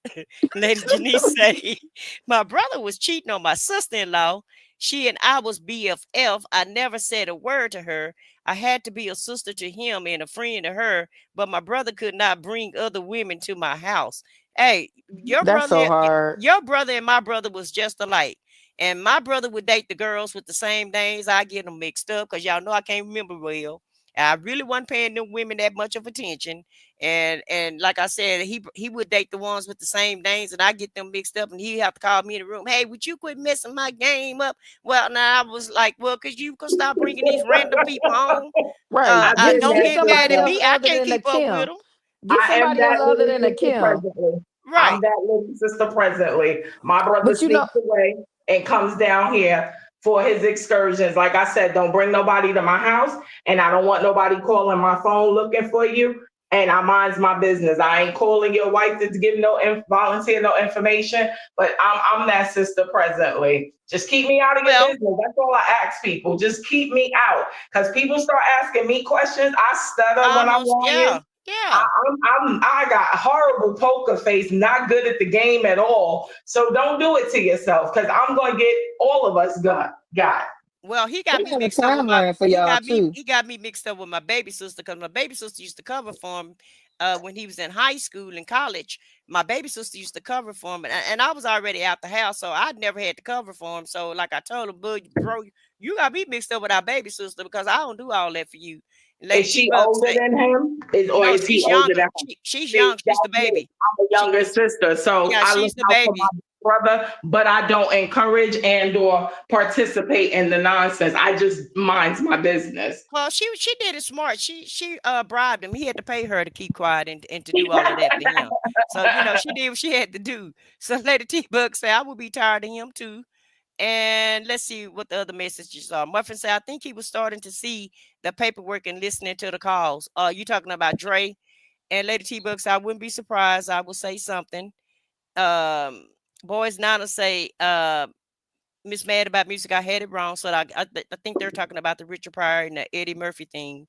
Lady Janice say, my brother was cheating on my sister-in-law. She and I was BFF. I never said a word to her. I had to be a sister to him and a friend to her, but my brother could not bring other women to my house. Hey, That's so hard. your brother and my brother was just alike. And my brother would date the girls with the same names. I get them mixed up because y'all know I can't remember well. I really wasn't paying them women that much of attention. And like I said, he would date the ones with the same names, and I get them mixed up, and he have to call me in the room. Hey, would you quit messing my game up? Well, now I was like, well, cause you could stop bringing these random people home. Right. I've been Don't there Get get mad somebody at before. else me. I other can't than a keep up with Kim. them. Get I am somebody else that other little than a sister Kim. presently. Right. I'm that little sister presently. My brother But you know, sneaks away and comes down here for his excursions. Like I said, don't bring nobody to my house, and I don't want nobody calling my phone looking for you. And I minds my business. I ain't calling your wife to give volunteer no information, but I'm that sister presently. Just keep me out of your Well, business. That's all I ask people. Just keep me out, because people start asking me questions. I stutter when I'm almost, lying. yeah, yeah. I got horrible poker face, not good at the game at all. So don't do it to yourself, because I'm gonna get all of us got. Well, he got we me have a mixed up with my timeline for y'all too. he got me mixed up with my baby sister because my baby sister used to cover for him when he was in high school and college. My baby sister used to cover for him, and I was already out the house, so I never had to cover for him. So, like I told him, bro, you got me mixed up with our baby sister because I don't do all that for you. Lady Is T she Bug older say, than him? Or no, is he she's older younger. than him? She's See, young. She's the that's me. baby. I'm a She, younger sister, so yeah, I she's look the out for my baby. brother, but I don't encourage and or participate in the nonsense. I just minds my business. Well, she did it smart. She bribed him. He had to pay her to keep quiet and to do all of that for him. So she did what she had to do. So Lady T Bug said, I would be tired of him too. And let's see what the other messages are. Muffin said, I think he was starting to see the paperwork and listening to the calls. You talking about Dre? And Lady T Bug said, I wouldn't be surprised. I will say something. Um, Boys Nana say, Miss Mad About Music, I had it wrong. So I think they're talking about the Richard Pryor and the Eddie Murphy thing.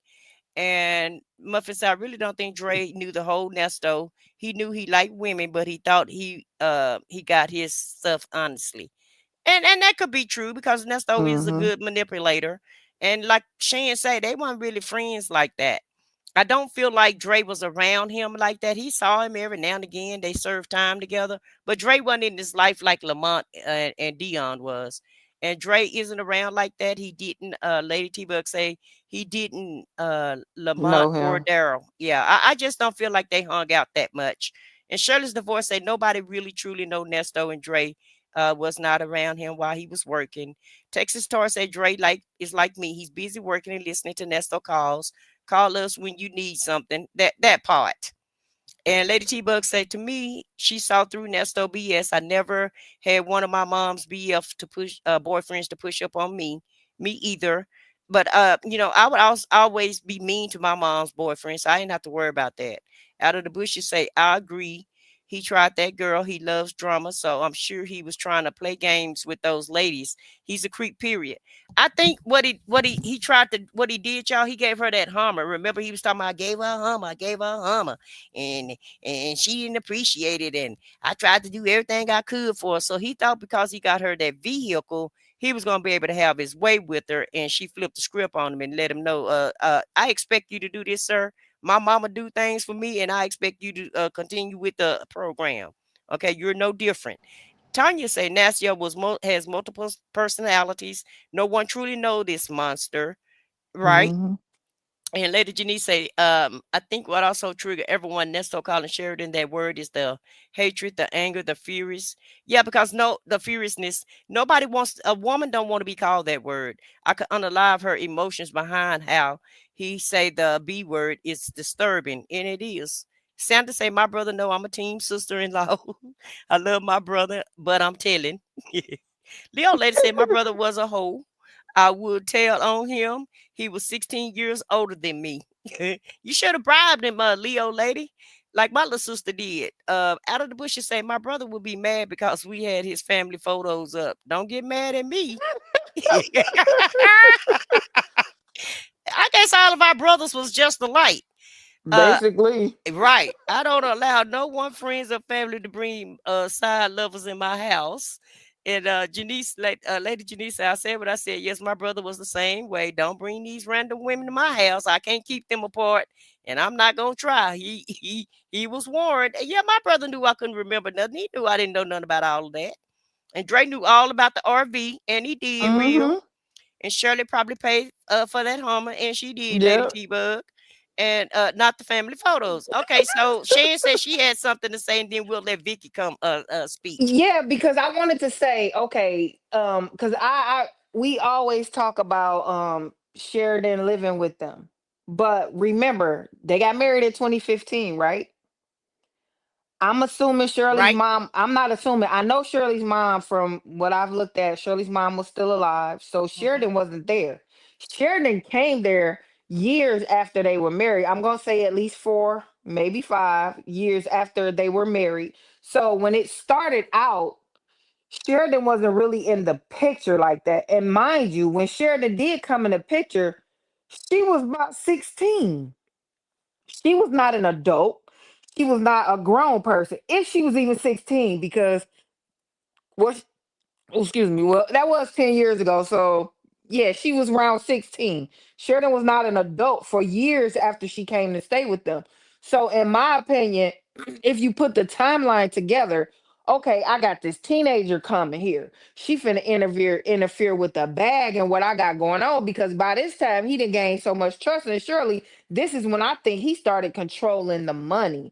And Muffin said, I really don't think Dre knew the whole Nesto. He knew he liked women, but he thought he got his stuff honestly. And that could be true because Nesto is a Mm-hmm. good manipulator. And like Shan said, they weren't really friends like that. I don't feel like Dre was around him like that. He saw him every now and again. They served time together. But Dre wasn't in his life like Lamont and Dion was. And Dre isn't around like that. He didn't, Lady T Bug say he didn't Lamont Know or him. Daryl. Yeah, I just don't feel like they hung out that much. And Shirley's divorce say nobody really truly know Nesto, and Dre was not around him while he was working. Texas Tar said Dre is like me. He's busy working and listening to Nesto calls. Call us when you need something. That part. And Lady T Bug said to me, she saw through Nesto BS. I never had one of my mom's BF to push boyfriends to push up on me either. But I would always be mean to my mom's boyfriend, so I didn't have to worry about that. Out of the bush, you say, I agree. He tried that girl. He loves drama, so I'm sure he was trying to play games with those ladies. He's a creep. Period. I think he tried to what he did, y'all. He gave her that Hummer. Remember, he was talking about I gave her a Hummer, I gave her a Hummer, and she didn't appreciate it. And I tried to do everything I could for her. So he thought because he got her that vehicle, he was going to be able to have his way with her. And she flipped the script on him and let him know, I expect you to do this, sir. My mama do things for me, and I expect you to continue with the program. Okay, you're no different. Tanya say Nastia has multiple personalities. No one truly know this monster, right? Mm-hmm. And Lady Janice say, I think what also triggered everyone, Nesto calling Sheridan that word is the hatred, the anger, the furious. Yeah, because the furiousness. Nobody wants a woman don't want to be called that word. I could unalive her emotions behind how he say the B word is disturbing, and it is. Sandra say, my brother know I'm a team sister-in-law. I love my brother, but I'm telling. Leo lady said my brother was a hoe. I would tell on him. He was 16 years older than me. You should have bribed him, Leo lady, like my little sister did. Out of the bushes say my brother would be mad because we had his family photos up. Don't get mad at me. I guess all of our brothers was just alike. Uh, Basically. Right. I don't allow no one friends or family to bring side lovers in my house. And Lady Janice, I said what I said. Yes, my brother was the same way. Don't bring these random women to my house. I can't keep them apart, and I'm not gonna try. He was warned. And yeah, my brother knew I couldn't remember nothing. He knew I didn't know nothing about all of that. And Dre knew all about the RV, and he did real. Mm-hmm. And Shirley probably paid for that Hummer, and she did, Lady Yep. T Bug, and not the family photos. Okay, so Shan said she had something to say, and then we'll let Vicky come speak. Yeah, because I wanted to say, okay, because I we always talk about Sheridan living with them. But remember, they got married in 2015, right? I'm assuming Shirley's Right? mom, I'm not assuming. I know Shirley's mom from what I've looked at. Shirley's mom was still alive. So Hmm. Sheridan wasn't there. Sheridan came there years after they were married. I'm going to say at least 4, maybe 5 years after they were married. So when it started out, Sheridan wasn't really in the picture like that. And mind you, when Sheridan did come in the picture, she was about 16. She was not an adult. She was not a grown person. If she was even 16, because what oh, excuse me. Well, that was 10 years ago. So, yeah, she was around 16. Sheridan was not an adult for years after she came to stay with them. So, in my opinion, if you put the timeline together, okay, I got this teenager coming here. She finna interfere with the bag and what I got going on, because by this time he done gained so much trust. And surely this is when I think he started controlling the money.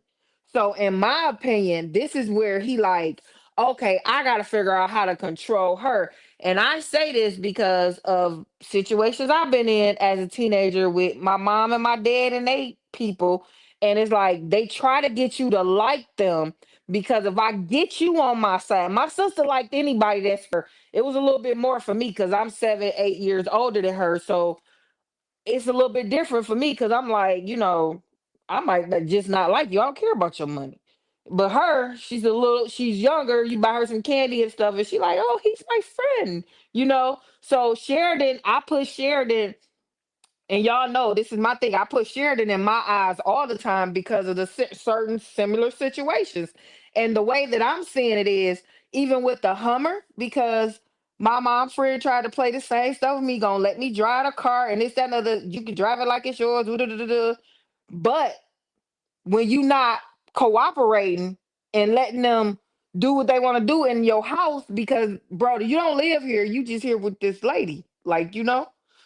So, in my opinion, this is where he like, okay, I got to figure out how to control her. And I say this because of situations I've been in as a teenager with my mom and my dad and they people. And it's like they try to get you to like them, because if I get you on my side, my sister liked anybody that's her. It was a little bit more for me because I'm 7, 8 years older than her. So it's a little bit different for me because I'm like, I might just not like you. I don't care about your money. But her, she's younger. You buy her some candy and stuff, and she like, oh, he's my friend, So Sheridan, I put Sheridan, and y'all know this is my thing. I put Sheridan in my eyes all the time because of the certain similar situations. And the way that I'm seeing it is even with the Hummer, because My mom friend tried to play the same stuff with me, gonna let me drive the car and this, that, and other. You can drive it like it's yours. But when you not cooperating and letting them do what they want to do in your house, because brother, you don't live here, you just here with this lady, like,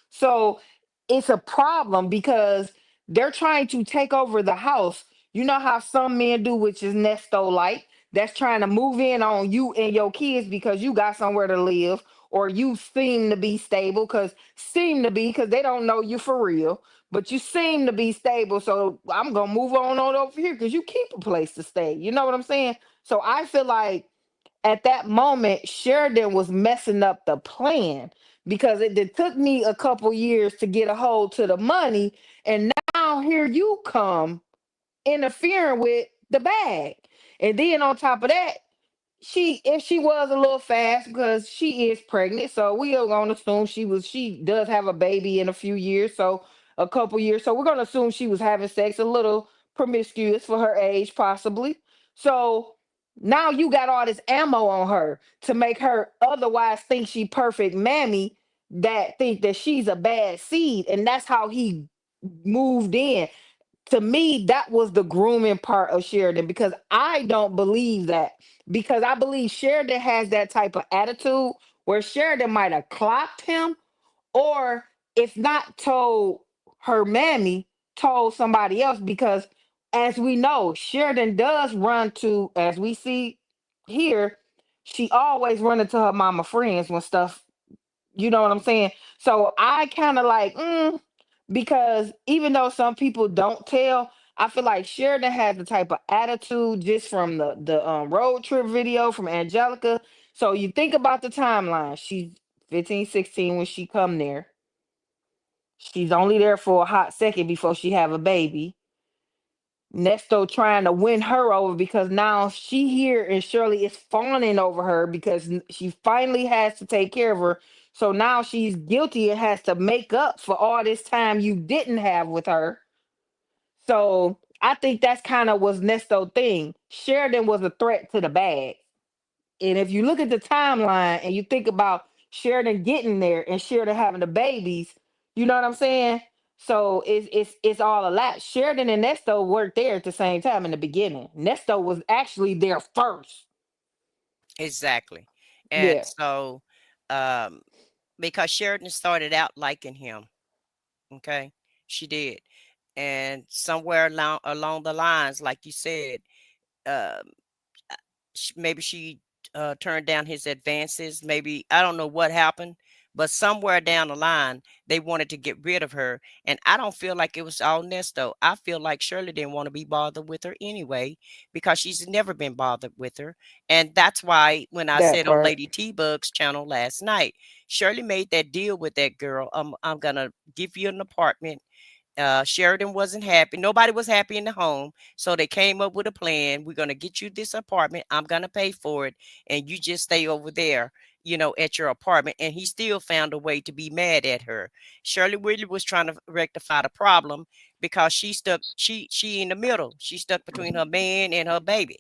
so it's a problem because they're trying to take over the house. You know how some men do, which is Nesto like, that's trying to move in on you and your kids because you got somewhere to live, or you seem to be stable, because they don't know you for real, but you seem to be stable. So I'm gonna move on over here because you keep a place to stay. You know what I'm saying? So I feel like at that moment, Sheridan was messing up the plan because it took me a couple years to get a hold to the money, and now here you come interfering with the bag. And then on top of that, if she was a little fast because she is pregnant, so we are gonna assume she does have a baby in a few years, so a couple years, so we're gonna assume she was having sex a little promiscuous for her age, possibly. So now you got all this ammo on her to make her otherwise think she perfect mammy, that think that she's a bad seed, and that's how he moved in. To me, that was the grooming part of Sheridan, because I don't believe that. Because I believe Sheridan has that type of attitude where Sheridan might have clocked him, or if not told her mammy, told somebody else. Because as we know, Sheridan does run to, as we see here, she always run into her mama friends when stuff, you know what I'm saying? So I kind of like, because even though some people don't tell, I feel like Sheridan has the type of attitude just from the road trip video from Angelica. So you think about the timeline. She's 15, 16 when she come there. She's only there for a hot second before she have a baby. Nesto trying to win her over because now she here and Shirley is fawning over her because she finally has to take care of her. So now she's guilty and has to make up for all this time you didn't have with her. So I think that's kind of was Nesto thing. Sheridan was a threat to the bag. And if you look at the timeline and you think about Sheridan getting there and Sheridan having the babies, you know what I'm saying? So it's all a lot. Sheridan and Nesto worked there at the same time in the beginning. Nesto was actually there first. Exactly. And Yeah. so, um, because Sheridan started out liking him, okay, she did, and somewhere along the lines, like you said, um, maybe she turned down his advances. Maybe I don't know what happened, but somewhere down the line they wanted to get rid of her. And I don't feel like it was all Nesto. I feel like Shirley didn't want to be bothered with her anyway because she's never been bothered with her. And that's why when I That said on part. Lady T Bug's channel last night, Shirley made that deal with that girl. I'm gonna give you an apartment. Sheridan wasn't happy. Nobody was happy in the home. So they came up with a plan. We're going to get you this apartment. I'm going to pay for it. And you just stay over there, at your apartment. And he still found a way to be mad at her. Shirley really was trying to rectify the problem because she in the middle. She stuck between her man and her baby.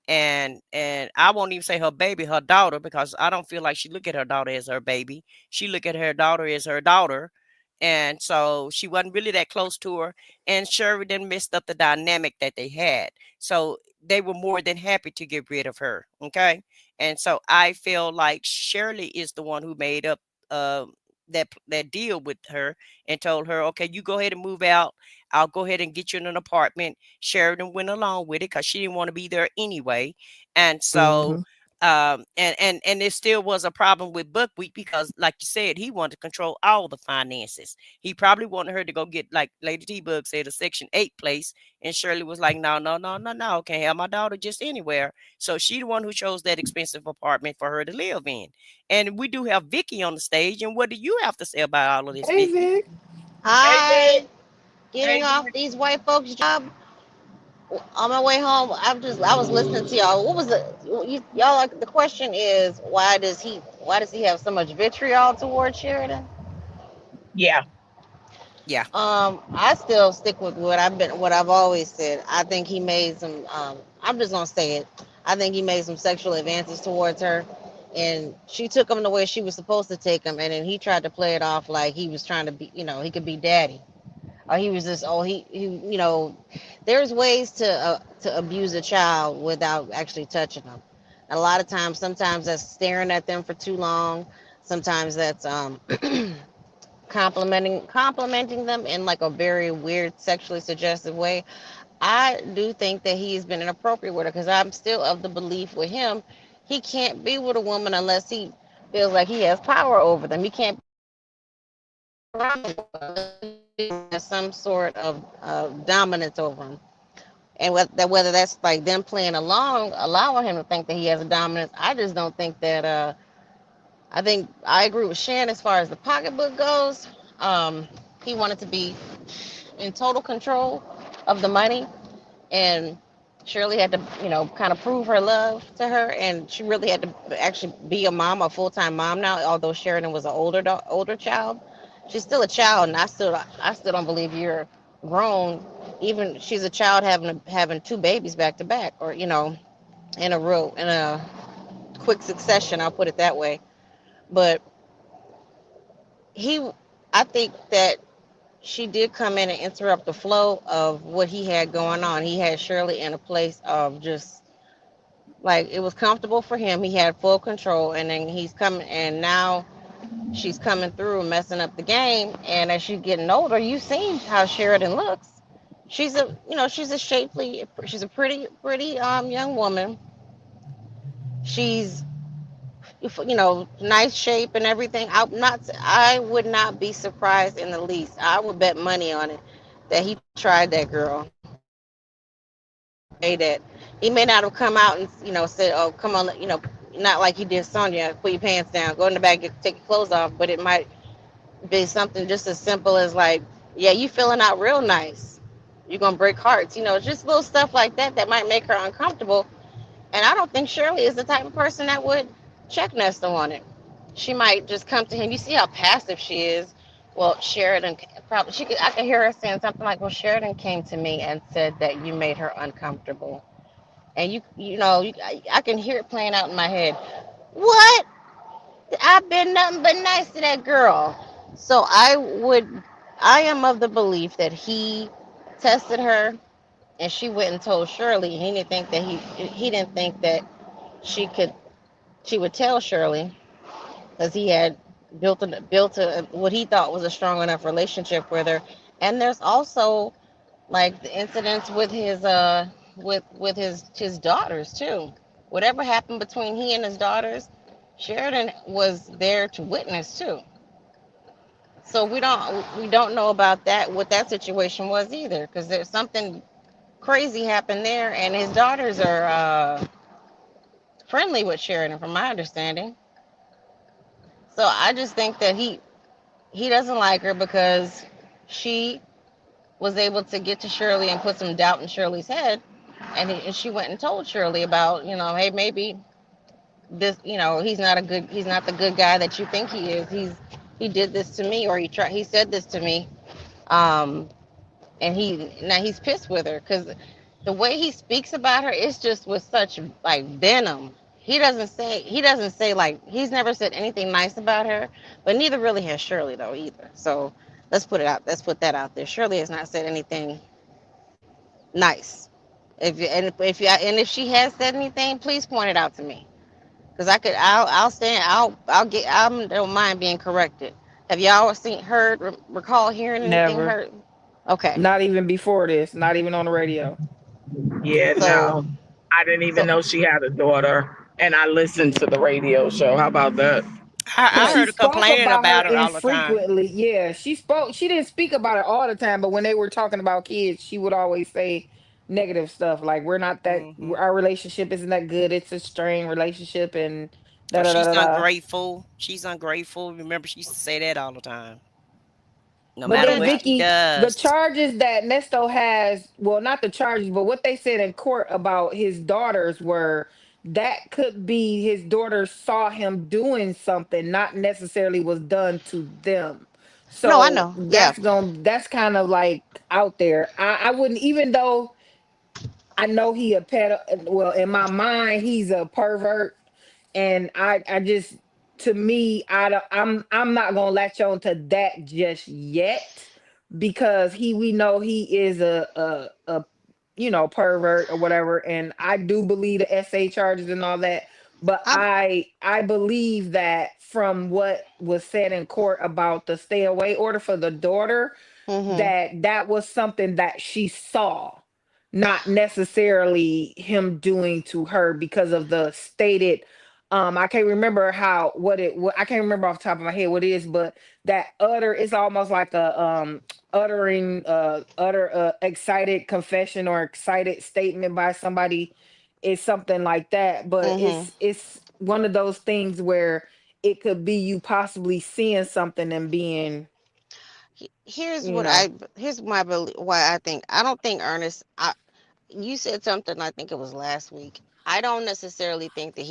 And I won't even say her baby, her daughter, because I don't feel like she look at her daughter as her baby. She look at her daughter as her daughter. And so she wasn't really that close to her. And Sheridan messed up the dynamic that they had. So they were more than happy to get rid of her. Okay. And so I feel like Shirley is the one who made up that deal with her and told her, okay, you go ahead and move out. I'll go ahead and get you in an apartment. Sheridan went along with it because she didn't want to be there anyway. And so Hmm. and there still was a problem with Buckwheat because, like you said, he wanted to control all the finances. He probably wanted her to go get, like Lady T Bug said, a Section 8 place. And Shirley was like, no, no, no, no, no. Can't have my daughter just anywhere. So she the one who chose that expensive apartment for her to live in. And we do have Vicky on the stage. And what do you have to say about all of this, Hey Vicky? Vic. Hey, Hi, Vic. getting off these white folks' job on my way home. I was listening to y'all. What was y'all like? The question is, why does he have so much vitriol towards Sheridan? Yeah. Yeah. I still stick with what I've always said. I think he made some. I'm just gonna say it. I think he made some sexual advances towards her, and she took him the way she was supposed to take him, and then he tried to play it off like he was trying to be, he could be daddy, or he was just, there's ways to abuse a child without actually touching them. And a lot of times, sometimes that's staring at them for too long. Sometimes that's complimenting them in like a very weird, sexually suggestive way. I do think that he's been inappropriate with her because I'm still of the belief with him, he can't be with a woman unless he feels like he has power over them. He can't have some sort of dominance over them. And whether that's like them playing along, allowing him to think that he has a dominance, I just don't think that. I think I agree with Shan as far as the pocketbook goes. He wanted to be in total control of the money, and Shirley had to, kind of prove her love to her, and she really had to actually be a mom, a full-time mom now. Although Sheridan was an older child, she's still a child, and I still don't believe you're grown. Even she's a child having two babies back to back, or in a quick succession. I'll put it that way. But I think that she did come in and interrupt the flow of what he had going on. He had Shirley in a place of just like it was comfortable for him. He had full control, and then he's coming, and now she's coming through and messing up the game. And as she's getting older, you've seen how Sheridan looks. She's she's a pretty young woman. She's nice shape and everything. I would not be surprised in the least. I would bet money on it that he tried that girl. That he may not have come out and said, "Oh, come on," not like he did Sonya, put your pants down, go in the back, take your clothes off. But it might be something just as simple as like, "Yeah, you feeling out real nice. You're gonna break hearts." Just little stuff like that that might make her uncomfortable. And I don't think Shirley is the type of person that would check Nesto on it. She might just come to him. You see how passive she is. Well, Sheridan probably I could hear her saying something like, "Well, Sheridan came to me and said that you made her uncomfortable." And I can hear it playing out in my head. What? I've been nothing but nice to that girl. So I am of the belief that he tested her, and she went and told Shirley. He didn't think that she would tell Shirley because he had built a what he thought was a strong enough relationship with her. And there's also like the incidents with his daughters too. Whatever happened between he and his daughters, Sheridan was there to witness too. So we don't know about that, what that situation was either, because there's something crazy happened there, and his daughters are friendly with Sheridan, from my understanding. So I just think that he doesn't like her because she was able to get to Shirley and put some doubt in Shirley's head, and she went and told Shirley about, hey, maybe this, he's not the good guy that you think he is. He did this to me, or he said this to me, um, and now he's pissed with her because the way he speaks about her is just with such like venom. He doesn't say like he's never said anything nice about her, but neither really has Shirley though either. So let's put that out there. Shirley has not said anything nice. If she has said anything, please point it out to me. Because I'll stand, I don't mind being corrected. Have y'all recall hearing anything Never. heard? Okay. Not even before this. Not even on the radio. Yeah, So, no. I didn't even so know she had a daughter, and I listened to the radio show. How about that? But I she heard her spoke complaining about her about it all the time. infrequently. Yeah, she spoke. She didn't speak about it all the time, but when they were talking about kids, she would always say negative stuff like, "We're not that. Hmm. Our relationship isn't that good. It's a strained relationship," and da Or da da she's da da. ungrateful. She's ungrateful. Remember, she used to say that all the time. No But I matter don't then what know. she Vicky, the does. charges that Nesto has, well, not the charges, but what they said in court about his daughters were that could be his daughters saw him doing something, not necessarily was done to them. No, I So know. Yeah. that's kind of like out there. I wouldn't, even though I know he a ped, well, in my mind, he's a pervert. And I just, to me, I'm not gonna latch on to that just yet, because we know he is a pervert or whatever, and I do believe the SA charges and all that. But I I believe that from what was said in court about the stay away order for the daughter, mm-hmm. that was something that she saw, not necessarily him doing to her, because of the stated, I can't remember I can't remember off the top of my head what it is, but that utter, it's almost like a excited confession or excited statement by somebody, is something like that. But Mm-hmm. it's one of those things where it could be you possibly seeing something and being, Here's you what know. here's my why I don't think Ernest. You said something, I think it was last week. I don't necessarily think that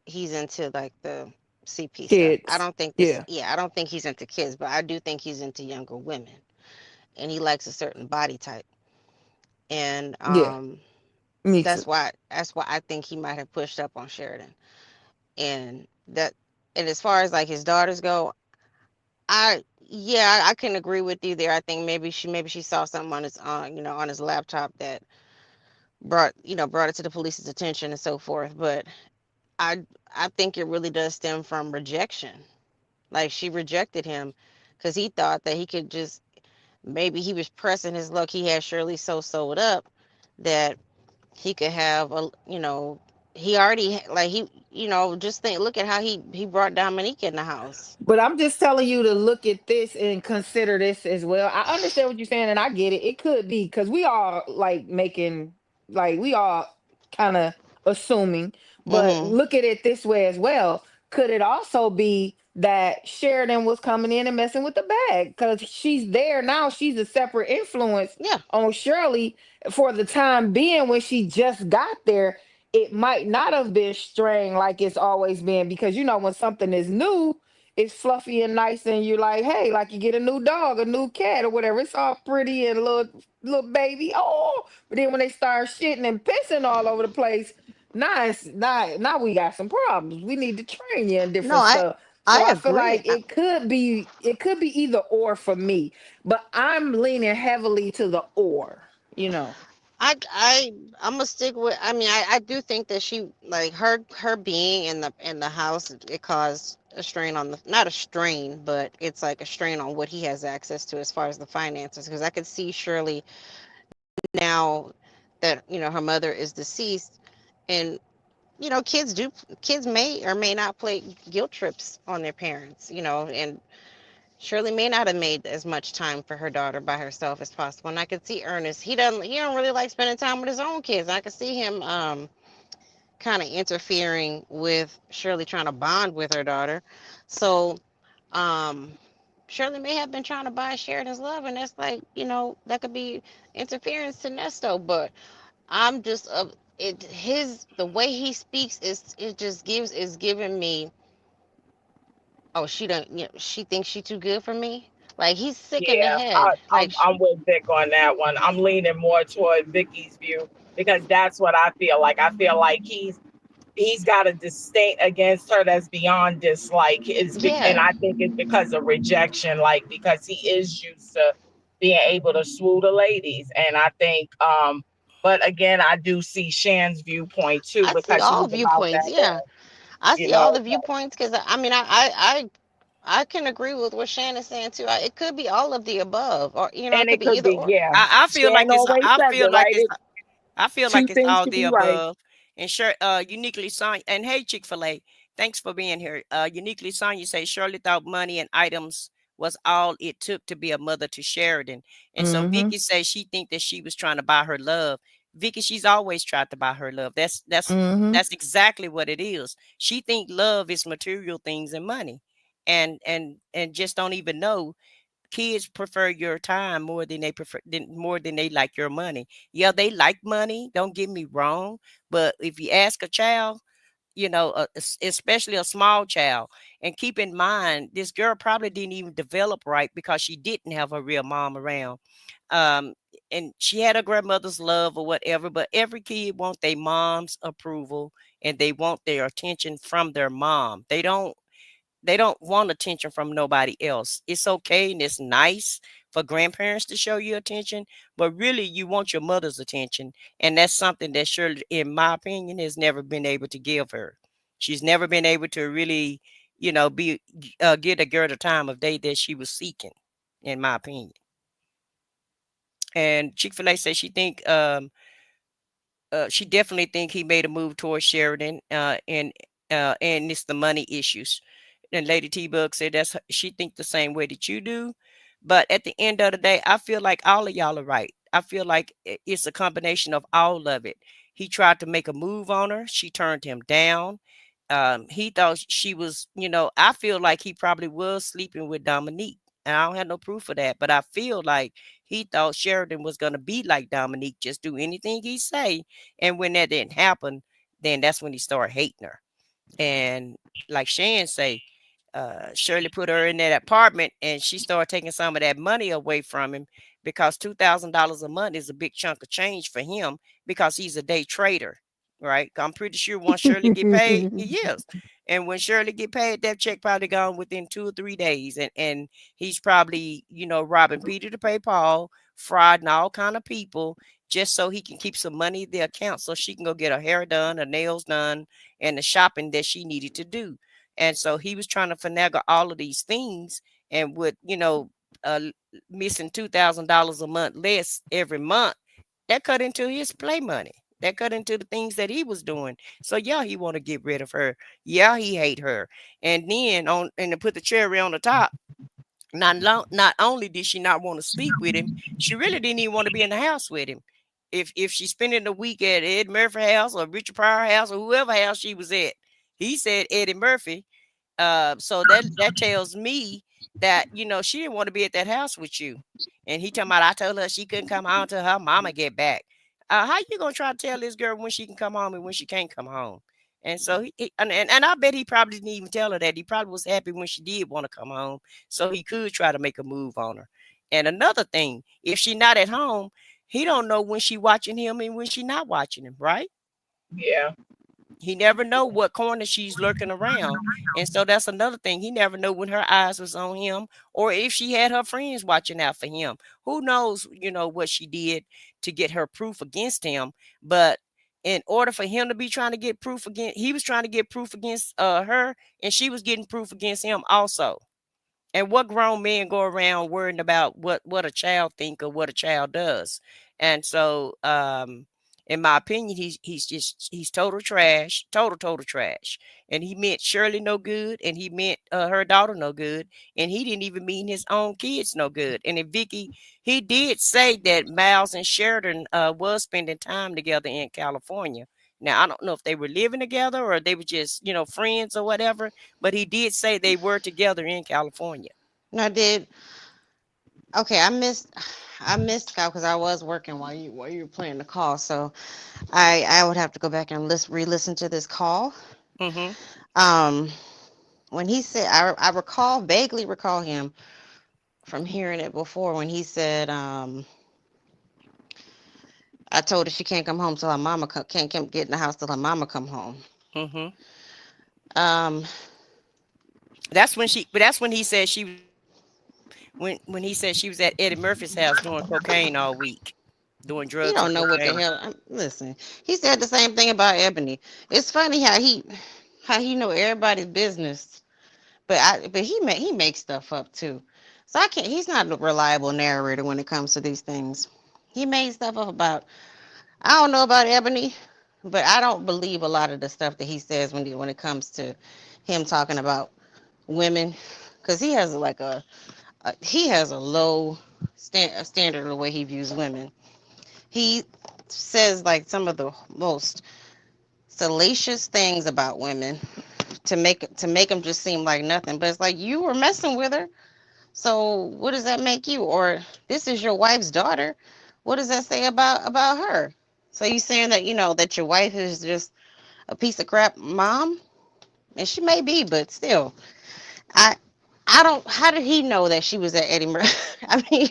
he's into like the CP stuff. I Kids. don't think this. Yeah. Yeah, I don't think he's into kids, but I do think he's into younger women, and he likes a certain body type, and Yeah. Me too. that's why I think he might have pushed up on Sheridan, and that, and as far as like his daughters go, I can agree with you there. I think maybe she saw something on his on his laptop that brought it to the police's attention and so forth. But I I think it really does stem from rejection. Like she rejected him because he thought that he could just, maybe he was pressing his luck. He had Shirley so sewed up that he could have he already like just think, look at how he brought Dominique in the house. But I'm just telling you to look at this and consider this as well. I understand what you're saying, and I get it. It could be because we are like making, like, we are kind of assuming, but Mm-hmm. look at it this way as well. Could it also be that Sheridan was coming in and messing with the bag? Because she's there now, she's a separate influence Yeah. on Shirley for the time being. When she just got there, it might not have been strained like it's always been, because when something is new, it's fluffy and nice, and you're like, hey, like you get a new dog, a new cat, or whatever. It's all pretty and little baby. Oh, but then when they start shitting and pissing all over the place, now we got some problems. We need to train you and No, different I stuff. So I I feel agree. like it could be either or for me, but I'm leaning heavily to the or. I I I'm gonna stick with. I mean, I do think that she, like, her being in the house, it caused a strain on the, not a strain, but it's like a strain on what he has access to as far as the finances. Because I could see Shirley now that her mother is deceased, and kids may or may not play guilt trips on their parents, and Shirley may not have made as much time for her daughter by herself as possible. And I could see Ernest. He don't really like spending time with his own kids. I could see him kind of interfering with Shirley trying to bond with her daughter. So um Shirley may have been trying to buy Sheridan's love, and that's like, that could be interference to Nesto. But I'm just the way he speaks is giving me, oh, she don't, she thinks she too good for me. Like, he's sick in the Yeah, head. Like, I'm with Vic on that one. I'm leaning more toward Vicky's view because that's what I feel like. I feel like he's got a disdain against her that's beyond dislike. And yeah. I think it's because of rejection, like because he is used to being able to swoo the ladies. And I think, but again, I do see Shan's viewpoint too I see because all she's about viewpoints. that, Yeah, I you see all know. the viewpoints because I mean, I can agree with what Shannon's saying too. It could be all of the above, or it And could it be could either be, or. yeah. I feel like Shan always says it, right? I feel Two like it's things all could the be right. above. And sure, uniquely Sonya, and hey, Chick-fil-A, thanks for being here. Uniquely Sonya say Shirley thought money and items was all it took to be a mother to Sheridan. And so Mm-hmm. Vicky says she think that she was trying to buy her love. Vicky, she's always tried to buy her love. Mm-hmm. That's exactly what it is. She think love is material things and money. And just don't even know kids prefer your time more than they like your money. Yeah, they like money, don't get me wrong, but if you ask a child, especially a small child, and keep in mind this girl probably didn't even develop right because she didn't have a real mom around. um and she had her grandmother's love or whatever, but every kid wants their mom's approval and they want their attention from their mom. They don't want attention from nobody else. It's okay and it's nice for grandparents to show you attention, but really you want your mother's attention. And that's something that Shirley, in my opinion, has never been able to give her. She's never been able to really, be get a girl the time of day that she was seeking, in my opinion. And Chick-fil-A says she definitely think he made a move towards Sheridan, and it's the money issues. And Lady T Bug said she think the same way that you do. But at the end of the day, I feel like all of y'all are right. I feel like it's a combination of all of it. He tried to make a move on her. She turned him down. He thought she was, I feel like he probably was sleeping with Dominique. And I don't have no proof of that, but I feel like he thought Sheridan was gonna be like Dominique, just do anything he say. And when that didn't happen, then that's when he started hating her. And like Shan say, Shirley put her in that apartment and she started taking some of that money away from him, because $2,000 a month is a big chunk of change for him, because he's a day trader, right? I'm pretty sure once Shirley get paid, he is. And when Shirley get paid, that check probably gone within 2 or 3 days. And he's probably, robbing Peter to pay Paul, frauding all kind of people, just so he can keep some money in the account so she can go get her hair done, her nails done, and the shopping that she needed to do. And so he was trying to finagle all of these things, and with, uh, missing $2,000 a month less every month, that cut into his play money. That cut into the things that he was doing. So yeah, he want to get rid of her. Yeah, he hate her. And then to put the cherry on the top, not only did she not want to sleep with him, she really didn't even want to be in the house with him. If she's spending the week at Ed Murphy house or Richard Pryor house or whoever house she was at, he said Eddie Murphy. So that tells me that she didn't want to be at that house with you. And he talking about, I told her she couldn't come home till her mama get back. How you gonna try to tell this girl when she can come home and when she can't come home? And so and I bet he probably didn't even tell her that. He probably was happy when she did want to come home, so he could try to make a move on her. And another thing, if she not at home, he don't know when she watching him and when she not watching him, right? Yeah. He never know what corner she's lurking around. And so that's another thing. He never know when her eyes was on him, or if she had her friends watching out for him. Who knows, what she did to get her proof against him. But in order for him to be trying to get proof against, he was trying to get proof against her, and she was getting proof against him also. And what grown men go around worrying about what a child think or what a child does? And so, in my opinion, he's total trash, total trash. And he meant Shirley no good, and he meant her daughter no good, and he didn't even mean his own kids no good. And then Vicky, he did say that Miles and Sheridan was spending time together in California. Now I don't know if they were living together or they were just friends or whatever, but he did say they were together in California. Now, okay, I missed out because I was working while you were playing the call, so I would have to go back and re-listen to this call. Mm-hmm. When he said, I vaguely recall him from hearing it before when he said, I told her she can't come home till her mama can't get in the house till her mama come home. Mm-hmm. That's when he said she when he said she was at Eddie Murphy's house doing cocaine all week, doing drugs. You don't know what the hell. Listen, he said the same thing about Ebony. It's funny how he know everybody's business, but he makes stuff up too. So I can't. He's not a reliable narrator when it comes to these things. He made stuff up about. I don't know about Ebony, but I don't believe a lot of the stuff that he says when it comes to him talking about women, because he has he has a low standard of the way he views women. He says like some of the most salacious things about women to make them just seem like nothing. But it's like, you were messing with her, so what does that make you? Or this is your wife's daughter. What does that say about her? So you saying that that your wife is just a piece of crap mom, and she may be, but still, I don't. How did he know that she was at Eddie Murphy? I mean,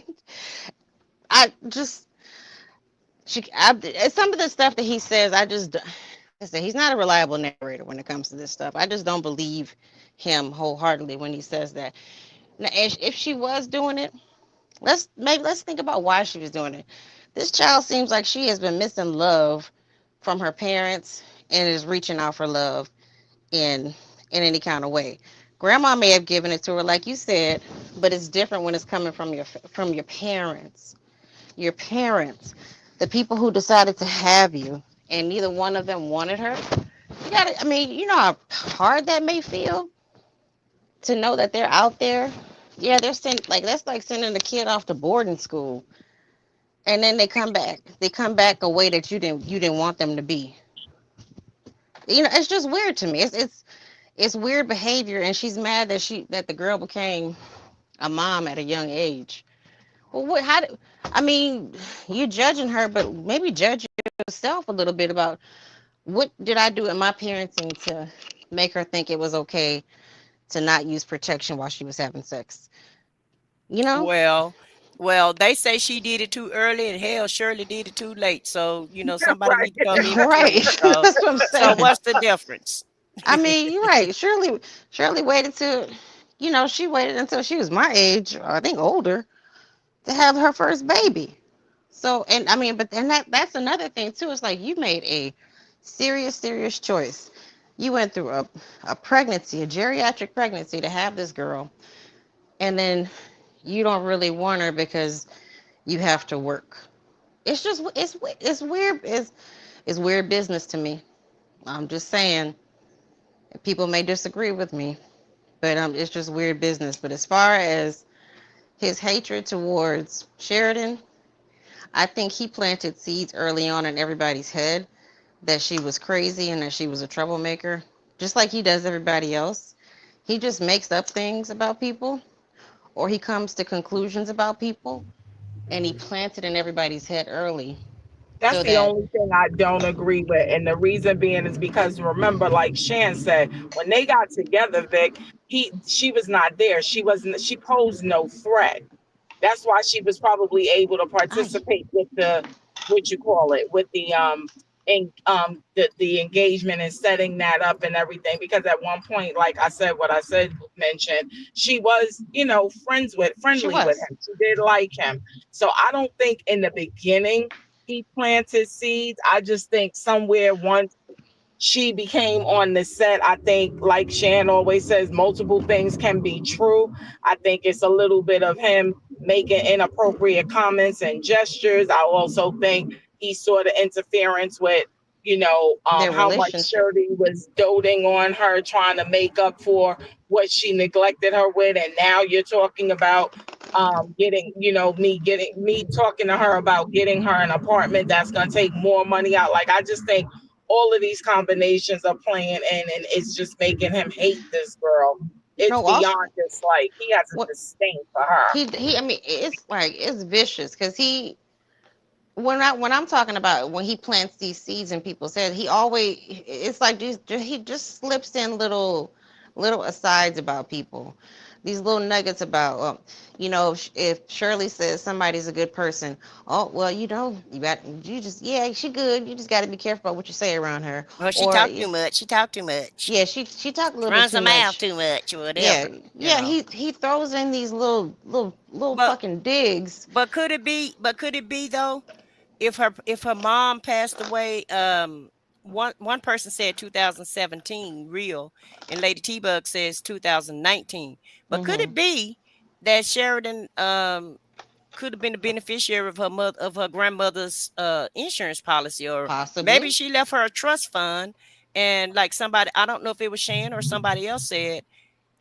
some of the stuff that he says, I said he's not a reliable narrator when it comes to this stuff. I just don't believe him wholeheartedly when he says that. Now, if she was doing it, let's think about why she was doing it. This child seems like she has been missing love from her parents and is reaching out for love in any kind of way. Grandma may have given it to her, like you said, but it's different when it's coming from your parents. Your parents, the people who decided to have you, and neither one of them wanted her. You gotta, I mean, you know how hard that may feel to know that they're out there. Yeah, they're sent like that's like sending a kid off to boarding school, and then they come back. They come back a way that you didn't want them to be. You know, it's just weird to me. It's weird behavior, and she's mad that the girl became a mom at a young age. Well, what? How? I mean, you're judging her, but maybe judge yourself a little bit about what did I do in my parenting to make her think it was okay to not use protection while she was having sex. You know? Well, well, they say she did it too early, and hell, Shirley did it too late. So somebody Right. need to come in Right. between. So, That's what I'm so saying. what's the difference? I mean, you're right. Shirley waited till, she waited until she was my age, or I think older, to have her first baby. So, and I mean, but then that's another thing too. It's like you made a serious choice. You went through a pregnancy, a geriatric pregnancy to have this girl, and then you don't really want her because you have to work. It's just it's weird. It's weird business to me. I'm just saying. People may disagree with me, but it's just weird business. But as far as his hatred towards Sheridan, I think he planted seeds early on in everybody's head that she was crazy and that she was a troublemaker, just like he does everybody else. He just makes up things about people, or he comes to conclusions about people, and he planted in everybody's head early That's so the that only thing I don't agree with. And the reason being is because remember, like Shan said, when they got together, Vic, she was not there. She posed no threat. That's why she was probably able to I participate with the what you call it, with the the engagement and setting that up and everything. Because at one point, like I said, what I said mentioned, she was, she friendly with was. him. She did like him. So I don't think in the beginning he planted seeds. I just think somewhere once she became on the set, I think, like Shan always says, multiple things can be true. I think it's a little bit of him making inappropriate comments and gestures. I also think he saw the interference with, Their how much relationship. Shirley was doting on her, trying to make up for what she neglected her with. And now you're talking about getting, me talking to her about getting her an apartment that's going to take more money out. Like, I just think all of these combinations are playing in, and it's just making him hate this girl. It's No, also beyond dislike. He has a what disdain for her. he I mean, it's like it's vicious because when I'm talking about when he plants these seeds in people's head, he always it's like he just slips in little asides about people, these little nuggets about if Shirley says somebody's a good person, oh well, yeah, she good, you just got to be careful about what you say around her, Well, she or talked too much. She talked too much. yeah, she talked a little bit Runs her too mouth much. too much, or Yeah, whatever. yeah, he throws in these little But fucking digs. but could it be? But could it be though? If her mom passed away, one person said 2017 real, and Lady T Bug says 2019. But could Hmm. it be that Sheridan could have been the beneficiary of her grandmother's insurance policy, or maybe Possibly. she left her a trust fund, and like somebody, I don't know if it was Shan or somebody else said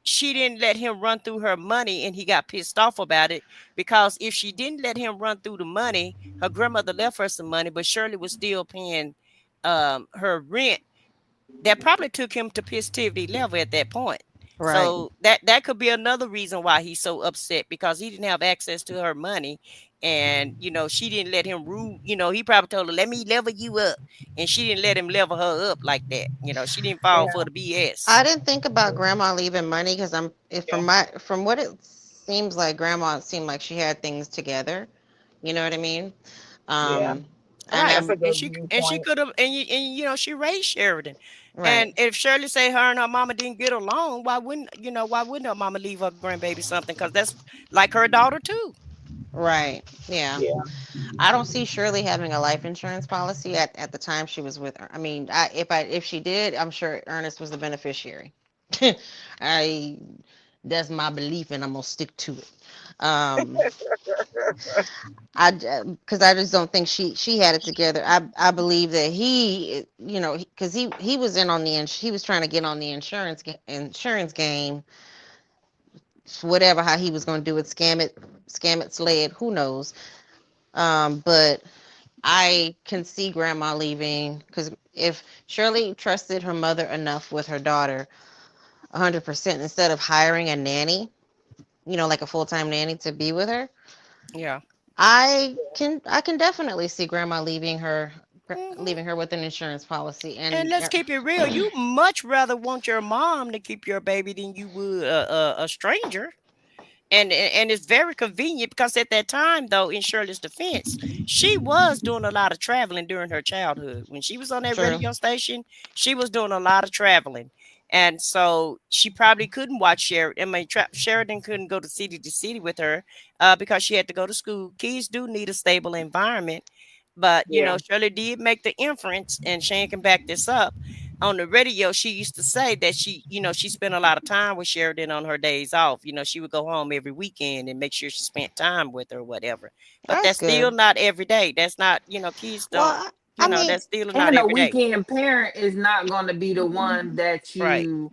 she didn't let him run through her money, and he got pissed off about it, because if she didn't let him run through the money, her grandmother left her some money, but Shirley was still paying her rent. That probably took him to positivity level at that point. Right. So that could be another reason why he's so upset, because he didn't have access to her money, and she didn't let him rule. He probably told her, let me level you up, and she didn't let him level her up like that. She didn't fall for Yeah, the BS. I didn't think about grandma leaving money because yeah, from what it seems like, grandma seemed like she had things together. You know what I mean? yeah. Um, And Right. That's a I'm good And she viewpoint. could have, and she raised Sheridan. right. And if Shirley say her and her mama didn't get along, why wouldn't her mama leave her grandbaby something? Because that's like her daughter too. Right. Yeah. Yeah. I don't see Shirley having a life insurance policy at the time she was with her. I mean, if she did, I'm sure Ernest was the beneficiary. I That's my belief, and I'm gonna stick to it. Um, because I just don't think she had it together. I believe that he, because he was in on he was trying to get on the insurance game, whatever how he was gonna do it, scam it, slay it, who knows. But I can see grandma leaving because if Shirley trusted her mother enough with her daughter 100% instead of hiring a nanny, like a full-time nanny to be with her, Yeah. I can definitely see grandma Hmm. leaving her with an insurance policy. And And let's keep it real. You much rather want your mom to keep your baby than you would a stranger. And it's very convenient because at that time, though, in Shirley's defense, she was doing a lot of traveling during her childhood. When she was on that true. radio station, she was doing a lot of traveling. And so she probably couldn't watch Sheridan. I mean, Sheridan couldn't go to city with her because she had to go to school. Kids do need a stable environment. But, Yeah. Shirley did make the inference, and Shane can back this up. On the radio, she used to say that she spent a lot of time with Sheridan on her days off. She would go home every weekend and make sure she spent time with her or whatever. But That's that's still good. not every day. That's not, kids Well, don't, I mean, that's still not And a every day. weekend parent is not going to be the one that Right. you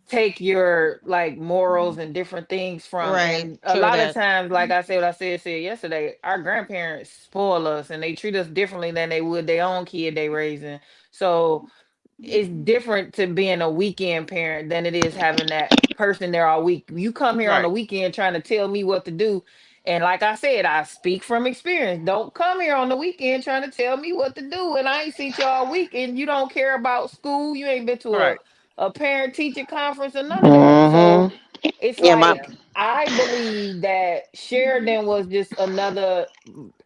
take your like morals and different things from. right, And a true lot of that. times, like I said, what I said yesterday, our grandparents spoil us and they treat us differently than they would their own kid they raising. So it's different to being a weekend parent than it is having that person there all week. You come here on the Right. weekend trying to tell me what to do. And like I said, I speak from experience. Don't come here on the weekend trying to tell me what to do. And I ain't seen you all week and you don't care about school. You ain't been to Right. a parent teacher conference or none of that. So Hmm. it's Yeah, my like I believe that Sheridan was just another.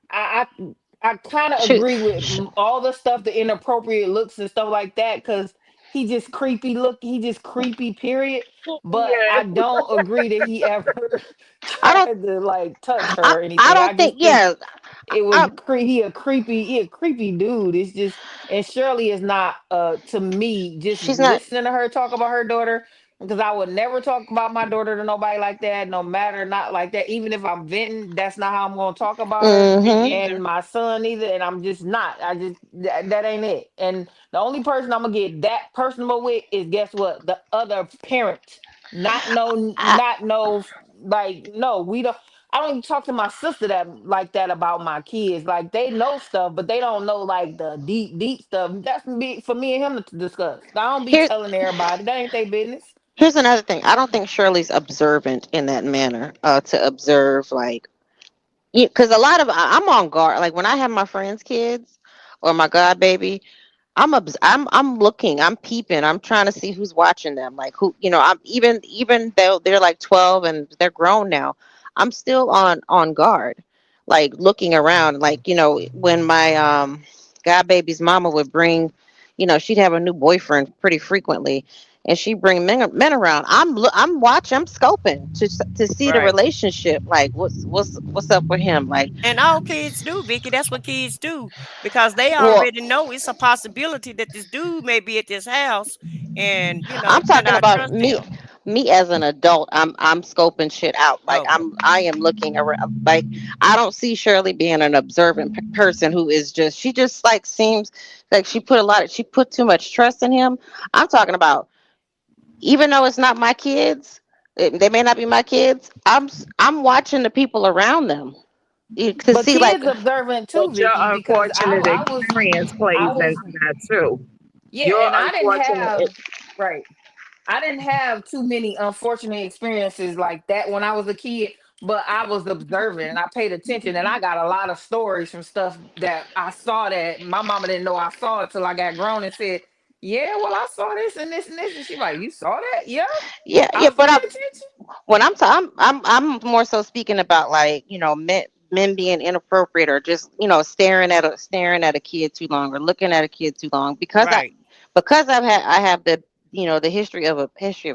I kind of shoot. agree with all the stuff, the inappropriate looks and stuff like that, because he just creepy look. He just creepy, period. But I Yes. don't agree that he ever I don't. tried to like touch I, her or I anything. I don't think. just think Yeah. it was I, he a creepy dude. It's just, and Shirley is not to me, just she's not. listening to her talk about her daughter, because I would never talk about my daughter to nobody like that, no matter, not like that. Even if I'm venting, that's not how I'm going to talk about her Me Hmm. and either. my son either. And I'm just not. I just that ain't it. And the only person I'm gonna get that personable with is, guess what? The other parent. I, Not no, like, no, we don't. I don't even talk to my sister that like that about my kids. Like, they know stuff, but they don't know like the deep, deep stuff. That's for me and him to discuss. I don't be here, telling everybody. That ain't their business. here's another thing. I don't think Shirley's observant in that manner. To observe, like, because a lot of I'm on guard. Like when I have my friends' kids or my god baby, I'm looking, I'm peeping, I'm trying to see who's watching them, like who, I'm even though they're like 12 and they're grown now, I'm still on guard, like looking around, like when my god baby's mama would bring, she'd have a new boyfriend pretty frequently, and she'd bring men around. I'm watching, I'm scoping to see the Right. relationship, like what's up with him, like. And all kids do, Vicky. That's what kids do because they Well, already know it's a possibility that this dude may be at this house, and I'm can talking I about trust me, him? me as an adult. I'm scoping shit out. Like Okay. I am looking around. Like I don't see Shirley being an observant person who is just, she just like seems like she put too much trust in him. I'm talking about, even though it's not my kids, they may not be my kids. I'm watching the people around them to But see like. kids observant too, But your Vicky, because unfortunate experience I plays was, into that too. yeah, Your and I didn't unfortunate. have, right. I didn't have too many unfortunate experiences like that when I was a kid, but I was observant and I paid attention, and I got a lot of stories from stuff that I saw that my mama didn't know I saw it till I got grown and said, "Yeah, well, I saw this and this and this," and she like, "You saw that? Yeah, Yeah, I yeah, was but paying attention." when I'm more so speaking about like men. men being inappropriate or just staring at a kid too long or looking at a kid too long Right. because I have the the history of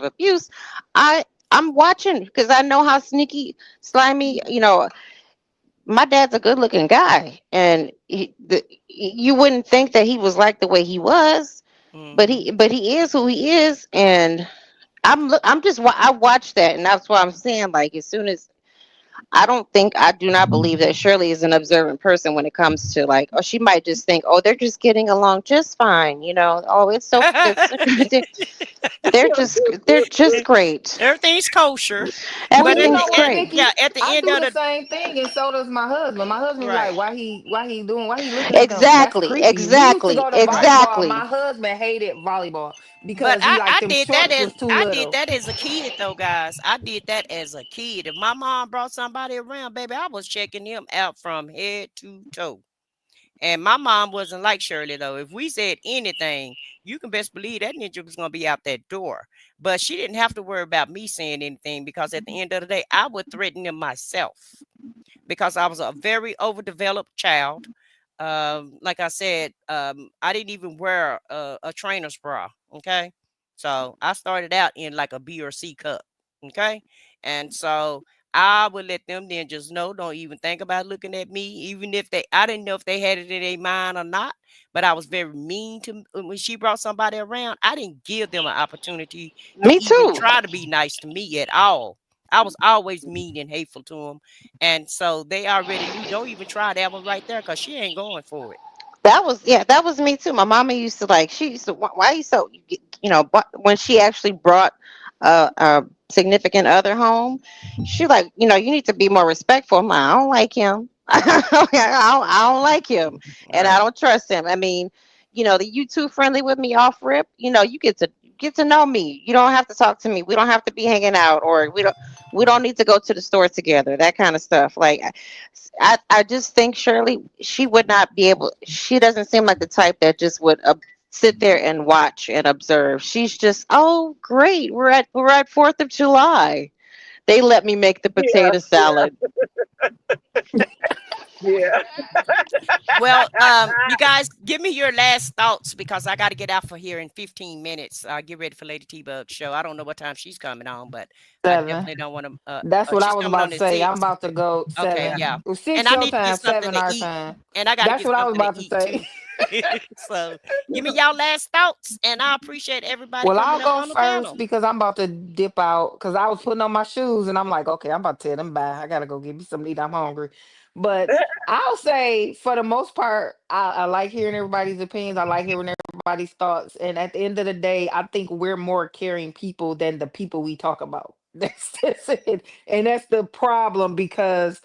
abuse. I'm watching because I know how sneaky, slimy. My dad's a good looking guy, and you wouldn't think that he was like the way he was, but Mm-hmm. he is who he is, and I watched that, and that's why I'm saying, like, as soon as I do not believe that Shirley is an observant person when it comes to, like, oh, she might just think, oh, they're just getting along just fine, oh, they're just great. Everything's kosher, Well, but you at Everything's the know what, end, great. yeah, Nikki? at the I end do of the the same thing, and so does my husband. My husband be like, right. why he looking at them? That's Exactly, creepy. We used to exactly, go to volleyball. exactly. My husband hated volleyball But because he like I them did that shorts was too I did little. that as a kid though, guys. I did that as a kid. If my mom brought somebody around, baby, I was checking them out from head to toe. And my mom wasn't like Shirley though. If we said anything, you can best believe that ninja was gonna be out that door. But she didn't have to worry about me saying anything because at the end of the day, I would threaten them myself because I was a very overdeveloped child. Like I said, I didn't even wear a trainer's bra. Okay. So I started out in like a B or C cup. Okay. And so I would let them then just know, don't even think about looking at me, even if I didn't know if they had it in their mind or not. But I was very mean to when she brought somebody around. I didn't give them an opportunity to Me even too. try to be nice to me at all. I was always mean and hateful to them. And so they already knew, don't even try that one right there because she ain't going for it. That was me too. My mama used to, like, she used to, why are you so, but when she actually brought a significant other home, she like, you need to be more respectful. I don't like him. I don't like him, and I Right. don't trust him. I mean, the you too friendly with me off rip. You get to know me. You don't have to talk to me. We don't have to be hanging out, or we don't need to go to the store together. That kind of stuff. Like, I just think Shirley, she would not be able. She doesn't seem like the type that just would sit there and watch and observe. She's just, oh, great, we're at 4th of July. They let me make the Yeah, potato salad. yeah. Well, you guys, give me your last thoughts because I got to get out for here in 15 minutes. Get ready for Lady T-Bug's show. I don't know what time she's coming on, but I 7. definitely don't want to. That's what I She's was coming about on to at say. I'm 6. about to go Okay, 7. yeah. Well, 6 And I your need to get time, something 7 to our eat. time. And I got to That's get what I was something to about to eat too. say. So give me y'all last thoughts, and I appreciate everybody Well, coming I'll up go on the first panel. because I'm about to dip out because I was putting on my shoes and I'm like, okay, I'm about to tell them bye. I gotta go get me something to eat. I'm hungry. But I'll say for the most part, I like hearing everybody's opinions. I like hearing everybody's thoughts. And at the end of the day, I think we're more caring people than the people we talk about. That's it. And that's the problem because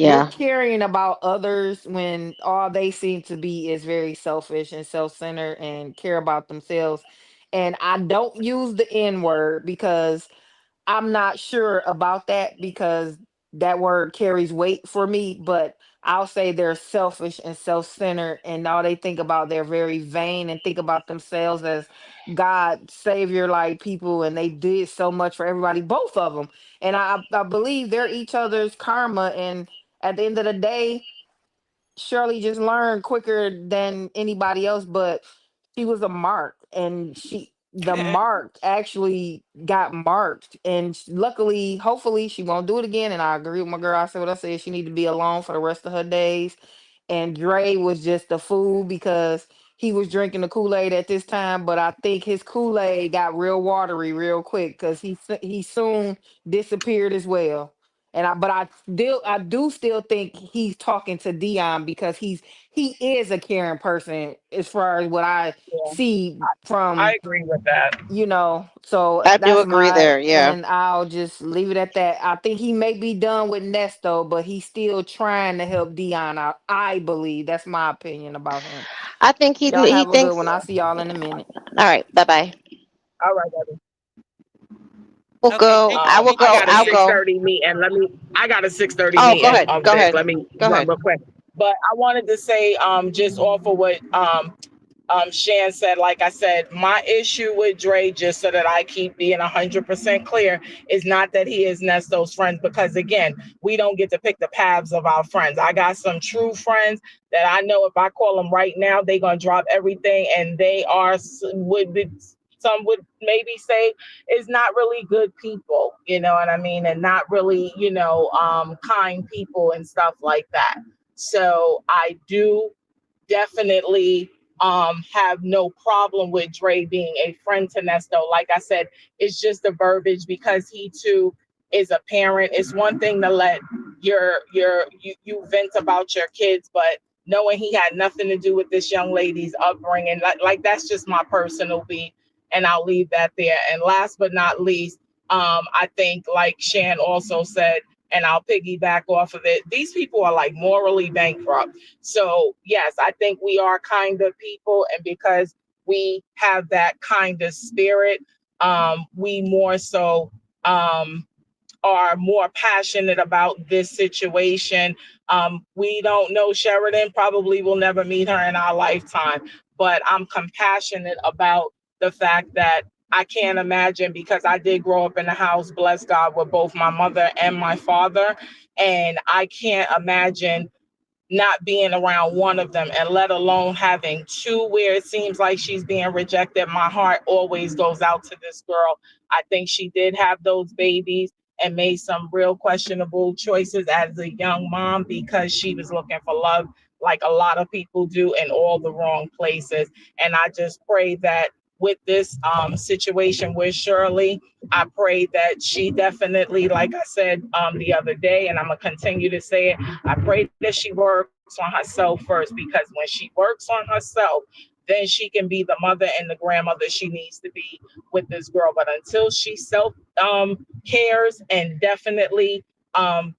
we're Yeah, caring about others when all they seem to be is very selfish and self-centered and care about themselves. And I don't use the N word because I'm not sure about that because that word carries weight for me, but I'll say they're selfish and self-centered and all they think about, they're very vain and think about themselves as God savior like people and they did so much for everybody, both of them. And I believe they're each other's karma, and at the end of the day, Shirley just learned quicker than anybody else, but she was a mark and the mark actually got marked. And luckily, hopefully, she won't do it again. And I agree with my girl. I said what I said. She need to be alone for the rest of her days. And Dre was just a fool because he was drinking the Kool-Aid at this time, but I think his Kool-Aid got real watery real quick because he soon disappeared as well. And I do still think he's talking to Dion because he is a caring person as far as what I Yeah, see I from, agree with that. so I do that's agree my, there. Yeah, and I'll just leave it at that. I think he may be done with Nesto, but he's still trying to help Dion out. I believe that's my opinion about him. I think Y'all he have a good thinks. one. I'll see y'all in a minute. All right, bye bye. All right, baby. We'll Okay, go. I will thank I you, go. got a I'll Shirley. go. 6:30 meeting. I got a 6:30 Oh, go meeting. ahead. Go Sis, ahead. let me Go run ahead. real quick. But I wanted to say, just off of what Shan said, like I said, my issue with Dre, just so that I keep being 100% clear, is not that he is Nesto's friends, because again, we don't get to pick the paths of our friends. I got some true friends that I know if I call them right now, they're going to drop everything, and they are, some would maybe say, is not really good people, you know what I mean? And not really, kind people and stuff like that. So I do definitely have no problem with Dre being a friend to Nesto. Like I said, it's just the verbiage, because he too is a parent. It's one thing to let you vent about your kids, but knowing he had nothing to do with this young lady's upbringing, like that's just my personal beat, and I'll leave that there. And last but not least, I think, like Shan also said, and I'll piggyback off of it, these people are like morally bankrupt. So yes, I think we are kind of people, and because we have that kind of spirit, we more so are more passionate about this situation. We don't know Sheridan, probably will never meet her in our lifetime, but I'm compassionate about the fact that I can't imagine, because I did grow up in a house, bless God, with both my mother and my father, and I can't imagine not being around one of them, and let alone having two where it seems like she's being rejected. My heart always goes out to this girl. I think she did have those babies and made some real questionable choices as a young mom, because she was looking for love, like a lot of people do, in all the wrong places. And I just pray that with this situation with Shirley, I pray that she definitely, like I said the other day, and I'm gonna continue to say it, I pray that she works on herself first, because when she works on herself, then she can be the mother and the grandmother she needs to be with this girl. But until she self cares and definitely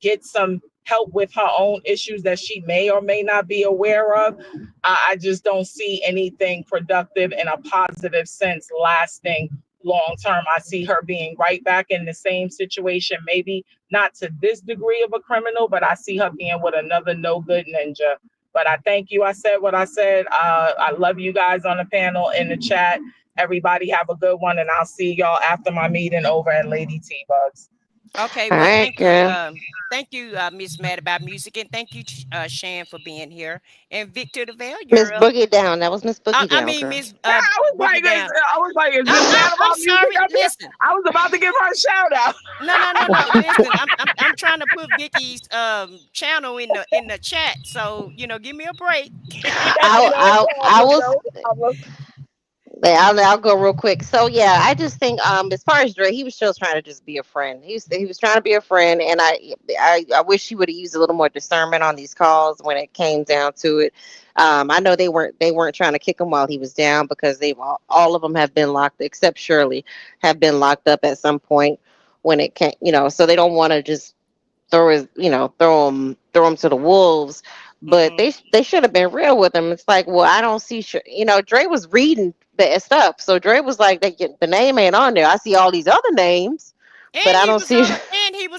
get some help with her own issues that she may or may not be aware of, I just don't see anything productive in a positive sense lasting long term. I see her being right back in the same situation, maybe not to this degree of a criminal, but I see her being with another no good ninja. But I thank you. I said what I said. I love you guys on the panel, in the chat. Everybody have a good one, and I'll see y'all after my meeting over at Lady T Bugs. Okay, All well, right, girl. thank you, Miss Mad About Music, and thank you, Shan, for being here, and Victor the Veil, Miss you're up. Boogie Down. That was Miss Boogie I Down, mean, girl. Miss I was Boogie like, Down. is Miss Mad I'm About Music sorry. up here? Listen, I was about to give her a shout out. no. Listen, I'm trying to put Vicky's channel in the chat, so give me a break. I was. No problem. I'll go real quick. So yeah, I just think as far as Dre, he was just trying to just be a friend. He was trying to be a friend, and I wish he would have used a little more discernment on these calls when it came down to it. I know they weren't trying to kick him while he was down, because they've all of them have been locked, except Shirley, have been locked up at some point when it came. So they don't want to just throw him to the wolves. But Hmm. they should have been real with him. It's like, well, I don't see, Dre was reading the stuff, so Dre was like, the name ain't on there. I see all these other names, but And I he don't was see.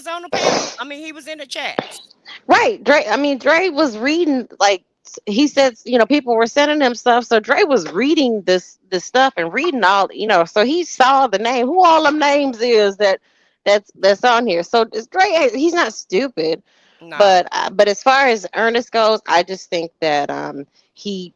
on the panel. I mean, he was in the chats. Right, Dre. I mean, Dre was reading, like he said. People were sending him stuff, so Dre was reading this stuff and reading all. So he saw the name. Who all them names is that's on here. So it's Dre. He's not stupid. No. But as far as Ernest goes, I just think that he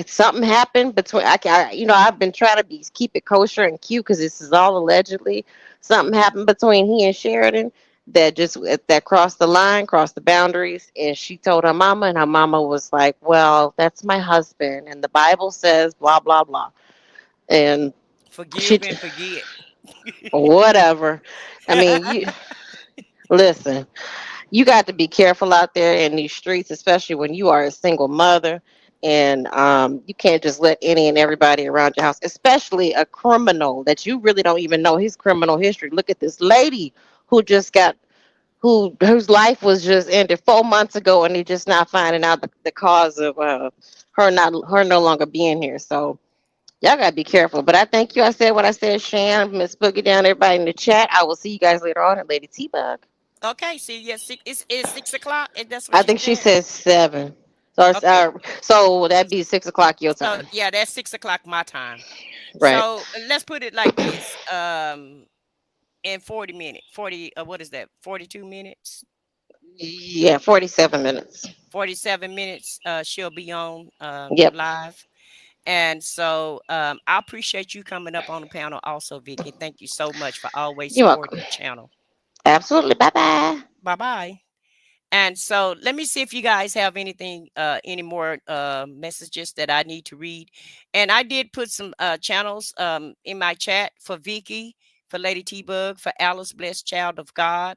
something happened between. I've been trying to keep it kosher and cute, because this is all allegedly. Something happened between he and Sheridan that crossed the line, crossed the boundaries, and she told her mama, and her mama was like, "Well, that's my husband, and the Bible says blah blah blah," and she Forgive and forget. whatever. I mean, you listen. You got to be careful out there in these streets, especially when you are a single mother, and you can't just let any and everybody around your house, especially a criminal that you really don't even know his criminal history. Look at this lady who just got whose life was just ended 4 months ago, and they're just not finding out the cause of her no longer being here. So y'all gotta be careful. But I thank you. I said what I said, Shan, Miss Boogie Down, everybody in the chat. I will see you guys later on at Lady T Bug. Okay, see, yes, it's 6 o'clock, and that's what I she think she said. said 7. So it's Okay. so that'd be 6 o'clock your So time. yeah, that's 6 o'clock my time. Right. So let's put it like this. In 40 minutes, 40, what is that? 42 minutes, Yeah, 47 minutes. 47 minutes. She'll be on Yep. live. And so I appreciate you coming up on the panel also, Vicky. Thank you so much for always You're supporting welcome. the channel. Absolutely. Bye bye. Bye-bye. And so let me see if you guys have anything, any more messages that I need to read. And I did put some channels in my chat for Vicky, for Lady T-Bug, for Alice Blessed Child of God,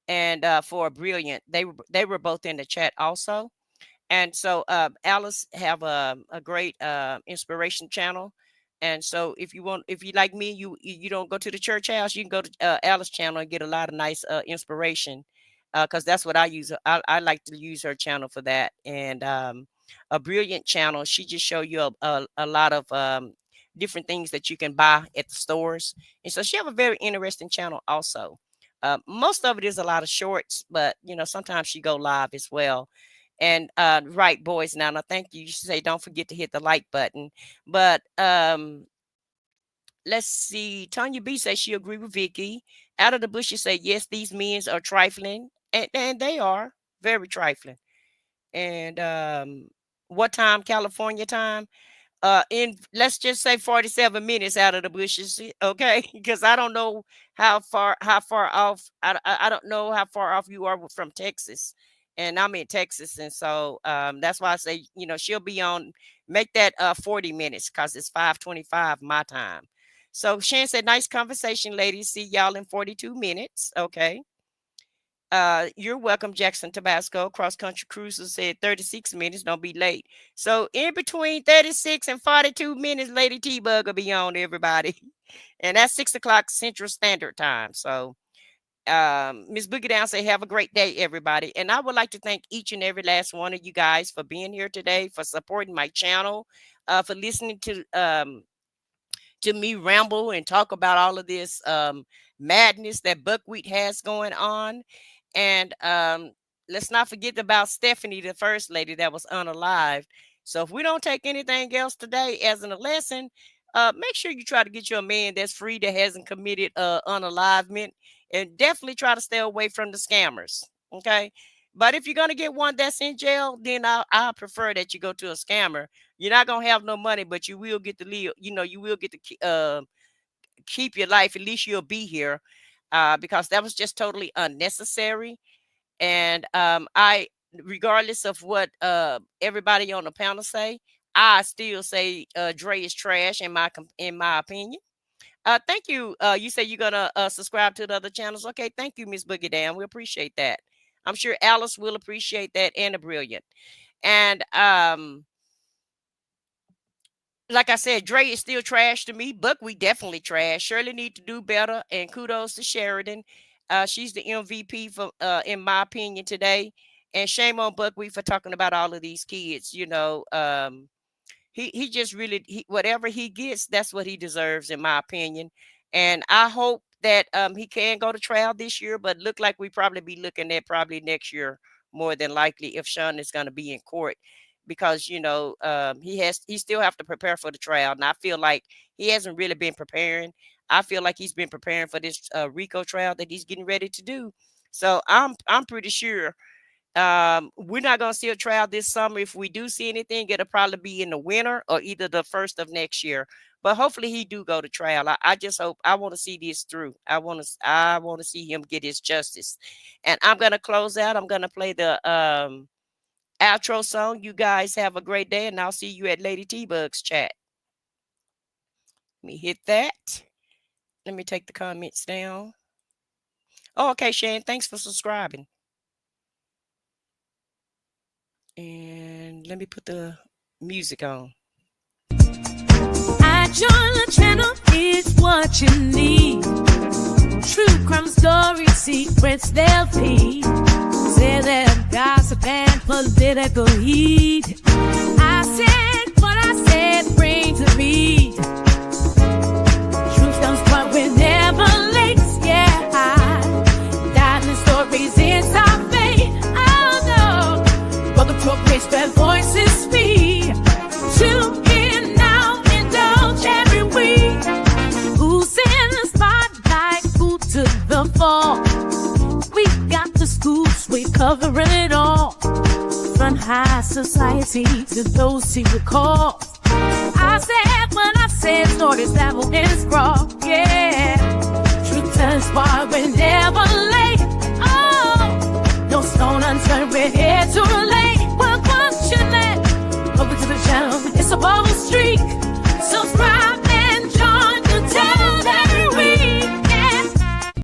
and for Brilliant. They were both in the chat also. And so Alice have a great inspiration channel. And so if you like me, you don't go to the church house, you can go to Alice channel and get a lot of nice inspiration, because that's what I use. I like to use her channel for that. And a Brilliant channel, she just show you a lot of different things that you can buy at the stores. And so she have a very interesting channel also. Most of it is a lot of shorts, but sometimes she go live as well. And right, boys, now thank you. You should say don't forget to hit the like button. But let's see. Tanya B says she agree with Vicky. Out of the bush, she say yes, these men are trifling, and they are very trifling. And what time? California time? In let's just say 47 minutes out of the bushes, okay? Because I don't know how far off. I don't know how far off you are from Texas, and I'm in Texas, and so that's why I say she'll be on. Make that 40 minutes because it's 5:25 my time. So Shan said, "Nice conversation, ladies. See y'all in 42 minutes." Okay. You're welcome, Jackson, Tabasco. Cross Country Cruiser said 36 minutes. Don't be late. So in between 36 and 42 minutes, Lady T-Bug will be on, everybody. And that's 6 o'clock Central Standard Time. So Miss Boogie Down say, have a great day, everybody. And I would like to thank each and every last one of you guys for being here today, for supporting my channel, for listening to me ramble and talk about all of this madness that Buckwheat has going on. And let's not forget about Stephanie, the first lady that was unalived. So if we don't take anything else today as a lesson, make sure you try to get you a man that's free, that hasn't committed unalivement, and definitely try to stay away from the scammers. Okay. But if you're going to get one that's in jail, then I prefer that you go to a scammer. You're not going to have no money, but you will get to live, you will get to keep your life. At least you'll be here. Because that was just totally unnecessary. And I, regardless of what everybody on the panel say, I still say Dre is trash in my opinion. Thank you. You say you're gonna subscribe to the other channels. Okay, thank you, Miss Boogie Down. We appreciate that. I'm sure Alice will appreciate that, and a Brilliant. And like I said, Dre is still trash to me. Buckwheat definitely trash. Shirley need to do better. And kudos to Sheridan. She's the MVP for, in my opinion, today. And shame on Buckwheat for talking about all of these kids. He just really, whatever he gets, that's what he deserves, in my opinion. And I hope that he can go to trial this year, but look like we probably be looking at probably next year, more than likely, if Sean is going to be in court. Because he still have to prepare for the trial, and I feel like he hasn't really been preparing. I feel like he's been preparing for this RICO trial that he's getting ready to do. So I'm pretty sure we're not gonna see a trial this summer. If we do see anything, it'll probably be in the winter or either the first of next year. But hopefully he do go to trial. I just hope. I want to see this through. I want to see him get his justice. And I'm gonna close out. I'm gonna play the outro song. You guys have a great day, and I'll see you at Lady T-Bug's chat. Let me hit that. Let me take the comments down. Oh, okay, Shane. Thanks for subscribing. And let me put the music on. I join the channel, it's what you need. True crime stories, secrets they'll feed. Say that gossip and political heat. I said what I said, bring to me. Truth comes, but we're never late. Yeah, diamond stories inside fate. Oh no, welcome to a place where voice covering it all from high society to those secret calls. I said when I said stories that will end scrawl, yeah. Truth turns far, we never